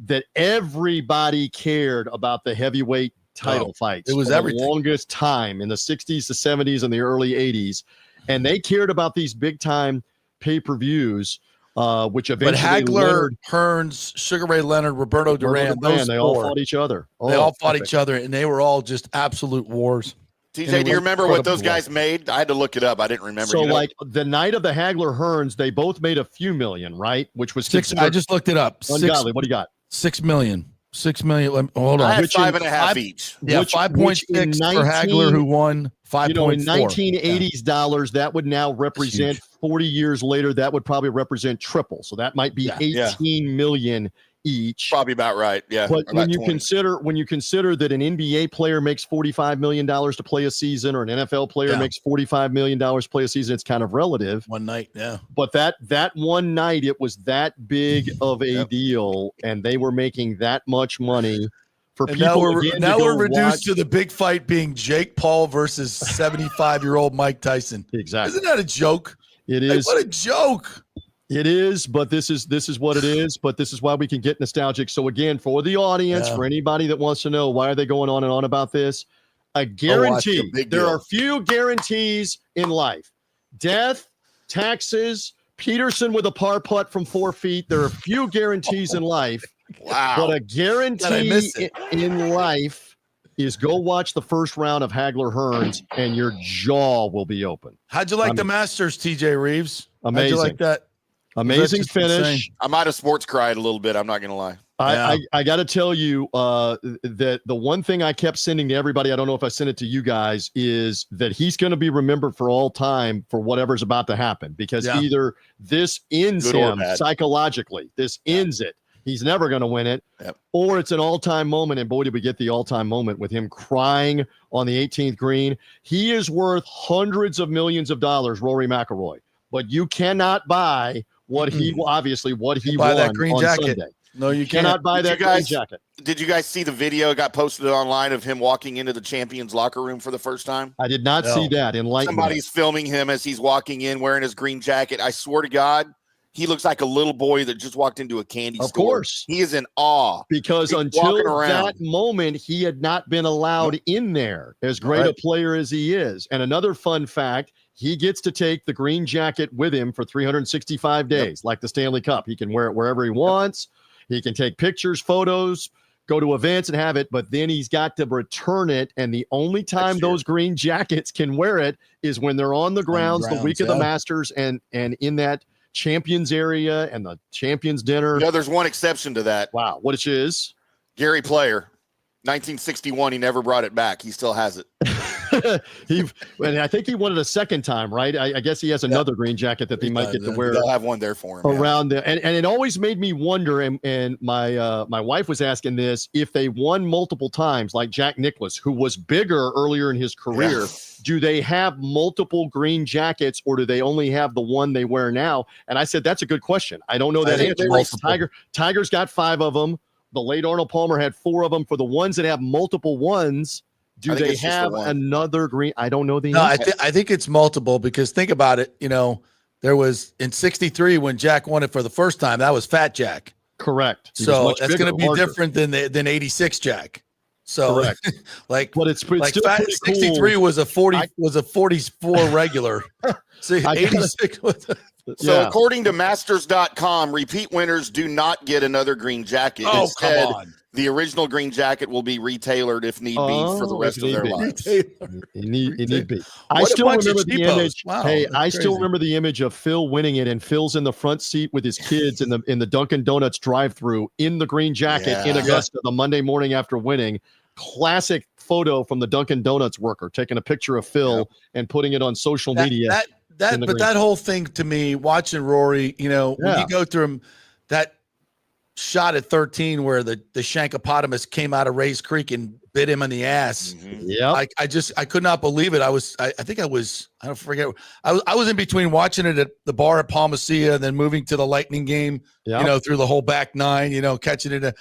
that everybody cared about the heavyweight title fights. It was for the longest time in the 60s, the 70s, and the early 80s. And they cared about these big-time pay-per-views, which eventually— But Hagler, Hearns, Sugar Ray Leonard, Roberto Duran, they all fought each other. They all fought each other, and they were all just absolute wars. TJ, do you remember what those guys made? I had to look it up. I didn't remember. So, like the night of the Hagler Hearns, they both made a few million, right? Which was six. I just looked it up. Ungodly. What do you got? 6 million. 6 million. Hold on. I had 5.5 each. Yeah, 5.6 for Hagler, who won 5.4. In 1980s dollars, that would now represent 40 years later. That would probably represent triple. So that might be 18 million each. Probably about right. Yeah. But when you consider that an NBA player makes $45 million to play a season, or an NFL player makes $45 million to play a season, it's kind of relative. One night, But that one night, it was that big of a deal, and they were making that much money for people. Now we're reduced to the big fight being Jake Paul versus 75-year-old Mike Tyson. Exactly. Isn't that a joke? It is. What a joke. It is, but this is what it is. But this is why we can get nostalgic. So again, for the audience, for anybody that wants to know why are they going on and on about this, a guarantee. There are few guarantees in life: death, taxes, Peterson with a par putt from 4 feet. There are few guarantees in life. Wow! But a guarantee in life is go watch the first round of Hagler Hearns, and your jaw will be open. How'd you like the Masters, TJ Reeves? Amazing. How'd you like that? Amazing finish. Insane. I might have sports cried a little bit. I'm not going to lie. I got to tell you that the one thing I kept sending to everybody, I don't know if I sent it to you guys, is that he's going to be remembered for all time for whatever's about to happen, because either this ends him psychologically, this ends it. He's never going to win it, or it's an all-time moment. And boy, did we get the all-time moment with him crying on the 18th green. He is worth hundreds of millions of dollars, Rory McIlroy, but you cannot buy what he won that green on jacket. Sunday. No, you cannot buy that green jacket. Did you guys see the video? It got posted online of him walking into the champions locker room for the first time. I did not see that. Somebody's filming him as he's walking in wearing his green jacket. I swear to God, he looks like a little boy that just walked into a candy store. Of course. He is in awe. Because until that moment, he had not been allowed in there, as great a player as he is. And another fun fact, he gets to take the green jacket with him for 365 days, like the Stanley Cup. He can wear it wherever he wants. He can take pictures, photos, go to events and have it, but then he's got to return it. And the only time those green jackets can wear it is when they're on the grounds the week of the Masters and in that champions area and the champions dinner. There's one exception to that. Wow. What is? Gary Player, 1961. He never brought it back. He still has it. And I think he won it a second time, right? I guess he has another green jacket that they might get to wear. They'll have one there for him around there. And it always made me wonder. And my wife was asking this: if they won multiple times, like Jack Nicklaus, who was bigger earlier in his career, do they have multiple green jackets, or do they only have the one they wear now? And I said that's a good question. I don't know that answer. Tiger's got 5 of them. The late Arnold Palmer had 4 of them. For the ones that have multiple ones, do they have another green? I don't know the answer. I think it's multiple, because think about it. There was in ’63 when Jack won it for the first time. That was Fat Jack. Correct. So that's going to be different than '86 Jack. So correct. but it's still Fat, 63 cool. was a 44 regular. See, 86 was. So according to Masters.com, repeat winners do not get another green jacket. Oh, Instead, come on. The original green jacket will be retailored if need be for the rest of their lives. Need be. I still remember the image. Wow, I still remember the image of Phil winning it, and Phil's in the front seat with his kids in the Dunkin' Donuts drive-thru in the green jacket in Augusta the Monday morning after winning. Classic photo from the Dunkin' Donuts worker taking a picture of Phil and putting it on social media. That whole thing to me, watching Rory, when you go through him, that shot at 13 where the Shankopotamus came out of Ray's Creek and bit him in the ass. Yeah, I could not believe it. I don't forget. I was in between watching it at the bar at Palmacia and then moving to the Lightning game. Through the whole back 9. Catching it.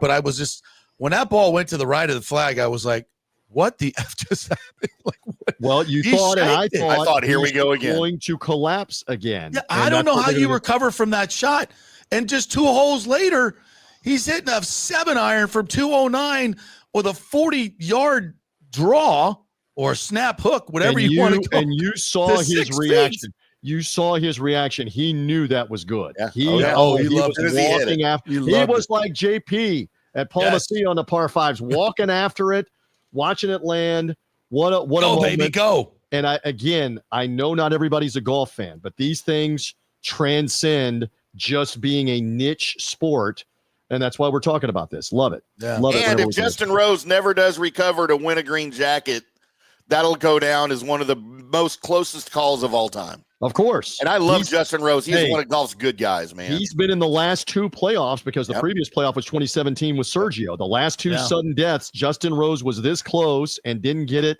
But I was just, when that ball went to the right of the flag, I was like, what the F just happened? Well, you thought, and I thought, here we go again. Going to collapse again. Yeah, I don't know how you recover from that shot. And just 2 holes later, he's hitting a 7-iron from 209 with a 40-yard draw or snap hook, whatever you want to call it. And you saw his reaction. You saw his reaction. He knew that was good. Yeah. He loved was walking after. He was like JP at Palmacia on the par 5s, walking after it, watching it land. What a moment. Baby, go. And I know not everybody's a golf fan, but these things transcend just being a niche sport, and that's why we're talking about this. Love it. Yeah. Love it. And if Justin Rose never does recover to win a green jacket, that'll go down as one of the most closest calls of all time. Of course. And I love Justin Rose. He's one of golf's good guys, man. He's been in the last 2 playoffs because the previous playoff was 2017 with Sergio. The last 2 sudden deaths, Justin Rose was this close and didn't get it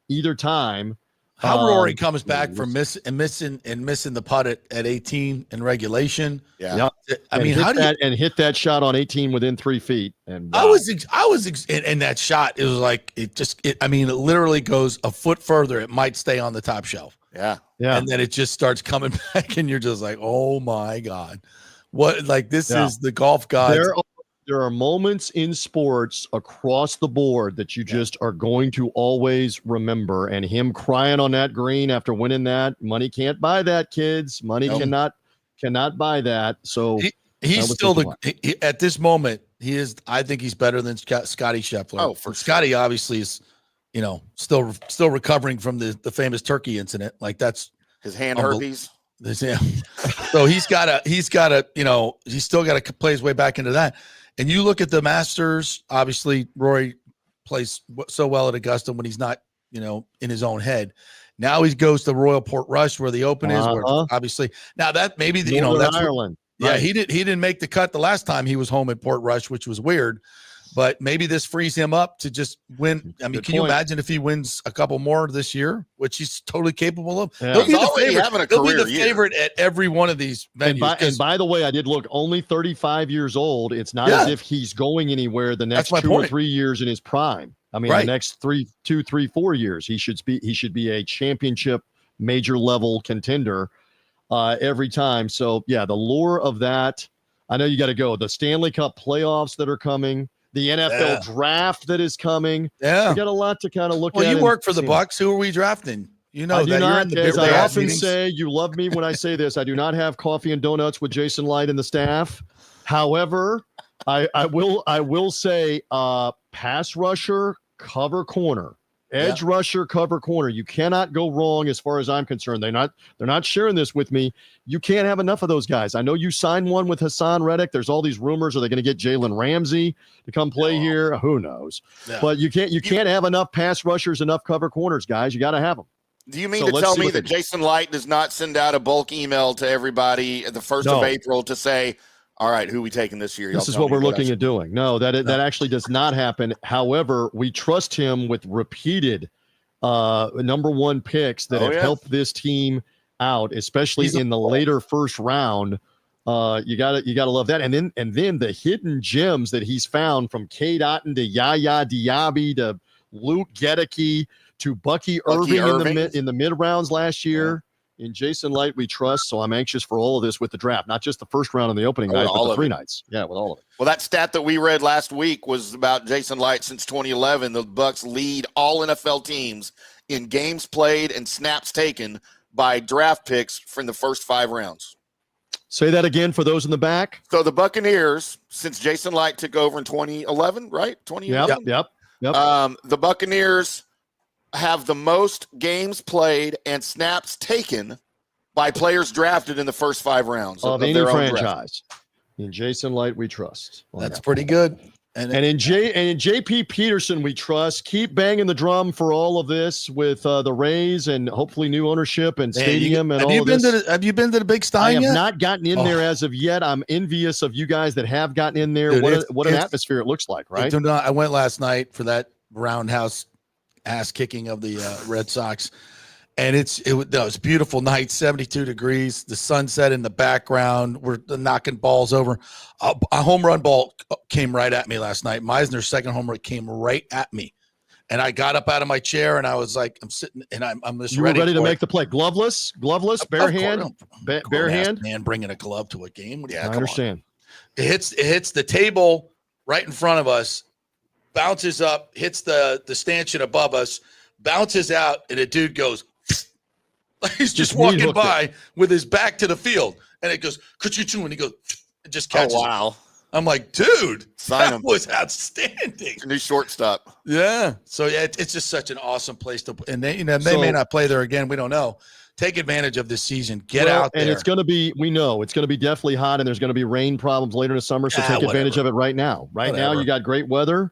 either time. How Rory comes back from missing the putt at 18 in regulation. Yeah. I mean, hit that shot on 18 within 3 feet. And wow. I was in that shot. It was like, it literally goes a foot further. It might stay on the top shelf. Yeah. And then it just starts coming back and you're just like, oh my God. What, this is the golf gods. There are moments in sports across the board that you just are going to always remember. And him crying on that green after winning that, money can't buy that, kids. Money cannot buy that. So he's still at this moment, he is. I think he's better than Scotty Scheffler. Oh, for Scotty obviously is, still recovering from the famous turkey incident. That's his hand herpes. So he's still got to play his way back into that. And you look at the Masters, obviously Rory plays so well at Augusta when he's not, in his own head. Now he goes to Royal Portrush where the Open is, where obviously now that maybe that's Ireland. Right. Yeah, he didn't make the cut the last time he was home at Portrush, which was weird. But maybe this frees him up to just win. I mean, can you imagine if he wins a couple more this year, which he's totally capable of? Yeah. He's already having a career. He'll be the favorite at every one of these venues. And by the way, I did look, only 35 years old. It's not as if he's going anywhere the next 2 or 3 years in his prime. I mean, the next 2, 3, 4 years, he should be a championship major level contender every time. So yeah, the lure of that. I know you got to go. The Stanley Cup playoffs that are coming. The NFL draft that is coming. Yeah. We got a lot to kind of look at. Well, you work for the Bucs. Who are we drafting? You know I do that not, you're in the as I often meetings. say, you love me when I say this. I do not have coffee and donuts with Jason Light and the staff. However, I will say pass rusher, cover corner, edge rusher, cover corner. You cannot go wrong as far as I'm concerned. They're not sharing this with me. You can't have enough of those guys. I know you signed one with Hassan Reddick. There's all these rumors. Are they going to get Jalen Ramsey to come play here? Who knows? Yeah. But you can't have enough pass rushers, enough cover corners, guys. You got to have them. Do you mean to tell me that Jason Light does not send out a bulk email to everybody at the 1st of April to say, all right, who are we taking this year? This is what we're looking at doing. No, that actually does not happen. However, we trust him with repeated number one picks that have helped this team out, especially in the later first round. You gotta love that. And then the hidden gems that he's found, from Cade Otton to Yaya Diaby to Luke Gedeke to Bucky Irving in the mid rounds last year. In Jason Light, we trust. So I'm anxious for all of this with the draft, not just the first round on the opening night, but the 3 nights. Yeah, with all of it. Well, that stat that we read last week was about Jason Light. Since 2011, the Bucs lead all NFL teams in games played and snaps taken by draft picks from the first 5 rounds. Say that again for those in the back. So the Buccaneers, since Jason Light took over in 2011, right? 2011. Yep. The Buccaneers have the most games played and snaps taken by players drafted in the first 5 rounds of any franchise. In Jason Light, we trust. That's pretty good. And in JP Peterson, we trust. Keep banging the drum for all of this with the Rays and hopefully new ownership and stadium and all of this. Have you been to the Big Stein yet? I have yet? not gotten in there as of yet. I'm envious of you guys that have gotten in there. Dude, what an atmosphere it looks like, right? I went last night for that roundhouse ass kicking of the Red Sox, and it was a beautiful night, 72 degrees, the sunset in the background. We're knocking balls over. A home run ball came right at me last night. Meisner's second home run came right at me, and I got up out of my chair and I was like, I'm sitting and I'm just ready to make the play. Gloveless, bare hand, bare hand. Man, bringing a glove to a game. I understand. It hits the table right in front of us. Bounces up, hits the stanchion above us, bounces out, and a dude goes, he's just walking by with his back to the field, and it goes, and he goes, it just catches. Oh, wow. Him. I'm like, dude, that was outstanding. New shortstop. Yeah. So yeah, it's just such an awesome place to, and they may not play there again. We don't know. Take advantage of this season. Get out there. And it's going to be, we know it's going to be definitely hot, and there's going to be rain problems later in the summer. So take advantage of it right now. Now, you got great weather.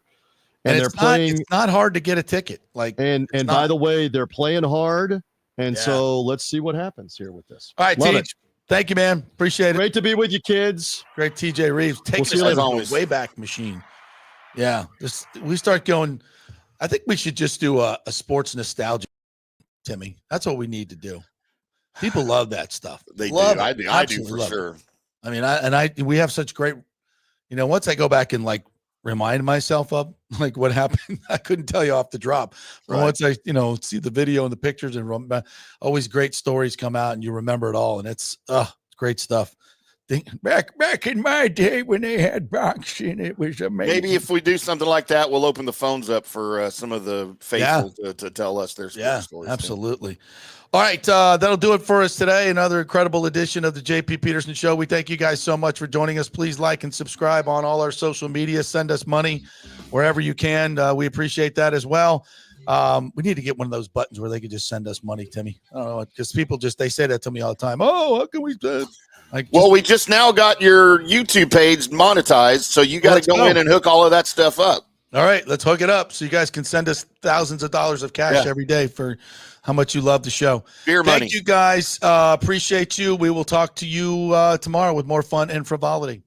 And they're playing. It's not hard to get a ticket. And by the way, they're playing hard. And so let's see what happens here with this. All right, Teach. Thank you, man. Appreciate it. Great to be with you, kids. Great, TJ Reeves. Take us on the Wayback Machine. Yeah, we start going. I think we should just do a sports nostalgia, Timmy. That's what we need to do. People love that stuff. They do. I do for sure. I mean, we have such great. Once I go back and remind myself of what happened, I couldn't tell you off the drop. But once I see the video and the pictures, and always great stories come out and you remember it all, and it's great stuff. Back in my day when they had boxing, it was amazing. Maybe if we do something like that, we'll open the phones up for some of the faithful to tell us their stories. Absolutely. Too. All right, that'll do it for us today. Another incredible edition of the JP Peterson Show. We thank you guys so much for joining us. Please like and subscribe on all our social media. Send us money wherever you can. We appreciate that as well. We need to get one of those buttons where they can just send us money, Timmy. I don't know, because people they say that to me all the time. Oh, how can we do it? We just now got your YouTube page monetized, so you got to go in and hook all of that stuff up. All right, let's hook it up so you guys can send us thousands of dollars of cash every day for how much you love the show. Beer money. Thank you guys. Appreciate you. We will talk to you tomorrow with more fun and frivolity.